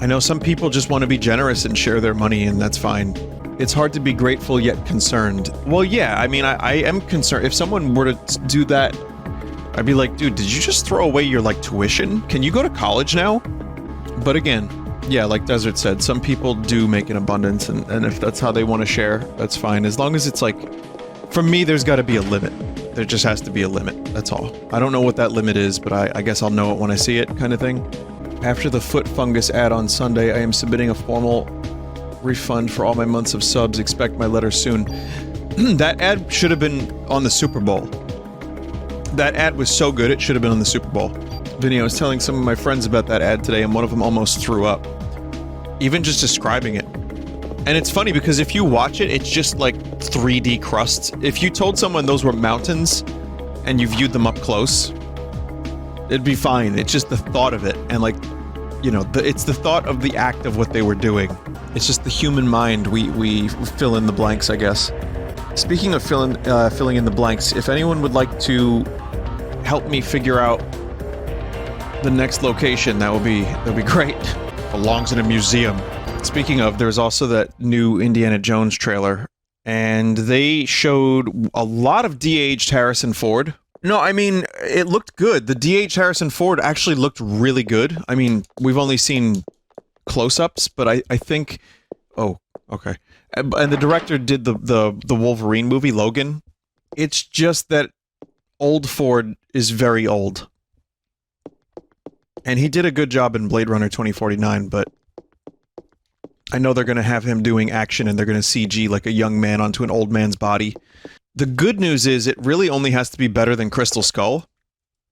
I know some people just want to be generous and share their money, and that's fine. It's hard to be grateful yet concerned. Well, yeah, I mean, I am concerned. If someone were to do that, I'd be like, dude, did you just throw away your, like, tuition? Can you go to college now? But again, yeah, like Desert said, some people do make an abundance, and if that's how they want to share, that's fine. As long as it's, like... For me, there's got to be a limit. There just has to be a limit, that's all. I don't know what that limit is, but I guess I'll know it when I see it, kind of thing. After the foot fungus ad on Sunday, I am submitting a formal refund for all my months of subs. Expect my letter soon. That ad should have been on the Super Bowl. That ad was so good, it should have been on the Super Bowl. Vinny, I was telling some of my friends about that ad today, and one of them almost threw up. Even just describing it. And it's funny because if you watch it, it's just like 3D crusts. If you told someone those were mountains and you viewed them up close, it'd be fine. It's just the thought of it. And like, you know, it's the thought of the act of what they were doing. It's just the human mind. We fill in the blanks, I guess. Speaking of filling in the blanks, if anyone would like to help me figure out the next location, that'd be great. Belongs in a museum. Speaking of, there's also that new Indiana Jones trailer, and they showed a lot of de-aged Harrison Ford. No, I mean, it looked good. The de-aged Harrison Ford actually looked really good. I mean, we've only seen close-ups, but I think... Oh, okay. And the director did the Wolverine movie, Logan. It's just that old Ford is very old. And he did a good job in Blade Runner 2049, but... I know they're going to have him doing action and they're going to CG like a young man onto an old man's body. The good news is it really only has to be better than Crystal Skull,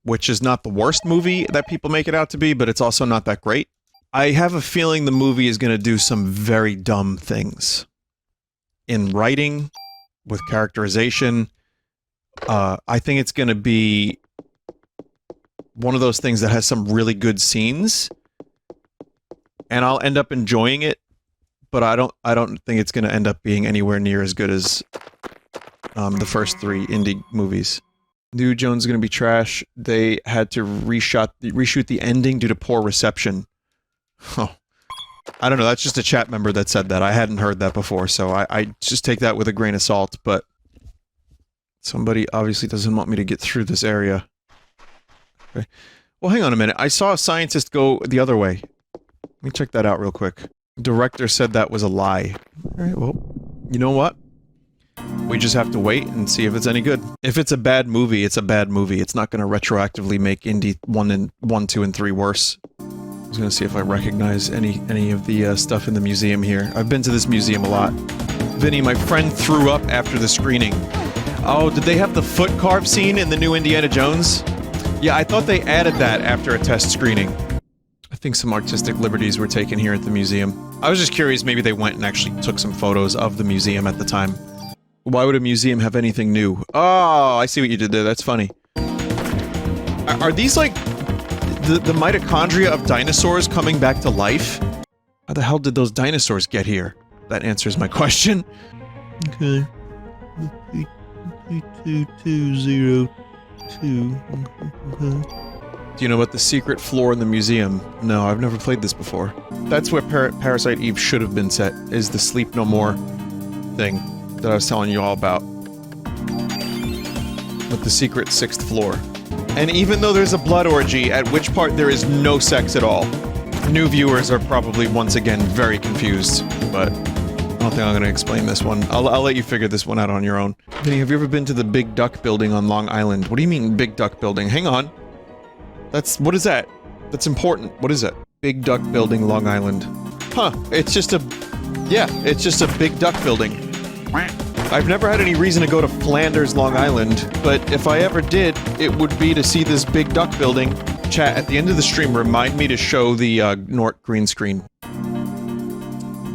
which is not the worst movie that people make it out to be, but it's also not that great. I have a feeling the movie is going to do some very dumb things. In writing, with characterization, I think it's going to be one of those things that has some really good scenes, and I'll end up enjoying it but I don't think it's going to end up being anywhere near as good as the first 3 indie movies. New Jones is going to be trash. They had to reshoot the ending due to poor reception. Oh. I don't know, that's just a chat member that said that. I hadn't heard that before, so I just take that with a grain of salt, but somebody obviously doesn't want me to get through this area. Okay. Well, hang on a minute. I saw a scientist go the other way. Let me check that out real quick. Director said that was a lie. Alright, well, you know what? We just have to wait and see if it's any good. If it's a bad movie, it's a bad movie. It's not going to retroactively make Indie 1, 2, and 3 worse. I was going to see if I recognize any of the stuff in the museum here. I've been to this museum a lot. Vinny, my friend threw up after the screening. Oh, did they have the foot carve scene in the new Indiana Jones? Yeah, I thought they added that after a test screening. I think some artistic liberties were taken here at the museum. I was just curious, maybe they went and actually took some photos of the museum at the time. Why would a museum have anything new? Oh, I see what you did there. That's funny. Are these like the mitochondria of dinosaurs coming back to life? How the hell did those dinosaurs get here? That answers my question. Okay. 2202. Do you know about the secret floor in the museum? No, I've never played this before. That's where Parasite Eve should have been set, is the Sleep No More thing that I was telling you all about. With the secret 6th floor. And even though there's a blood orgy, at which part there is no sex at all. New viewers are probably once again very confused, but I don't think I'm gonna explain this one. I'll let you figure this one out on your own. Vinny, have you ever been to the Big Duck Building on Long Island? What do you mean, Big Duck Building? Hang on. What is that? That's important. What is it? Big Duck Building, Long Island. Huh, it's just a Big Duck Building. I've never had any reason to go to Flanders, Long Island, but if I ever did, it would be to see this Big Duck Building. Chat, at the end of the stream, remind me to show the Nort green screen.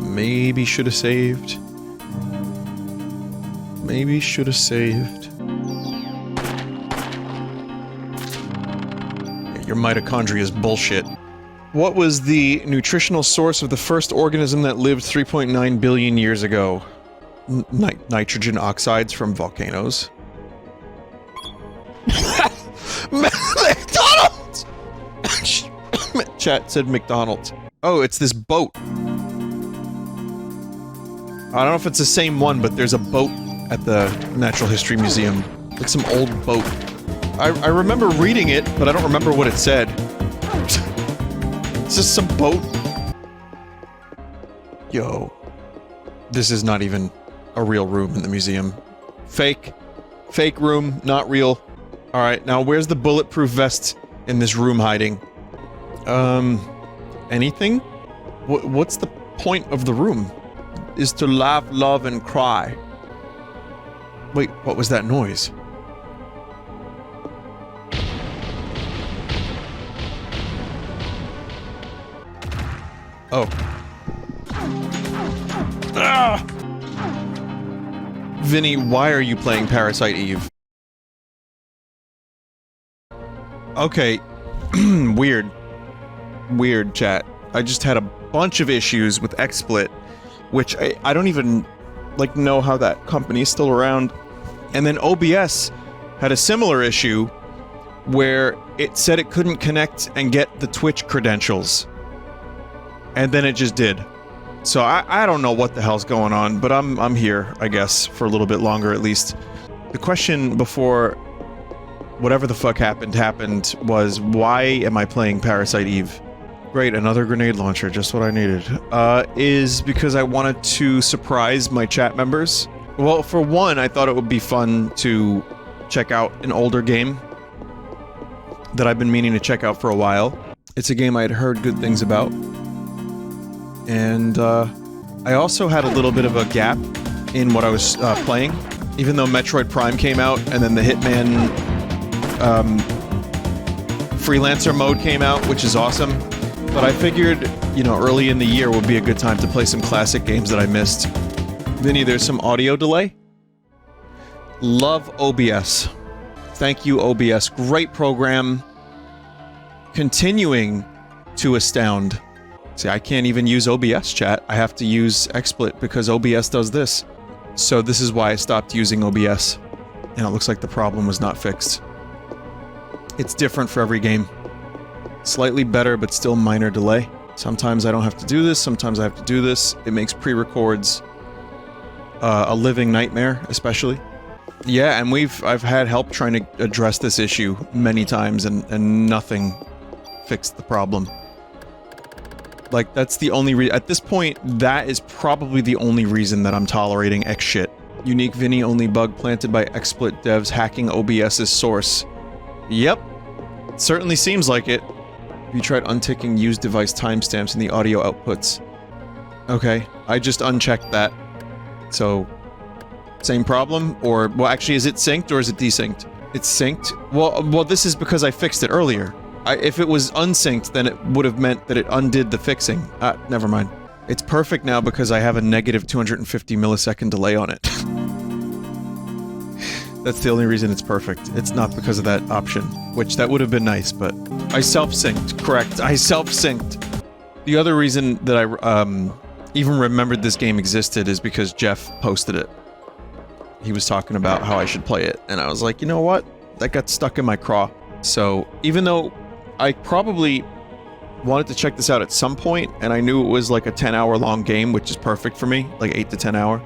Maybe should have saved. Maybe should have saved. Your mitochondria is bullshit. What was the nutritional source of the first organism that lived 3.9 billion years ago? Nitrogen oxides from volcanoes. McDonald's! Chat said McDonald's. Oh, it's this boat. I don't know if it's the same one, but there's a boat at the Natural History Museum. Like some old boat. I remember reading it, but I don't remember what it said. It's just some boat. Yo. This is not even a real room in the museum. Fake. Fake room, not real. Alright, now where's the bulletproof vest in this room hiding? Anything? What's the point of the room? Is to laugh, love, and cry. Wait, what was that noise? Oh. Ah! Vinny, why are you playing Parasite Eve? Okay. Weird. Weird, chat. I just had a bunch of issues with XSplit, which I don't even, like, know how that company is still around. And then OBS had a similar issue where it said it couldn't connect and get the Twitch credentials. And then it just did. So I don't know what the hell's going on, but I'm here, I guess, for a little bit longer at least. The question before whatever the fuck happened was, why am I playing Parasite Eve? Great, another grenade launcher, just what I needed. Is because I wanted to surprise my chat members. Well, for one, I thought it would be fun to check out an older game that I've been meaning to check out for a while. It's a game I had heard good things about. And, I also had a little bit of a gap in what I was, playing. Even though Metroid Prime came out, and then the Hitman, freelancer mode came out, which is awesome. But I figured, you know, early in the year would be a good time to play some classic games that I missed. Vinny, there's some audio delay. Love OBS. Thank you, OBS. Great program. Continuing to astound. See, I can't even use OBS, chat. I have to use XSplit because OBS does this. So this is why I stopped using OBS. And it looks like the problem was not fixed. It's different for every game. Slightly better, but still minor delay. Sometimes I don't have to do this, sometimes I have to do this. It makes pre-records a living nightmare, especially. Yeah, and I've had help trying to address this issue many times, and nothing fixed the problem. Like, that's the only reason. At this point, that is probably the only reason that I'm tolerating X shit. Unique Vinny only bug planted by XSplit devs hacking OBS's source. Yep. Certainly seems like it. Have you tried unticking used device timestamps in the audio outputs? Okay, I just unchecked that. So, same problem? Or, well, actually, is it synced or is it desynced? It's synced? Well, this is because I fixed it earlier. If it was unsynced, then it would have meant that it undid the fixing. Never mind. It's perfect now because I have a negative 250 millisecond delay on it. That's the only reason it's perfect. It's not because of that option, which that would have been nice, but I self-synced, correct. I self-synced. The other reason that I even remembered this game existed is because Jeff posted it. He was talking about how I should play it, and I was like, you know what? That got stuck in my craw. So, even though I probably wanted to check this out at some point, and I knew it was like a 10-hour long game, which is perfect for me, like 8 to 10 hour.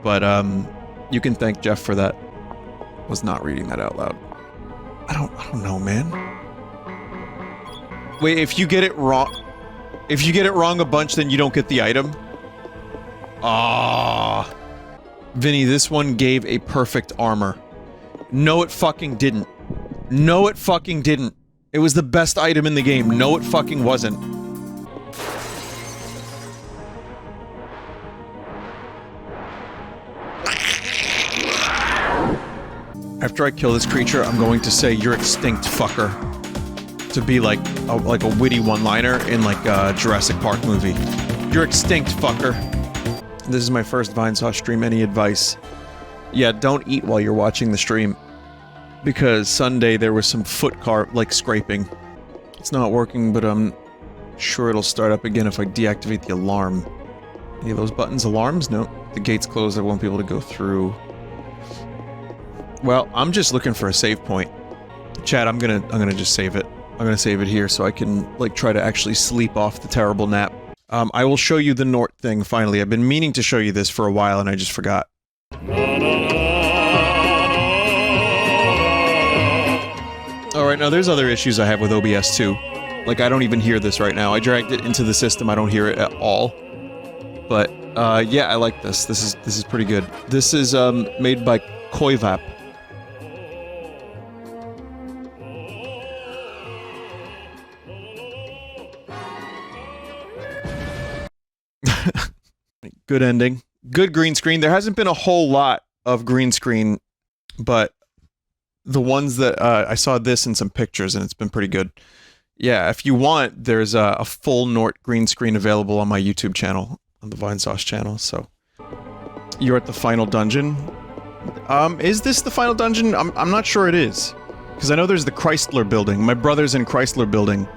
But, you can thank Jeff for that. Was not reading that out loud. I don't know, man. Wait, if you get it wrong a bunch, then you don't get the item? Ah. Vinny, this one gave a perfect armor. No, it fucking didn't. No, it fucking didn't. It was the best item in the game. No, it fucking wasn't. After I kill this creature, I'm going to say, "You're extinct, fucker." To be like a witty one-liner in like a Jurassic Park movie. "You're extinct, fucker." This is my first Vinesauce stream. Any advice? Yeah, don't eat while you're watching the stream. Because Sunday there was some scraping. It's not working, but I'm sure it'll start up again if I deactivate the alarm. Any of those buttons alarms? No. The gate's closed, I won't be able to go through. Well, I'm just looking for a save point. Chat, I'm gonna just save it. I'm gonna save it here so I can, like, try to actually sleep off the terrible nap. I will show you the Nort thing, finally. I've been meaning to show you this for a while and I just forgot. Alright, now there's other issues I have with OBS too. Like, I don't even hear this right now. I dragged it into the system, I don't hear it at all. But, yeah, I like this. This is pretty good. This is, made by Koivap. Good ending. Good green screen. There hasn't been a whole lot of green screen, but the ones that, I saw this in some pictures and it's been pretty good. Yeah, if you want, there's a full Nort green screen available on my YouTube channel, on the Vinesauce channel, so. You're at the final dungeon? Is this the final dungeon? I'm not sure it is. Because I know there's the Chrysler Building. My brother's in Chrysler Building.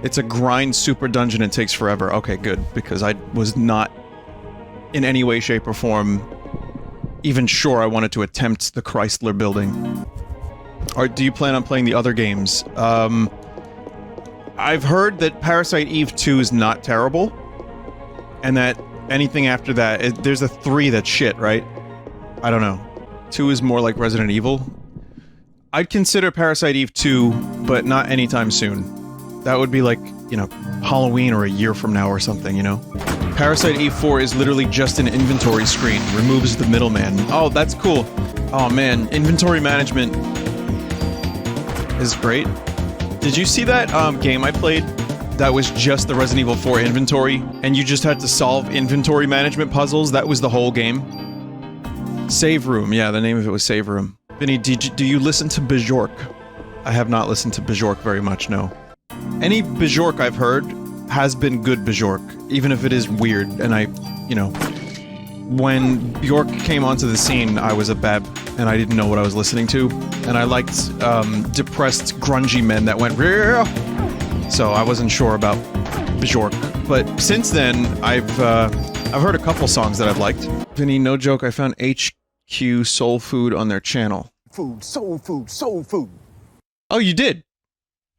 It's a grind super dungeon and takes forever. Okay, good, because I was not in any way, shape, or form even sure I wanted to attempt the Chrysler Building. Or do you plan on playing the other games? I've heard that Parasite Eve 2 is not terrible, and that anything after that, there's a 3 that's shit, right? I don't know. 2 is more like Resident Evil. I'd consider Parasite Eve 2, but not anytime soon. That would be like, you know, Halloween or a year from now or something, you know? Parasite Eve 4 is literally just an inventory screen. Removes the middleman. Oh, that's cool. Oh man, inventory management is great. Did you see that game I played that was just the Resident Evil 4 inventory, and you just had to solve inventory management puzzles? That was the whole game. Save Room, yeah, the name of it was Save Room. Vinny, do you listen to Bjork? I have not listened to Bjork very much, no. Any Bjork I've heard has been good Bjork, even if it is weird, and you know, when Bjork came onto the scene, I was a bab, and I didn't know what I was listening to, and I liked, depressed, grungy men that went, "Rear!" So I wasn't sure about Bjork, but since then I've heard a couple songs that I've liked. Vinny, no joke, I found HQ Soul Food on their channel. Food, soul food, soul food. Oh, you did?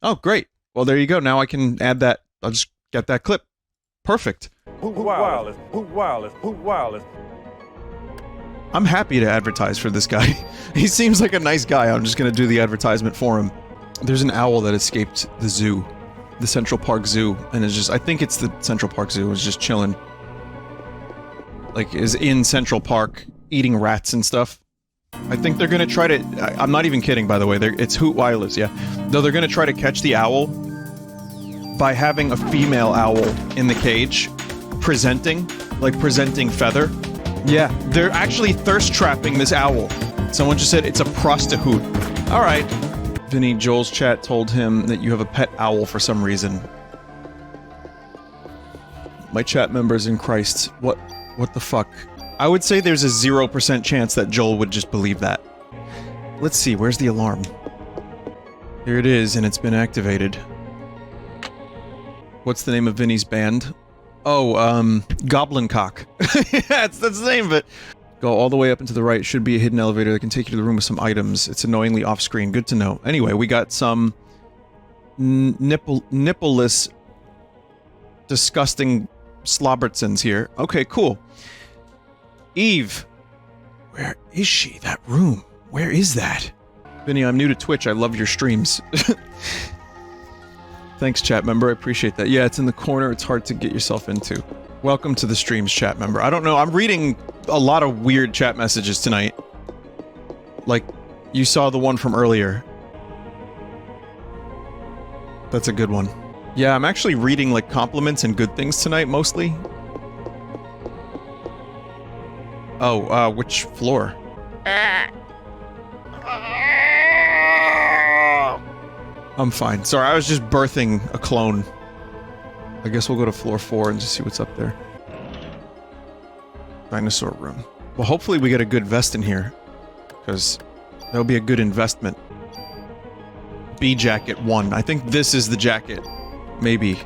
Oh, great. Well, there you go. Now I can add that. I'll just get that clip. Perfect. Who wireless? Who wireless? Who wireless? I'm happy to advertise for this guy. He seems like a nice guy. I'm just gonna do the advertisement for him. There's an owl that escaped the zoo, the Central Park Zoo, and is just, I think it's the Central Park Zoo, is just chilling. Like, is in Central Park, eating rats and stuff. I think they're gonna try to, I'm not even kidding, by the way, it's Hoot Wireless, yeah. Though they're gonna try to catch the owl by having a female owl in the cage, presenting feather. Yeah, they're actually thirst trapping this owl. Someone just said it's a prostitute. Alright. Vinny, Joel's chat told him that you have a pet owl for some reason. My chat members in Christ. What the fuck? I would say there's a 0% chance that Joel would just believe that. Let's see, where's the alarm? Here it is, and it's been activated. What's the name of Vinny's band? Oh, Goblin Cock. Yeah, that's the name of it. Go all the way up and to the right. Should be a hidden elevator that can take you to the room with some items. It's annoyingly off-screen. Good to know. Anyway, we got some nippleless, disgusting slobbertsons here. Okay, cool. Eve. Where is she? That room. Where is that? Vinny, I'm new to Twitch. I love your streams. Thanks, chat member. I appreciate that. Yeah, it's in the corner. It's hard to get yourself into. Welcome to the streams, chat member. I don't know. I'm reading a lot of weird chat messages tonight. Like, you saw the one from earlier. That's a good one. Yeah, I'm actually reading, like, compliments and good things tonight, mostly. Oh, which floor? I'm fine. Sorry, I was just birthing a clone. I guess we'll go to floor 4 and just see what's up there. Dinosaur room. Well, hopefully we get a good vest in here. Because that'll be a good investment. B jacket 1. I think this is the jacket. Maybe.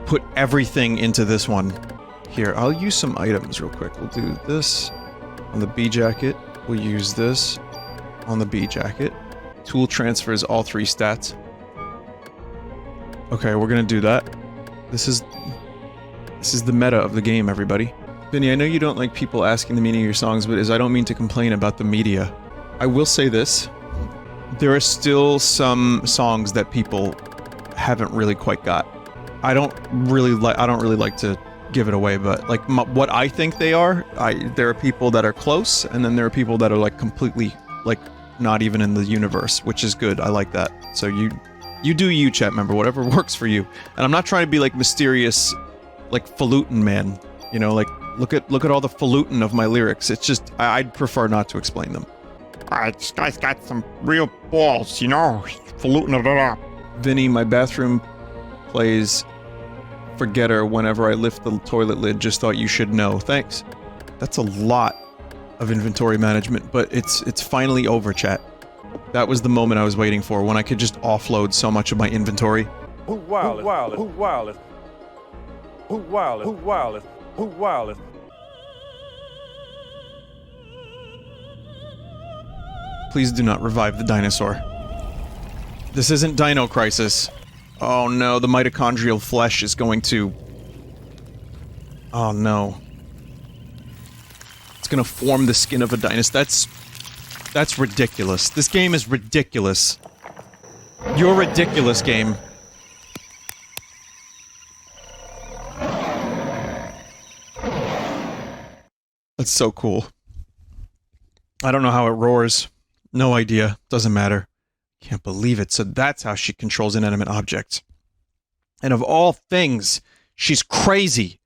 Put everything into this one. Here, I'll use some items real quick. We'll do this on the B jacket. We'll use this on the B jacket. Tool transfers all 3 stats. Okay, we're gonna do that. This is the meta of the game, everybody. Vinny, I know you don't like people asking the meaning of your songs, but I don't mean to complain about the media. I will say this. There are still some songs that people haven't really quite got. I don't really like to give it away, but like what I think they are, there are people that are close, and then there are people that are like completely like not even in the universe, which is good. I like that. So you do you, chat member, whatever works for you. And I'm not trying to be like mysterious, like falutin man, you know, like look at all the falutin of my lyrics. It's just I'd prefer not to explain them. Alright, this guy's got some real balls, you know, falutin it up. Vinny, my bathroom plays Forgetter whenever I lift the toilet lid. Just thought you should know. Thanks. That's a lot of inventory management, but it's finally over, chat. That was the moment I was waiting for, when I could just offload so much of my inventory. Who wireless? Who wireless? Who wireless? Who wireless? Who wireless? Please do not revive the dinosaur. This isn't Dino Crisis. Oh no, the mitochondrial flesh is going to... Oh no. It's gonna form the skin of a dinosaur. That's ridiculous. This game is ridiculous. You're ridiculous, game. That's so cool. I don't know how it roars. No idea. Doesn't matter. Can't believe it. So that's how she controls inanimate objects. And of all things, she's crazy.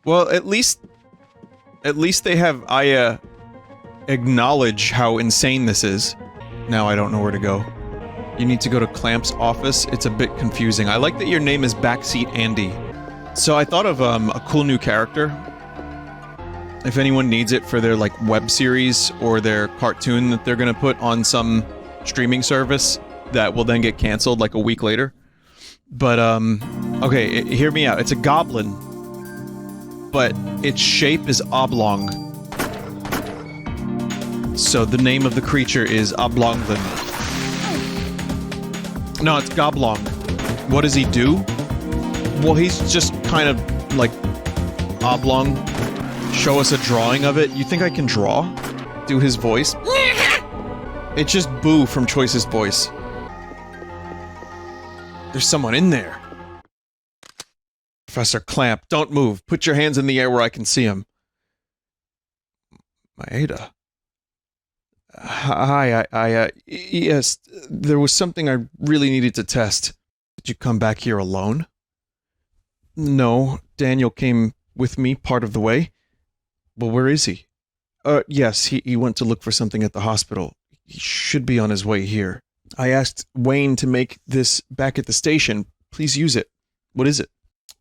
Well, at least they have Aya acknowledge how insane this is. Now I don't know where to go. You need to go to Clamp's office. It's a bit confusing. I like that your name is Backseat Andy. So I thought of a cool new character. If anyone needs it for their like web series or their cartoon that they're gonna put on some streaming service that will then get canceled like a week later. But, okay, hear me out. It's a goblin, but its shape is oblong. So the name of the creature is Oblonglin. No, it's Goblong. What does he do? Well, he's just kind of, like, oblong. Show us a drawing of it. You think I can draw? Do his voice? It's just Boo from Choice's voice. There's someone in there. Professor Clamp, don't move. Put your hands in the air where I can see him. Maeda. Hi, yes, there was something I really needed to test. Did you come back here alone? No, Daniel came with me part of the way. Well, where is he? Yes, he went to look for something at the hospital. He should be on his way here. I asked Wayne to make this back at the station. Please use it. What is it?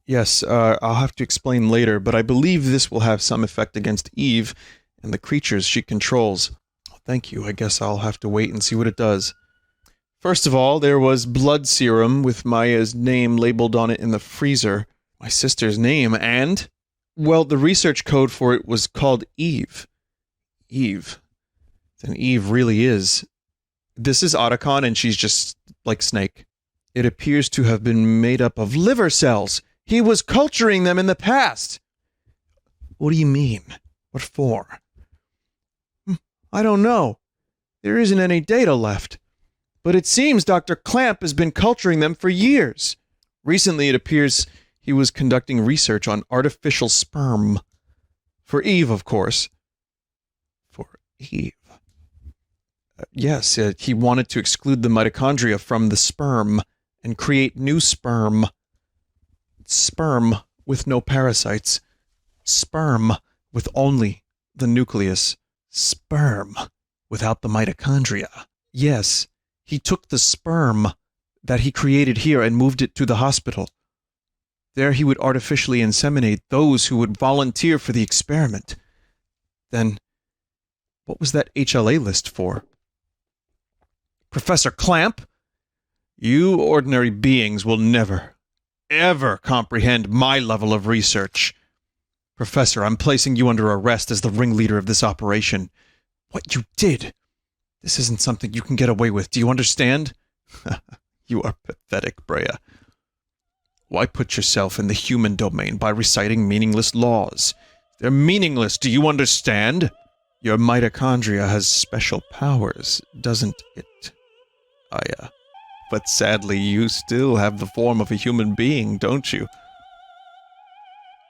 Yes, I'll have to explain later, but I believe this will have some effect against Eve and the creatures she controls. Thank you. I guess I'll have to wait and see what it does. First of all, there was blood serum with Maya's name labeled on it in the freezer. My sister's name, and... well, the research code for it was called Eve. Eve. Then Eve really is. This is Otacon, and she's just like Snake. It appears to have been made up of liver cells. He was culturing them in the past. What do you mean? What for? I don't know. There isn't any data left. But it seems Dr. Clamp has been culturing them for years. Recently, it appears he was conducting research on artificial sperm. For Eve, of course. For Eve. Yes, he wanted to exclude the mitochondria from the sperm and create new sperm. Sperm with no parasites. Sperm with only the nucleus. Sperm without the mitochondria. Yes, he took the sperm that he created here and moved it to the hospital. There he would artificially inseminate those who would volunteer for the experiment. Then, what was that HLA list for? Professor Clamp? You ordinary beings will never, ever comprehend my level of research. Professor, I'm placing you under arrest as the ringleader of this operation. What you did, this isn't something you can get away with. Do you understand? You are pathetic, Brea. Why put yourself in the human domain by reciting meaningless laws? They're meaningless, do you understand? Your mitochondria has special powers, doesn't it? Aya. But sadly, you still have the form of a human being, don't you?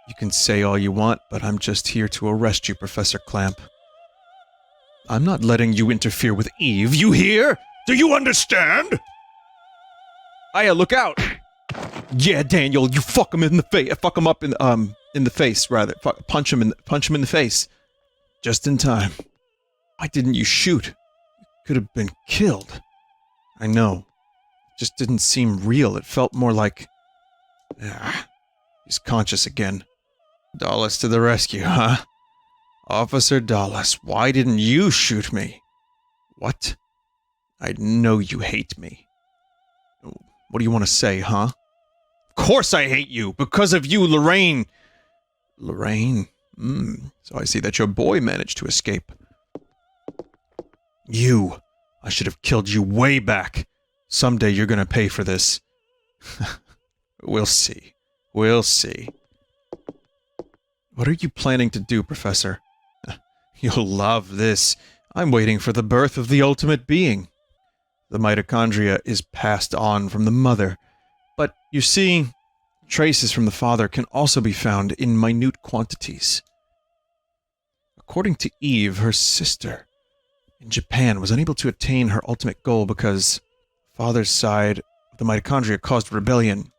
You can say all you want, but I'm just here to arrest you, Professor Clamp. I'm not letting you interfere with Eve, you hear? Do you understand? Aya, look out! Yeah, Daniel, you fuck him in the face. Fuck him up in the face, rather. Punch him in the face. Just in time. Why didn't you shoot? You could have been killed. I know. It just didn't seem real. It felt more like... he's conscious again. Dallas to the rescue, huh? Officer Dallas, why didn't you shoot me? What? I know you hate me. What do you want to say, huh? Of course I hate you! Because of you, Lorraine! Lorraine? So I see that your boy managed to escape. You! I should have killed you way back. Someday you're gonna pay for this. We'll see. We'll see. What are you planning to do, Professor? You'll love this. I'm waiting for the birth of the ultimate being. The mitochondria is passed on from the mother. But, you see, traces from the father can also be found in minute quantities. According to Eve, her sister, in Japan, was unable to attain her ultimate goal because father's side of the mitochondria caused rebellion.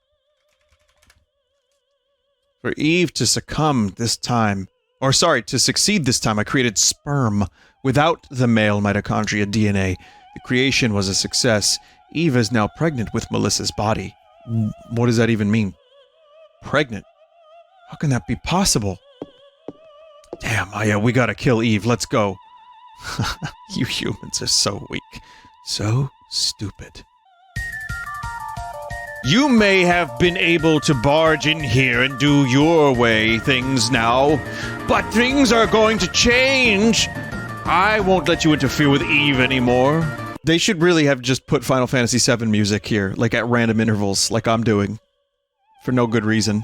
For Eve to succeed this time, I created sperm without the male mitochondria DNA. The creation was a success. Eve is now pregnant with Melissa's body. What does that even mean? Pregnant? How can that be possible? Damn, Aya, we gotta kill Eve. Let's go. You humans are so weak. So stupid. You may have been able to barge in here and do your way things now, but things are going to change. I won't let you interfere with Eve anymore. They should really have just put Final Fantasy VII music here, like at random intervals, like I'm doing. For no good reason.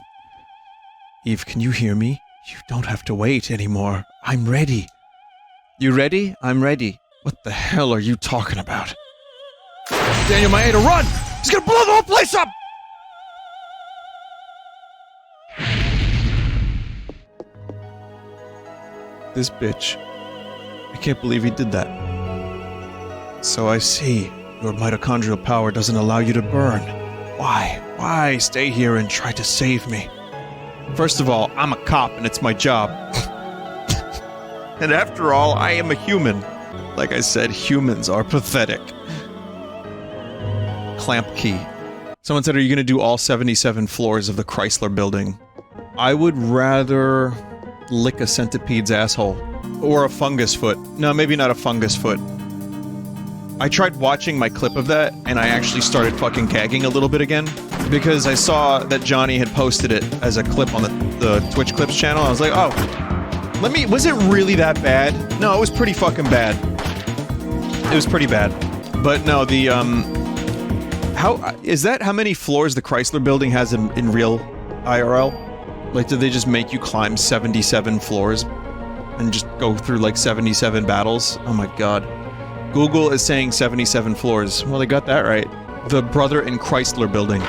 Eve, can you hear me? You don't have to wait anymore. I'm ready. You ready? I'm ready. What the hell are you talking about? Daniel Maeda, run! He's gonna blow the whole place up! This bitch. I can't believe he did that. So I see. Your mitochondrial power doesn't allow you to burn. Why? Why stay here and try to save me? First of all, I'm a cop and it's my job. And after all, I am a human. Like I said, humans are pathetic. Clamp key. Someone said, are you going to do all 77 floors of the Chrysler Building? I would rather lick a centipede's asshole. Or a fungus foot. No, maybe not a fungus foot. I tried watching my clip of that, and I actually started fucking gagging a little bit again. Because I saw that Johnny had posted it as a clip on the Twitch Clips channel. I was like, oh, was it really that bad? No, it was pretty fucking bad. It was pretty bad. But no, the, how many floors the Chrysler Building has in real IRL? Like, did they just make you climb 77 floors? And just go through, like, 77 battles? Oh my god. Google is saying 77 floors. Well, they got that right. The Brother in Chrysler Building.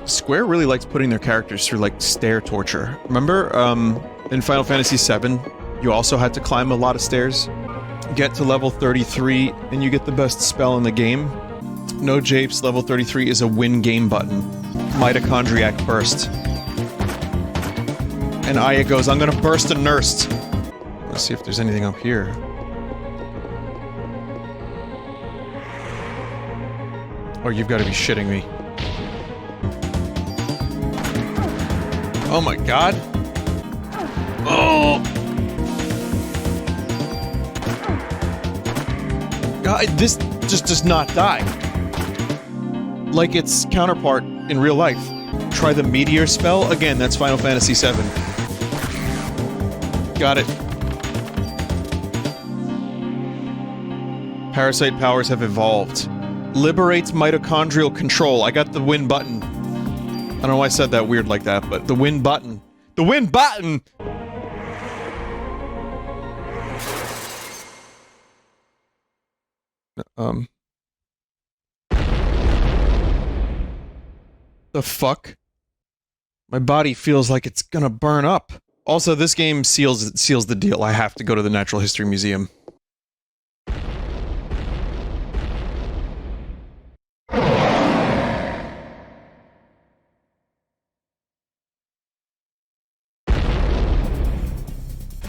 Square really likes putting their characters through, like, stair torture. Remember, in Final Fantasy VII, you also had to climb a lot of stairs? Get to level 33, and you get the best spell in the game. No japes, level 33 is a win game button. Mitochondriac burst. And Aya goes, I'm gonna burst a nurse. Let's see if there's anything up here. Oh, you've got to be shitting me. Oh my god. Oh! God, this just does not die. Like its counterpart in real life. Try the meteor spell. Again, that's Final Fantasy VII. Got it. Parasite powers have evolved. Liberates mitochondrial control. I got the win button. I don't know why I said that weird like that, but the win button. The win button! The fuck? My body feels like it's gonna burn up. Also, this game seals the deal. I have to go to the Natural History Museum.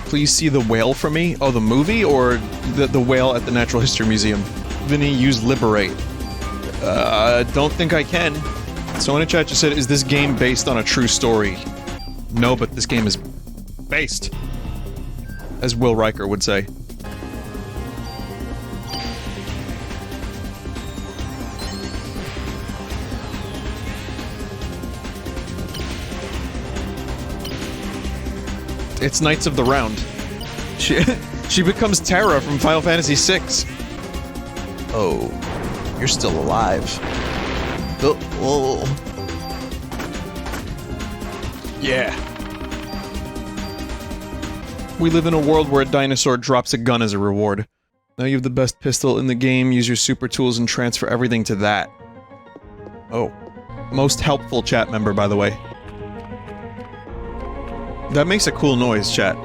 Please see the whale for me? Oh, the movie? Or the whale at the Natural History Museum? Vinny, use liberate. Don't think I can. Someone in chat just said, is this game based on a true story? No, but this game is based. As Will Riker would say. It's Knights of the Round. She becomes Terra from Final Fantasy VI. Oh, you're still alive. Oh. Yeah. We live in a world where a dinosaur drops a gun as a reward. Now you have the best pistol in the game, use your super tools and transfer everything to that. Oh. Most helpful chat member, by the way. That makes a cool noise, chat.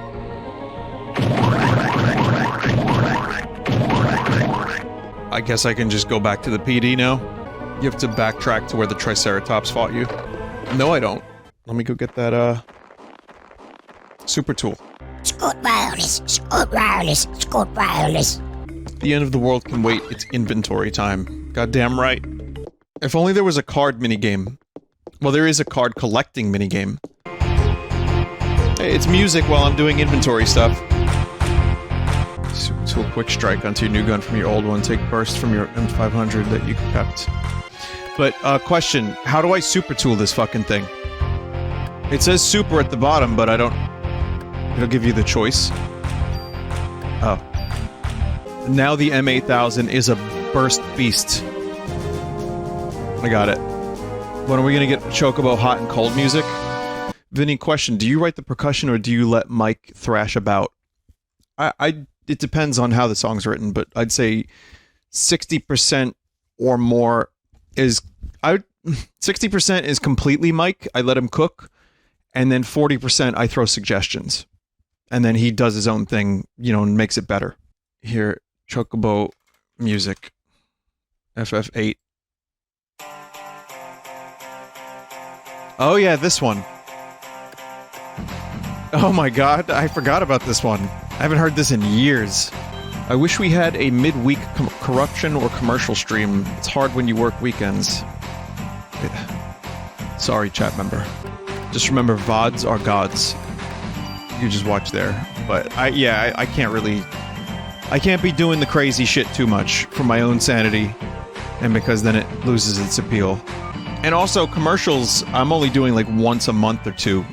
I guess I can just go back to the PD now? You have to backtrack to where the Triceratops fought you? No, I don't. Let me go get that, super tool. Scoot wireless, scoot wireless, scoot wireless. The end of the world can wait, it's inventory time. Goddamn right. If only there was a card minigame. Well, there is a card collecting minigame. Hey, it's music while I'm doing inventory stuff. Super tool quick strike onto your new gun from your old one. Take burst from your M500 that you kept. But, question, how do I super tool this fucking thing? It says super at the bottom, but I don't... It'll give you the choice. Oh. Now the M8000 is a burst beast. I got it. When are we gonna get Chocobo hot and cold music? Vinny, question, do you write the percussion or do you let Mike thrash about? It depends on how the song's written, but I'd say 60% or more is... 60% is completely Mike, I let him cook, and then 40% I throw suggestions. And then he does his own thing, you know, and makes it better. Here, Chocobo music. FF8. Oh yeah, this one. Oh my god, I forgot about this one. I haven't heard this in years. I wish we had a midweek corruption or commercial stream. It's hard when you work weekends. Sorry, chat member. Just remember, VODs are gods. You just watch there. But I can't really... I can't be doing the crazy shit too much for my own sanity, and because then it loses its appeal. And also, commercials, I'm only doing like once a month or two.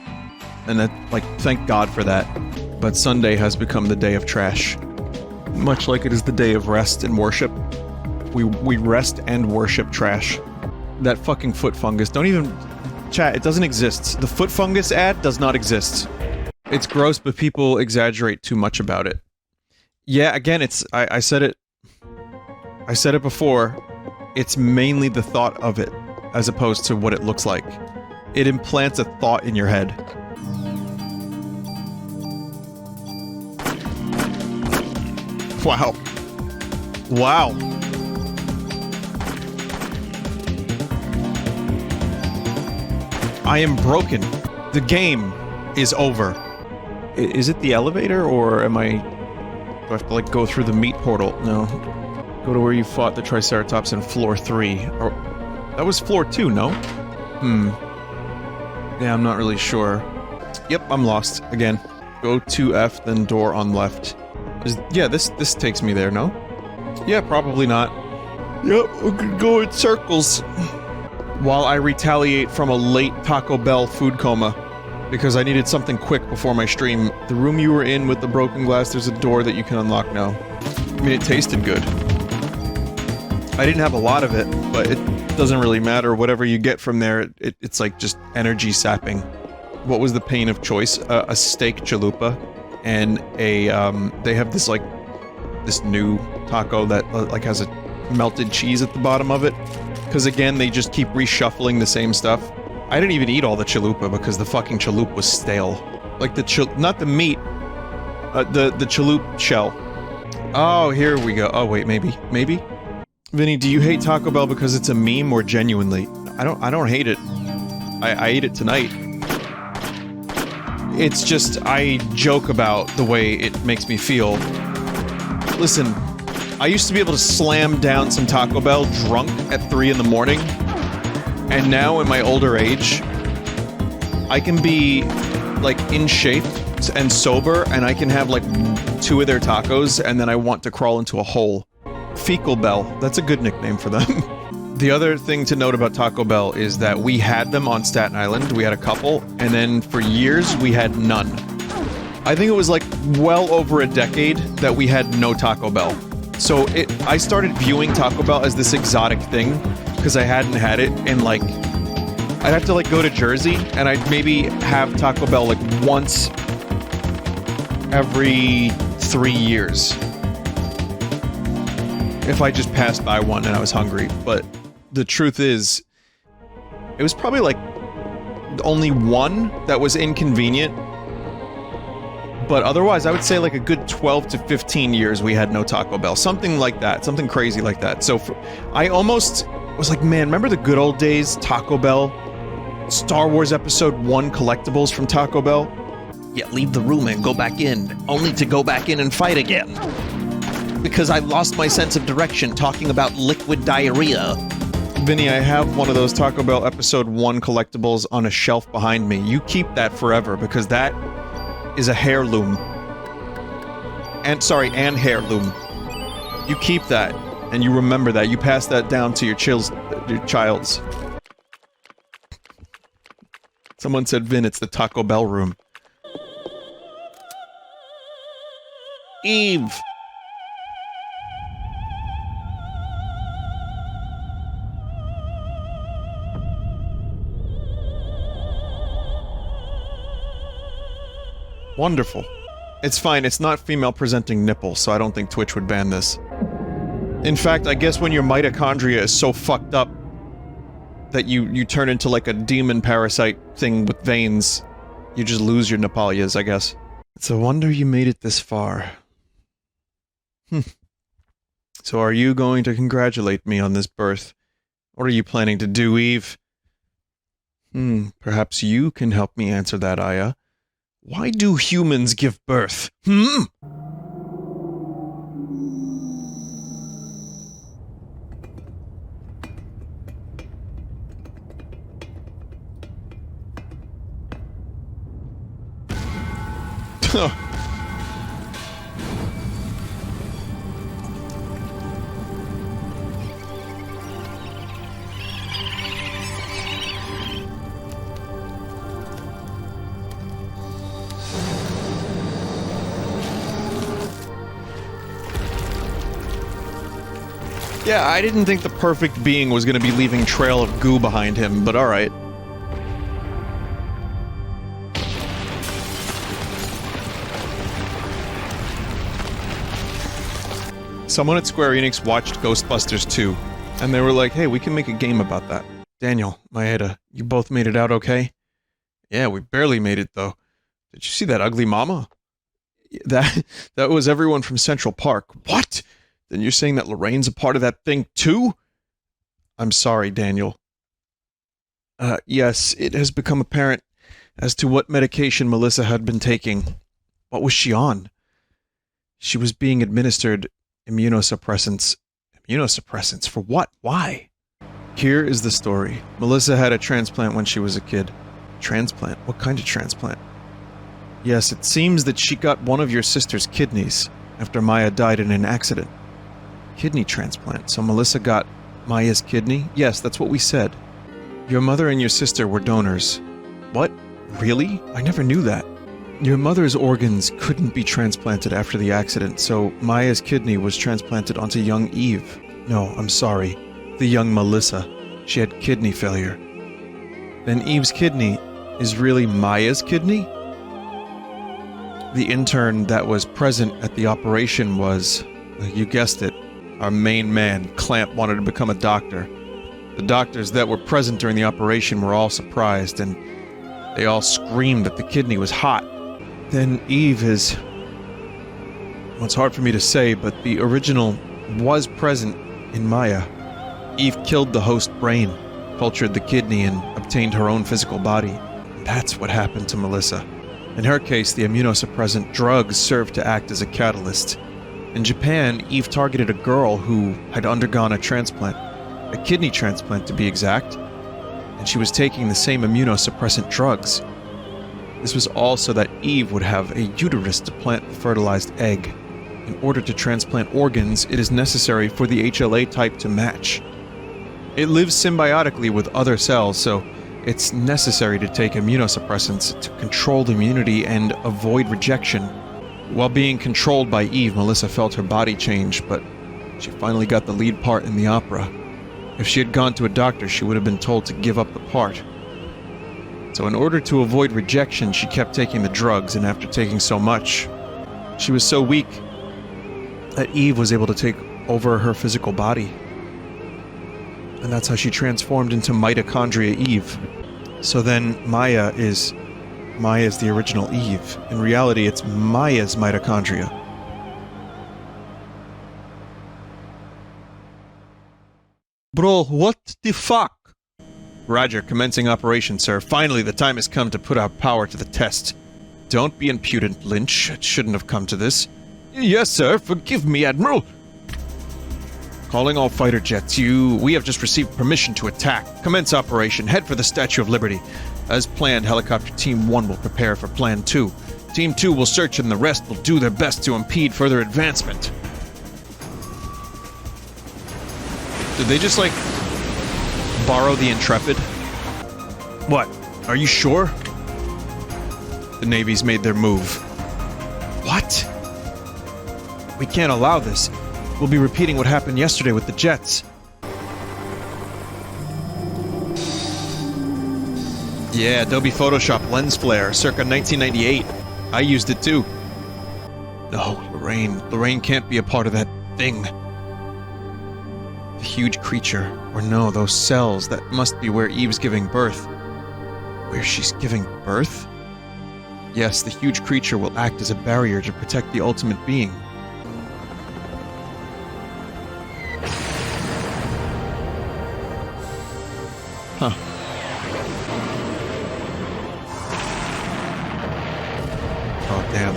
And that, like, thank God for that. But Sunday has become the day of trash. Much like it is the day of rest and worship. We rest and worship trash. That fucking foot fungus, don't even... Chat, it doesn't exist. The foot fungus ad does not exist. It's gross, but people exaggerate too much about it. Yeah, again, it's... I said it... I said it before. It's mainly the thought of it, as opposed to what it looks like. It implants a thought in your head. Wow. Wow. I am broken. The game is over. Is it the elevator, or am I... Do I have to, like, go through the meat portal? No. Go to where you fought the Triceratops in floor 3. Or... That was floor 2, no? Yeah, I'm not really sure. Yep, I'm lost. Again. Go to F, then door on left. Yeah, this takes me there, no? Yeah, probably not. Yep, we could go in circles. While I retaliate from a late Taco Bell food coma. Because I needed something quick before my stream. The room you were in with the broken glass, there's a door that you can unlock now. I mean, it tasted good. I didn't have a lot of it, but it doesn't really matter. Whatever you get from there, it's like just energy sapping. What was the pain of choice? A steak chalupa. And a, they have this, like, this new taco that, like, has a melted cheese at the bottom of it. Because, again, they just keep reshuffling the same stuff. I didn't even eat all the chalupa because the fucking chalupa was stale. Like, not the meat, the chalupa shell. Oh, here we go. Oh, wait, maybe. Maybe? Vinny, do you hate Taco Bell because it's a meme or genuinely? I don't hate it. I ate it tonight. It's just, I joke about the way it makes me feel. Listen, I used to be able to slam down some Taco Bell drunk at 3 in the morning, and now in my older age, I can be, like, in shape and sober, and I can have, like, 2 of their tacos, and then I want to crawl into a hole. Fecal Bell, that's a good nickname for them. The other thing to note about Taco Bell is that we had them on Staten Island, we had a couple, and then for years we had none. I think it was like well over a decade that we had no Taco Bell. So I started viewing Taco Bell as this exotic thing, because I hadn't had it in like... I'd have to like go to Jersey, and I'd maybe have Taco Bell like once every 3 years. If I just passed by one and I was hungry, but... The truth is, it was probably like only one that was inconvenient, but otherwise I would say like a good 12 to 15 years we had no Taco Bell. Something like that, something crazy like that. So I almost was like, man, remember the good old days, Taco Bell? Star Wars Episode 1 collectibles from Taco Bell? Yeah, leave the room and go back in, only to go back in and fight again. Because I lost my sense of direction talking about liquid diarrhea. Vinny, I have one of those Taco Bell Episode 1 collectibles on a shelf behind me. You keep that forever, because that is a heirloom. And heirloom. You keep that, And you remember that. You pass that down to your childs. Someone said, Vin, it's the Taco Bell room. Eve! Wonderful. It's fine, it's not female-presenting nipple, so I don't think Twitch would ban this. In fact, I guess when your mitochondria is so fucked up that you turn into like a demon parasite thing with veins, you just lose your Nepalias, I guess. It's a wonder you made it this far. So are you going to congratulate me on this birth? What are you planning to do, Eve? Perhaps you can help me answer that, Aya. Why do humans give birth? Yeah, I didn't think the perfect being was gonna be leaving trail of goo behind him, but alright. Someone at Square Enix watched Ghostbusters 2, and they were like, hey, we can make a game about that. Daniel, Maeda, you both made it out okay? Yeah, we barely made it, though. Did you see that ugly mama? That was everyone from Central Park. What? Then you're saying that Lorraine's a part of that thing, too? I'm sorry, Daniel. Yes, it has become apparent as to what medication Melissa had been taking. What was she on? She was being administered immunosuppressants. Immunosuppressants? For what? Why? Here is the story. Melissa had a transplant when she was a kid. Transplant? What kind of transplant? Yes, it seems that she got one of your sister's kidneys after Maya died in an accident. Kidney transplant. So Melissa got Maya's kidney? Yes, that's what we said. Your mother and your sister were donors. What? Really? I never knew that. Your mother's organs couldn't be transplanted after the accident, so Maya's kidney was transplanted onto young Eve. No, I'm sorry. The young Melissa. She had kidney failure. Then Eve's kidney is really Maya's kidney? The intern that was present at the operation was, you guessed it, our main man. Clamp wanted to become a doctor. The doctors that were present during the operation were all surprised, and they all screamed that the kidney was hot. Then Eve is... Well, it's hard for me to say, but the original was present in Maya. Eve killed the host brain, cultured the kidney, and obtained her own physical body. That's what happened to Melissa. In her case, the immunosuppressant drugs served to act as a catalyst. In Japan, Eve targeted a girl who had undergone a transplant, a kidney transplant to be exact, and she was taking the same immunosuppressant drugs. This was all so that Eve would have a uterus to plant the fertilized egg. In order to transplant organs, it is necessary for the HLA type to match. It lives symbiotically with other cells, so it's necessary to take immunosuppressants to control the immunity and avoid rejection. While being controlled by Eve, Melissa felt her body change, but she finally got the lead part in the opera. If she had gone to a doctor, she would have been told to give up the part. So in order to avoid rejection, she kept taking the drugs, and after taking so much, she was so weak that Eve was able to take over her physical body. And that's how she transformed into Mitochondria Eve. So then Maya is the original Eve. In reality, it's Maya's mitochondria. Bro, what the fuck? Roger, commencing operation, sir. Finally, the time has come to put our power to the test. Don't be impudent, Lynch. It shouldn't have come to this. Yes, sir. Forgive me, Admiral. Calling all fighter jets. We have just received permission to attack. Commence operation. Head for the Statue of Liberty. As planned, Helicopter Team 1 will prepare for Plan 2. Team 2 will search and the rest will do their best to impede further advancement. Did they just, like, borrow the Intrepid? What? Are you sure? The Navy's made their move. What? We can't allow this. We'll be repeating what happened yesterday with the jets. Yeah, Adobe Photoshop lens flare, circa 1998. I used it too. No, Lorraine. Lorraine can't be a part of that thing. The huge creature. Or no, those cells. That must be where Eve's giving birth. Where she's giving birth? Yes, the huge creature will act as a barrier to protect the ultimate being. Huh. Oh, damn.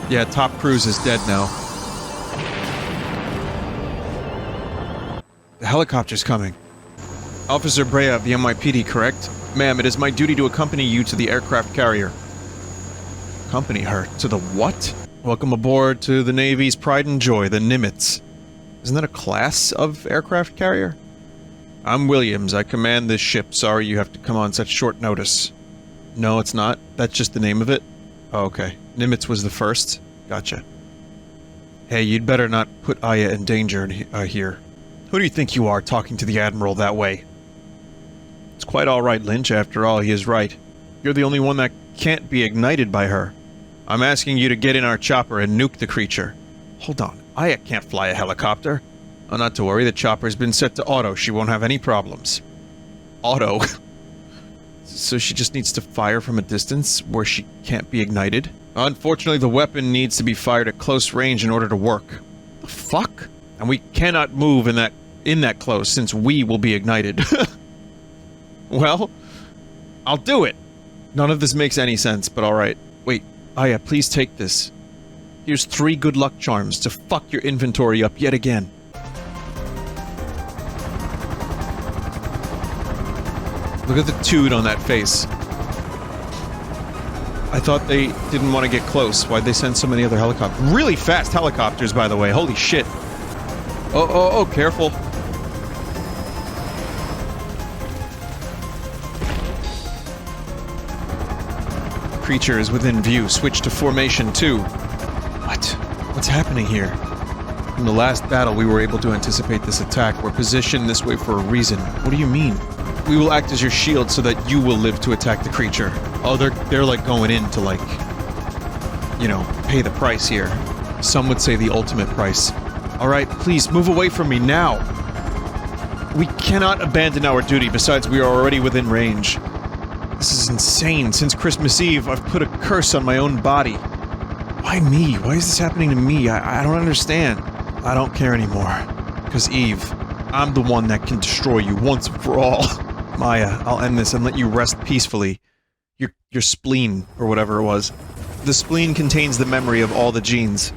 Yeah, Top Cruise is dead now. The helicopter's coming. Officer Brea of the NYPD, correct? Ma'am, it is my duty to accompany you to the aircraft carrier. Accompany her? To the what? Welcome aboard to the Navy's pride and joy, the Nimitz. Isn't that a class of aircraft carrier? I'm Williams. I command this ship. Sorry you have to come on such short notice. No, it's not. That's just the name of it? Oh, okay. Nimitz was the first? Gotcha. Hey, you'd better not put Aya in danger here. Who do you think you are, talking to the Admiral that way? It's quite alright, Lynch. After all, he is right. You're the only one that can't be ignited by her. I'm asking you to get in our chopper and nuke the creature. Hold on. Aya can't fly a helicopter. Oh, not to worry. The chopper's been set to auto. She won't have any problems. Auto? So she just needs to fire from a distance where she can't be ignited? Unfortunately, the weapon needs to be fired at close range in order to work. The fuck? And we cannot move in that close since we will be ignited. Well, I'll do it. None of this makes any sense, but alright. Wait, Aya, please take this. Here's 3 good luck charms to fuck your inventory up yet again. Look at the toot on that face. I thought they didn't want to get close. Why'd they send so many other helicopters? Really fast helicopters, by the way. Holy shit. Oh, careful. Creature is within view. Switch to formation 2. What? What's happening here? In the last battle, we were able to anticipate this attack. We're positioned this way for a reason. What do you mean? We will act as your shield so that you will live to attack the creature. Oh, they're like going in to, like, you know, pay the price here. Some would say the ultimate price. Alright, please, move away from me now! We cannot abandon our duty, besides we are already within range. This is insane. Since Christmas Eve, I've put a curse on my own body. Why me? Why is this happening to me? I don't understand. I don't care anymore. Because Eve, I'm the one that can destroy you once and for all. Maya, I'll end this and let you rest peacefully. Your spleen, or whatever it was. The spleen contains the memory of all the genes.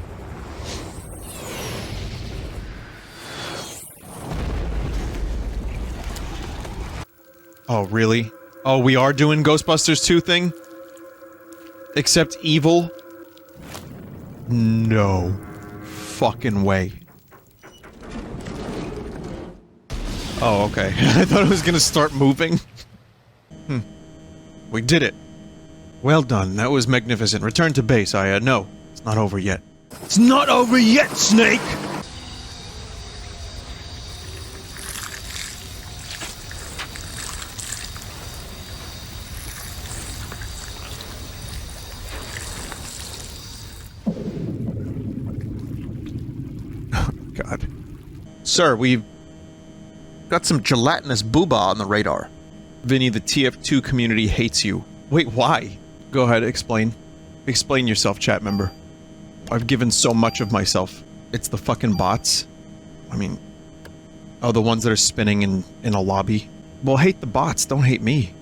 Oh, really? Oh, we are doing Ghostbusters 2 thing? Except evil? No fucking way. Oh, okay. I thought it was gonna start moving. We did it. Well done. That was magnificent. Return to base, Aya. No, it's not over yet. It's not over yet, Snake! God. Sir, we've got some gelatinous booba on the radar. Vinny, the TF2 community hates you. Wait, why? Go ahead, explain. Explain yourself, chat member. I've given so much of myself. It's the fucking bots. I mean... Oh, the ones that are spinning in a lobby. Well, hate the bots, don't hate me.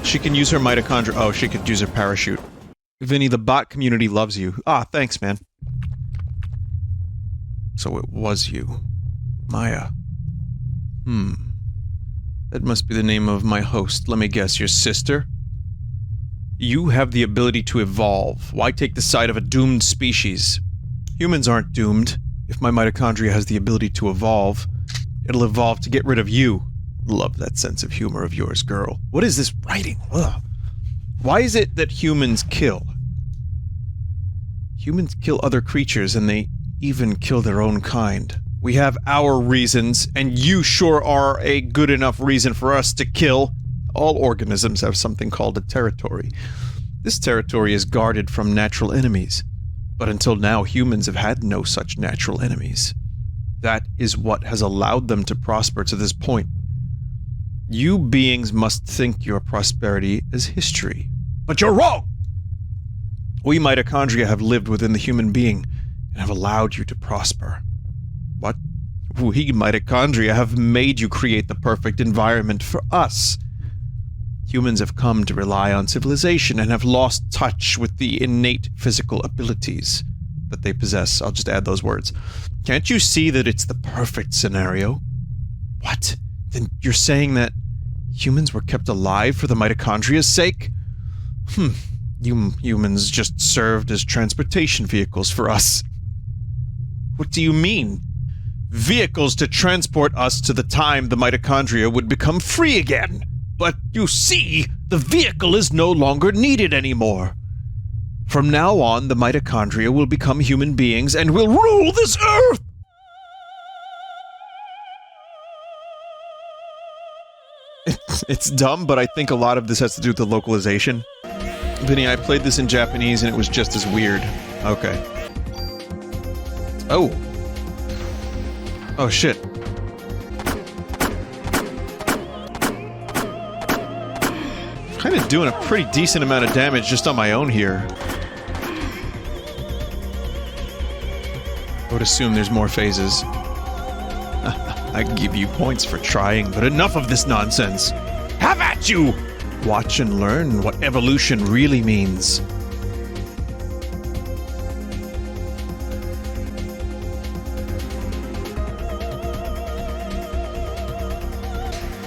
She can use her mitochondria. Oh, she could use her parachute. Vinny, the bot community loves you. Ah, thanks, man. So it was you. Maya. That must be the name of my host. Let me guess, your sister? You have the ability to evolve. Why take the side of a doomed species? Humans aren't doomed. If my mitochondria has the ability to evolve, it'll evolve to get rid of you. Love that sense of humor of yours, girl. What is this writing? Ugh. Why is it that humans kill? Humans kill other creatures, and they even kill their own kind. We have our reasons, and you sure are a good enough reason for us to kill. All organisms have something called a territory. This territory is guarded from natural enemies. But until now, humans have had no such natural enemies. That is what has allowed them to prosper to this point. You beings must think your prosperity is history. But you're wrong! We mitochondria have lived within the human being and have allowed you to prosper. What? We mitochondria have made you create the perfect environment for us. Humans have come to rely on civilization and have lost touch with the innate physical abilities that they possess. I'll just add those words. Can't you see that it's the perfect scenario? What? Then you're saying that humans were kept alive for the mitochondria's sake? You humans just served as transportation vehicles for us. What do you mean? Vehicles to transport us to the time the mitochondria would become free again. But you see, the vehicle is no longer needed anymore. From now on, the mitochondria will become human beings and will rule this earth! It's dumb, but I think a lot of this has to do with the localization. Vinny, I played this in Japanese and it was just as weird. Okay. Oh. Oh shit. Kind of doing a pretty decent amount of damage just on my own here. I would assume there's more phases. I give you points for trying, but enough of this nonsense. Have at you! Watch and learn what evolution really means.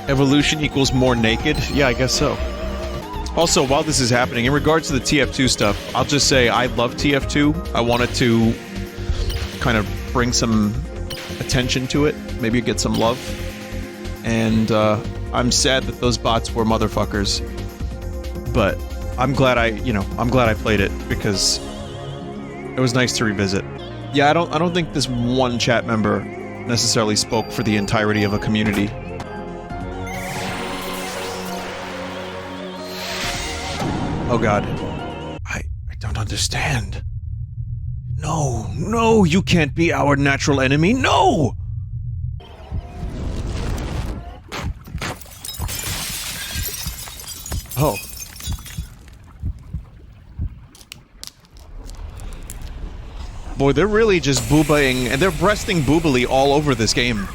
Evolution equals more naked? Yeah, I guess so. Also, while this is happening, in regards to the TF2 stuff, I'll just say I love TF2. I wanted to kind of bring some attention to it, maybe get some love. And I'm sad that those bots were motherfuckers. But I'm glad I played it because it was nice to revisit. Yeah, I don't think this one chat member necessarily spoke for the entirety of a community. Oh god. I don't understand. No, you can't be our natural enemy, no! Oh. Boy, they're really just boobaing, and they're breasting boobily all over this game.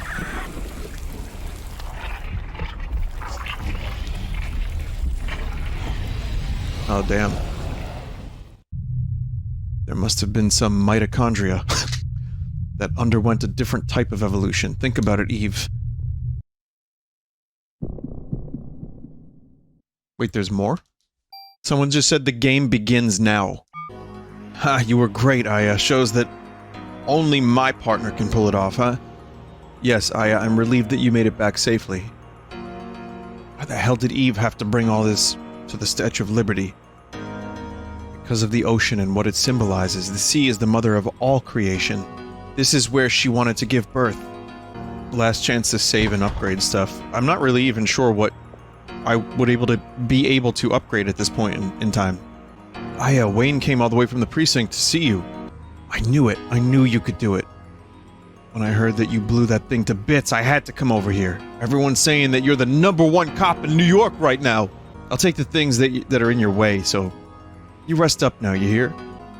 Oh, damn. There must have been some mitochondria that underwent a different type of evolution. Think about it, Eve. Wait, there's more? Someone just said the game begins now. Ha, you were great, Aya. Shows that only my partner can pull it off, huh? Yes, Aya, I'm relieved that you made it back safely. Why the hell did Eve have to bring all this to the Statue of Liberty? Because of the ocean and what it symbolizes. The sea is the mother of all creation. This is where she wanted to give birth. Last chance to save and upgrade stuff. I'm not really even sure what I would be able to upgrade at this point in time. Aya, Wayne came all the way from the precinct to see you. I knew it. I knew you could do it. When I heard that you blew that thing to bits, I had to come over here. Everyone's saying that you're the #1 cop in New York right now. I'll take the things that are in your way, so you rest up now, you hear?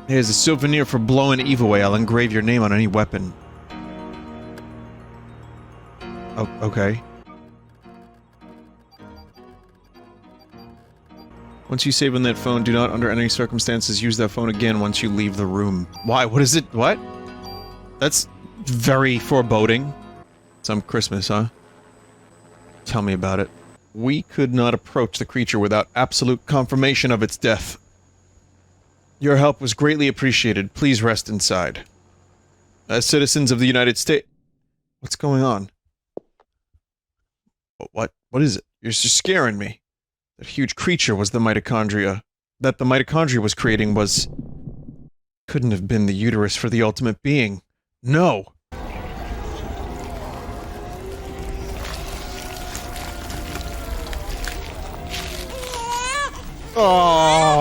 Here's a souvenir for blowing Eve away. I'll engrave your name on any weapon. Oh, okay. Once you save on that phone, do not under any circumstances use that phone again once you leave the room. Why? What is it? What? That's Very foreboding. Some Christmas, huh? Tell me about it. We could not approach the creature without absolute confirmation of its death. Your help was greatly appreciated. Please rest inside. As citizens of the United States... What's going on? What is it? You're just scaring me. That huge creature was the mitochondria. That the mitochondria was creating was... couldn't have been the uterus for the ultimate being. No! Oh!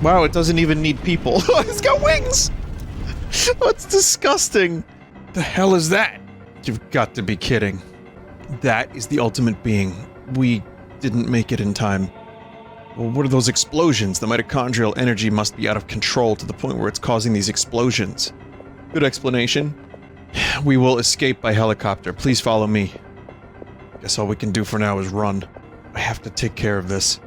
Wow, it doesn't even need people. It's got wings! That's disgusting! The hell is that? You've got to be kidding. That is the ultimate being. We didn't make it in time. Well, what are those explosions? The mitochondrial energy must be out of control to the point where it's causing these explosions. Good explanation. We will escape by helicopter. Please follow me. Guess all we can do for now is run. I have to take care of this.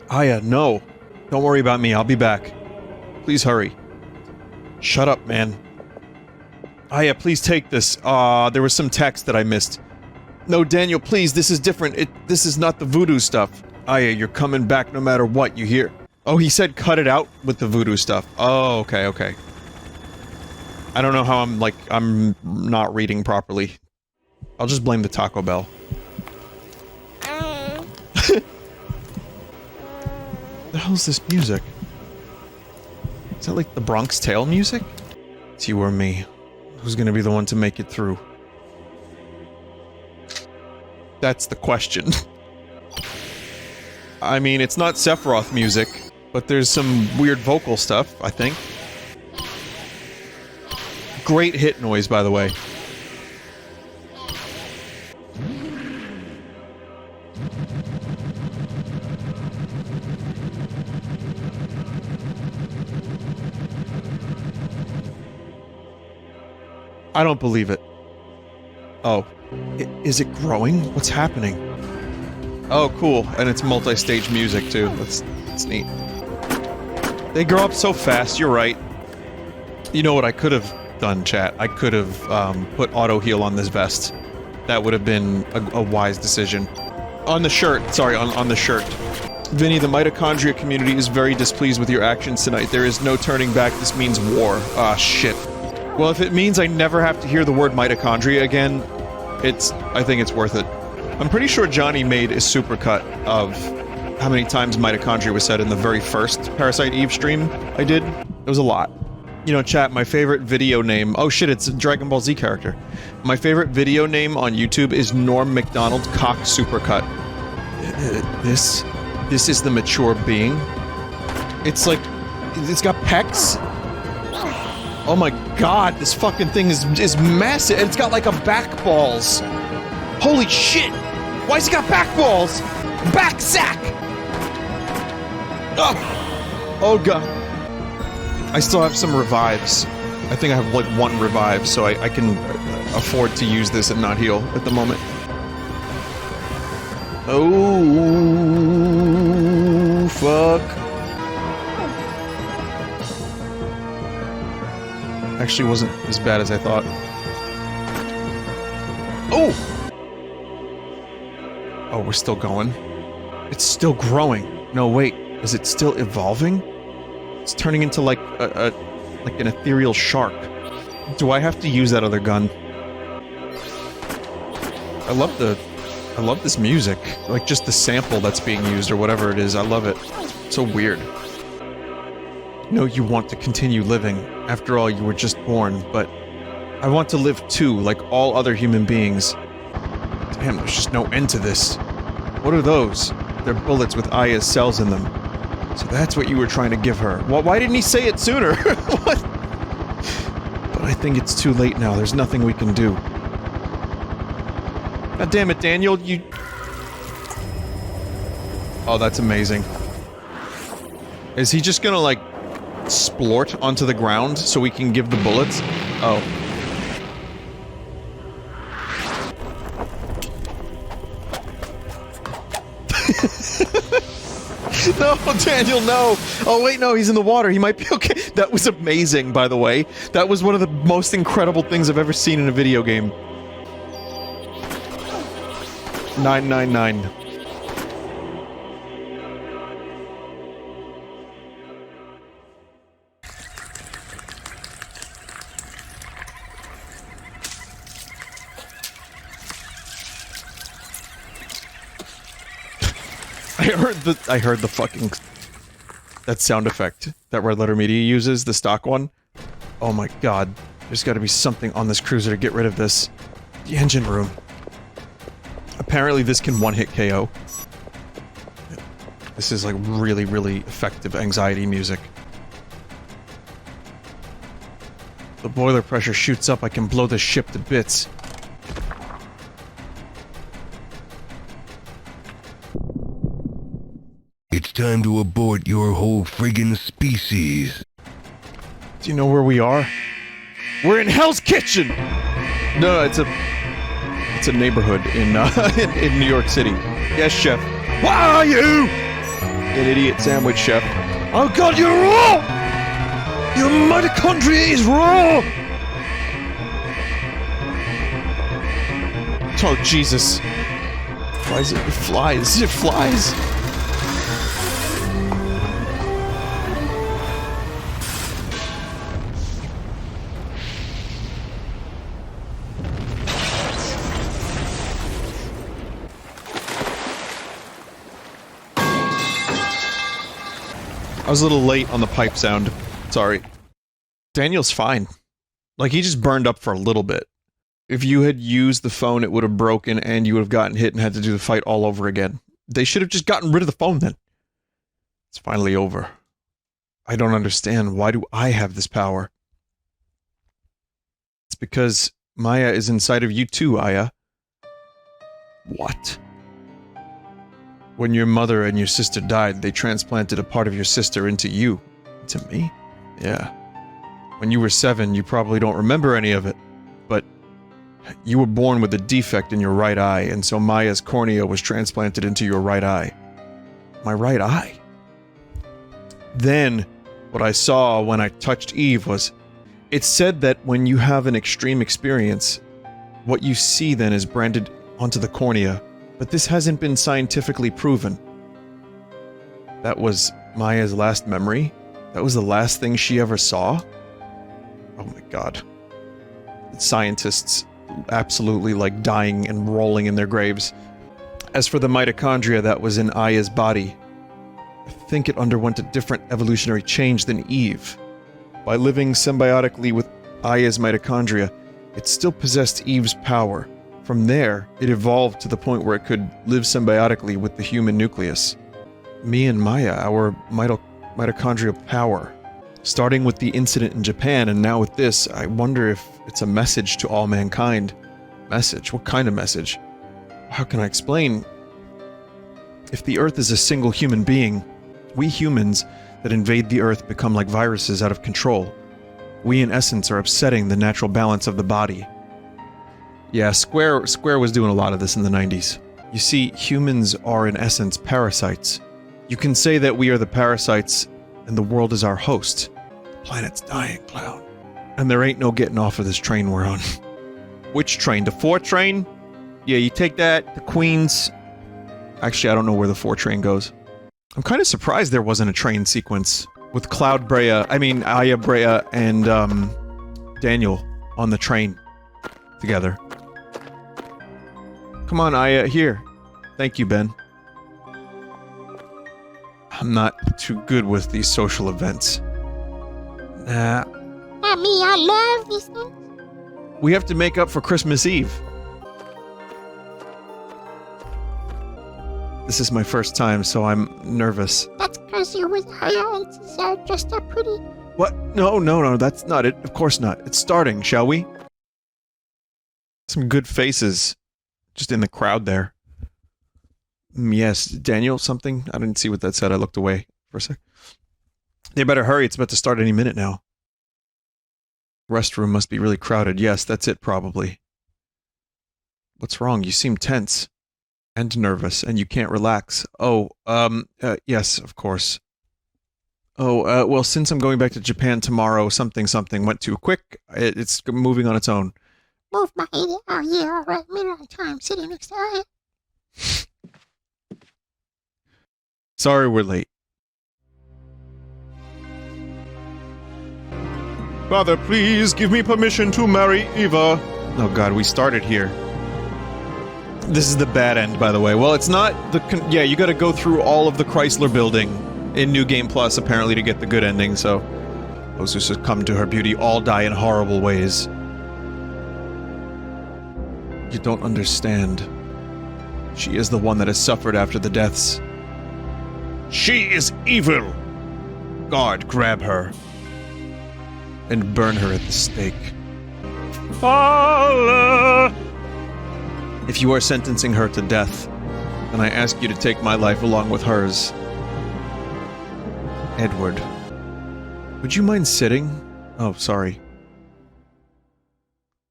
Aya, no. Don't worry about me, I'll be back. Please hurry. Shut up, man. Aya, please take this. There was some text that I missed. No, Daniel, please, this is different. This is not the voodoo stuff. Aya, you're coming back no matter what, you hear? Oh, he said cut it out with the voodoo stuff. Oh, okay, okay. I don't know how I'm not reading properly. I'll just blame the Taco Bell. The hell's this music? Is that like the Bronx Tale music? It's you or me. Who's gonna be the one to make it through? That's the question. I mean, it's not Sephiroth music, but there's some weird vocal stuff, I think. Great hit noise, by the way. I don't believe it. Oh. Is it growing? What's happening? Oh, cool. And it's multi-stage music, too. That's neat. They grow up so fast, you're right. You know what I could have done, chat? I could have, put auto-heal on this vest. That would have been a wise decision. On the shirt. Sorry, on the shirt. Vinny, the mitochondria community is very displeased with your actions tonight. There is no turning back. This means war. Ah, shit. Well, if it means I never have to hear the word mitochondria again, I think it's worth it. I'm pretty sure Johnny made a supercut of how many times mitochondria was said in the very first Parasite Eve stream I did. It was a lot. You know, chat, my favorite video name... Oh shit, it's a Dragon Ball Z character. My favorite video name on YouTube is Norm Macdonald Cock Supercut. This is the mature being. It's like... It's got pecs. Oh my god, this fucking thing is massive, and it's got like a back balls. Holy shit! Why's it got back balls? Back sack! Oh god. I still have some revives. I think I have like one revive, so I can afford to use this and not heal at the moment. Oh, fuck. Actually wasn't as bad as I thought. Oh! Oh, we're still going. It's still growing. No, wait. Is it still evolving? It's turning into like like an ethereal shark. Do I have to use that other gun? I love this music. Like just the sample that's being used or whatever it is. I love it. It's so weird. No, you want to continue living. After all, you were just born, but I want to live too, like all other human beings. Damn, there's just no end to this. What are those? They're bullets with Aya's cells in them. So that's what you were trying to give her. Well, why didn't he say it sooner? What? But I think it's too late now. There's nothing we can do. God damn it, Daniel, you... Oh, that's amazing. Is he just gonna, like, splort onto the ground so we can give the bullets? Oh. No, Daniel, no! Oh, wait, no, he's in the water. He might be okay. That was amazing, by the way. That was one of the most incredible things I've ever seen in a video game. 999. I heard the fucking... that sound effect that Red Letter Media uses, the stock one. Oh my god. There's gotta be something on this cruiser to get rid of this. The engine room. Apparently this can one-hit KO. This is like really, really effective anxiety music. The boiler pressure shoots up, I can blow this ship to bits. It's time to abort your whole friggin' species. Do you know where we are? We're in Hell's Kitchen! No, it's a neighborhood in in New York City. Yes, chef. Why are you? An idiot sandwich, chef. Oh god, you're raw! Your mitochondria is raw! Oh, Jesus. Why is it? It flies. It flies. I was a little late on the pipe sound. Sorry. Daniel's fine. Like, he just burned up for a little bit. If you had used the phone, it would have broken and you would have gotten hit and had to do the fight all over again. They should have just gotten rid of the phone then. It's finally over. I don't understand. Why do I have this power? It's because Maya is inside of you too, Aya. What? When your mother and your sister died, they transplanted a part of your sister into you. Into me? Yeah. When you were 7, you probably don't remember any of it. But you were born with a defect in your right eye, and so Maya's cornea was transplanted into your right eye. My right eye? Then, what I saw when I touched Eve was... It's said that when you have an extreme experience, what you see then is branded onto the cornea. But this hasn't been scientifically proven. That was Maya's last memory? That was the last thing she ever saw? Oh my god. Scientists absolutely like dying and rolling in their graves. As for the mitochondria that was in Aya's body, I think it underwent a different evolutionary change than Eve. By living symbiotically with Aya's mitochondria, it still possessed Eve's power. From there, it evolved to the point where it could live symbiotically with the human nucleus. Me and Maya, our mitochondrial power. Starting with the incident in Japan and now with this, I wonder if it's a message to all mankind. Message? What kind of message? How can I explain? If the Earth is a single human being, we humans that invade the Earth become like viruses out of control. We in essence are upsetting the natural balance of the body. Yeah, Square was doing a lot of this in the 90s. You see, humans are in essence parasites. You can say that we are the parasites and the world is our host. The planet's dying, clown. And there ain't no getting off of this train we're on. Which train? The 4 train? Yeah, you take that, the Queens... Actually, I don't know where the 4 train goes. I'm kind of surprised there wasn't a train sequence with Aya Brea and, Daniel on the train together. Come on, Aya, here. Thank you, Ben. I'm not too good with these social events. Nah. Not me, I love these things. We have to make up for Christmas Eve. This is my first time, so I'm nervous. That's because you're with Aya and Cesar dressed up pretty. What? No, that's not it. Of course not. It's starting, shall we? Some good faces. Just in the crowd there. Yes, Daniel, something? I didn't see what that said. I looked away for a sec. They better hurry. It's about to start any minute now. Restroom must be really crowded. Yes, that's it, probably. What's wrong? You seem tense. And nervous, and you can't relax. Oh, yes, of course. Oh, well, since I'm going back to Japan tomorrow, something went too quick. It's moving on its own. Move my lady. Oh, yeah, all right. Made it on time. Sitting next to Aya. Sorry we're late. Father, please give me permission to marry Eva. Oh god, we started here. This is the bad end, by the way. Well, it's not the... yeah, you gotta go through all of the Chrysler Building in New Game Plus, apparently, to get the good ending, so... those who succumb to her beauty all die in horrible ways. You don't understand. She is the one that has suffered after the deaths. She is evil! Guard, grab her. And burn her at the stake. Allah! If you are sentencing her to death, then I ask you to take my life along with hers. Edward. Would you mind sitting? Oh, sorry.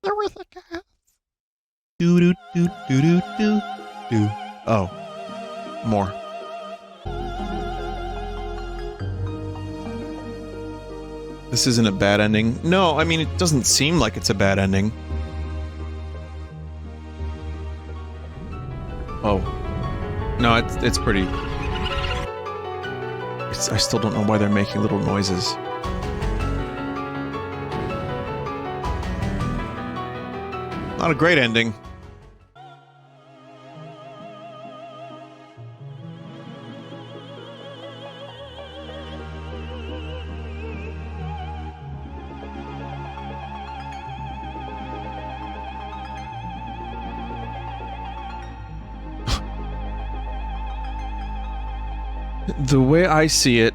You're with it, guys. Do. Oh. More. This isn't a bad ending. No, I mean, it doesn't seem like it's a bad ending. Oh. No, it's pretty... I still don't know why they're making little noises. Not a great ending. The way I see it,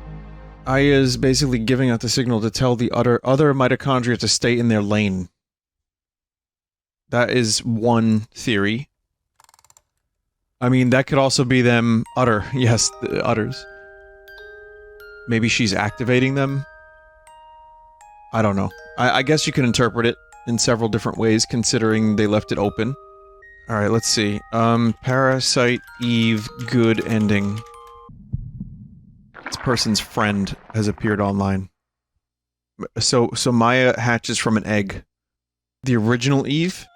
Aya is basically giving out the signal to tell the other mitochondria to stay in their lane. That is one theory. I mean, that could also be them yes, the udders. Maybe she's activating them? I don't know. I guess you can interpret it in several different ways, considering they left it open. Alright, let's see. Parasite Eve, good ending. This person's friend has appeared online. So Maya hatches from an egg. The original Eve?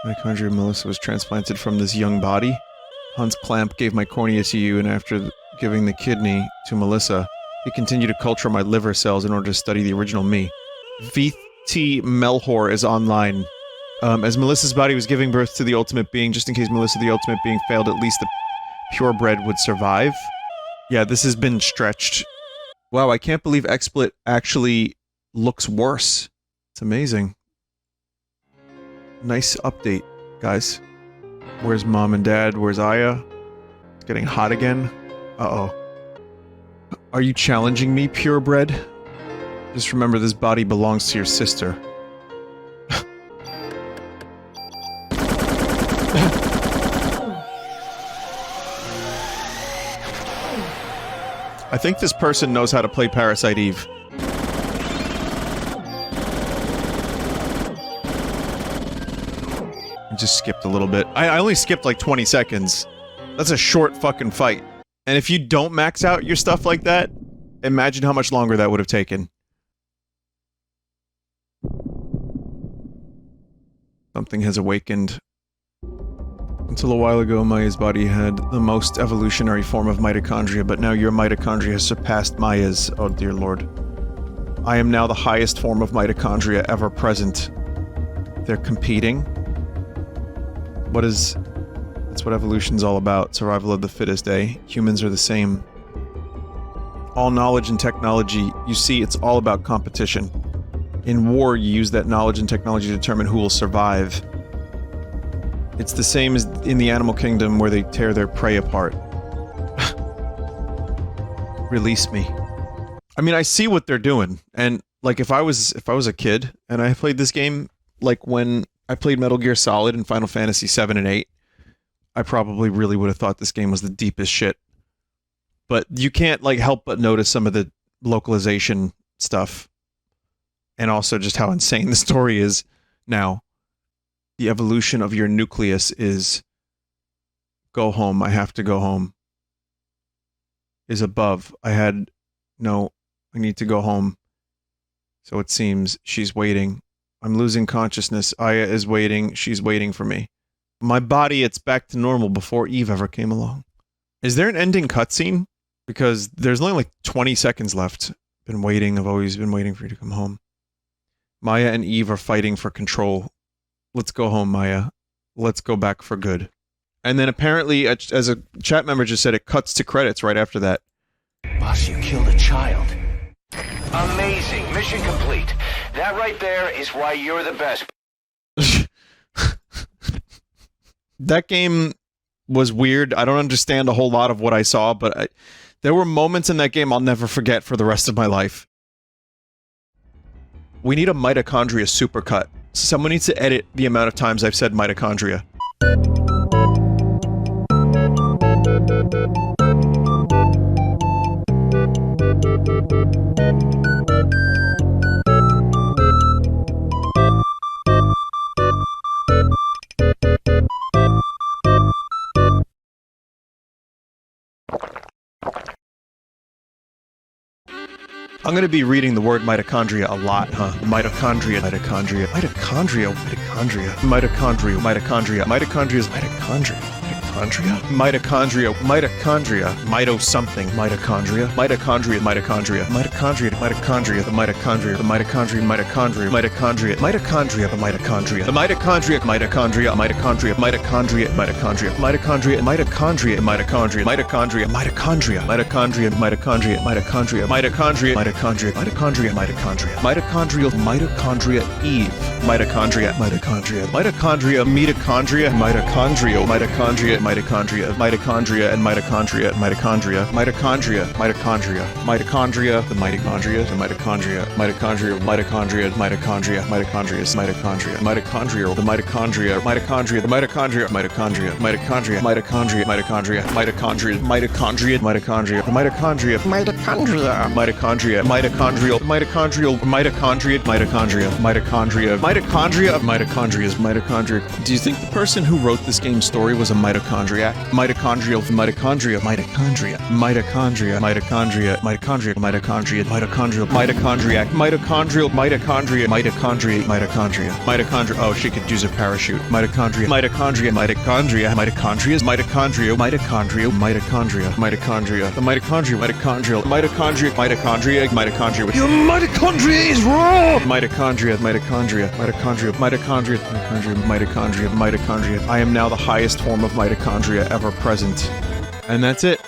Mitochondria Melissa was transplanted from this young body. Hans Clamp gave my cornea to you, and after giving the kidney to Melissa, he continued to culture my liver cells in order to study the original me. VT Melhor is online. As Melissa's body was giving birth to the ultimate being, just in case Melissa the ultimate being failed, at least the purebred would survive. Yeah, this has been stretched. Wow, I can't believe XSplit actually looks worse. It's amazing. Nice update, guys. Where's mom and dad? Where's Aya? It's getting hot again. Uh-oh. Are you challenging me, purebred? Just remember this body belongs to your sister. I think this person knows how to play Parasite Eve. I just skipped a little bit. I only skipped like 20 seconds. That's a short fucking fight. And if you don't max out your stuff like that, imagine how much longer that would have taken. Something has awakened. Until a while ago, Maya's body had the most evolutionary form of mitochondria, but now your mitochondria has surpassed Maya's. Oh dear lord. I am now the highest form of mitochondria ever present. They're competing? That's what evolution's all about. Survival of the fittest, eh? Humans are the same. All knowledge and technology, you see, it's all about competition. In war, you use that knowledge and technology to determine who will survive. It's the same as in the animal kingdom where they tear their prey apart. Release me. I mean, I see what they're doing, and like if I was a kid and I played this game, like when I played Metal Gear Solid and Final Fantasy 7 and 8, I probably really would have thought this game was the deepest shit. But you can't like help but notice some of the localization stuff, and also just how insane the story is now. the evolution of your nucleus is go home, I have to go home, is above. I need to go home. So it seems she's waiting. I'm losing consciousness. Aya is waiting. She's waiting for me. My body, it's back to normal before Eve ever came along. Is there an ending cutscene? Because there's only like 20 seconds left. Been waiting. I've always been waiting for you to come home. Maya and Eve are fighting for control. Let's go home, Maya. Let's go back for good. And then apparently, as a chat member just said, it cuts to credits right after that. Boss, you killed a child. Amazing. Mission complete. That right there is why you're the best. That game was weird. I don't understand a whole lot of what I saw, but there were moments in that game I'll never forget for the rest of my life. We need a mitochondria supercut. Someone needs to edit the amount of times I've said mitochondria. I'm going to be reading the word mitochondria a lot, huh? Mitochondria, mitochondria, mitochondria, mitochondria, mitochondria, mitochondria, mitochondria is mitochondria. Mitochondria, mitochondria, mito something, mitochondria, mitochondria, mitochondria, mitochondria, mitochondria, the mitochondria, the mitochondria, mitochondria, mitochondria, mitochondria, the mitochondria, the mitochondria, mitochondria, mitochondria, mitochondria, mitochondria, mitochondria, mitochondria, mitochondria, mitochondria, mitochondria, mitochondria, mitochondria, mitochondria, mitochondria, mitochondria, mitochondria, mitochondria, mitochondrial, mitochondria, Eve, mitochondria, mitochondria, mitochondria, mitochondria, mitochondrial, mitochondria, mitochondria, mitochondria, and mitochondria, mitochondria, mitochondria, mitochondria, mitochondria, the mitochondria, the mitochondria, mitochondria, mitochondria, mitochondria, mitochondria, mitochondria, mitochondrial, the mitochondria, mitochondria, the mitochondria, mitochondria, mitochondria, mitochondria, mitochondria, mitochondria, mitochondria, mitochondria, the mitochondria, mitochondria, mitochondria, mitochondrial, mitochondrial, mitochondria, mitochondria, mitochondria, mitochondria of mitochondria's mitochondria. Do you think the person who wrote this game's story was a mitochondriac? Mitochondrial, mitochondria, mitochondria, mitochondria, mitochondria, mitochondria, mitochondria, mitochondrial, mitochondriac, mitochondrial, mitochondria, mitochondria, mitochondria, mitochondria. Oh, she could use a parachute. Mitochondria, mitochondria, mitochondria, mitochondrias, mitochondria, mitochondria, mitochondria, mitochondria, the mitochondria, mitochondrial, mitochondria, mitochondria, mitochondria. Your mitochondria is wrong. Mitochondria, mitochondria, mitochondria, mitochondria, mitochondria, mitochondria, mitochondria. I am now the highest form of mitochondria ever present. And that's it.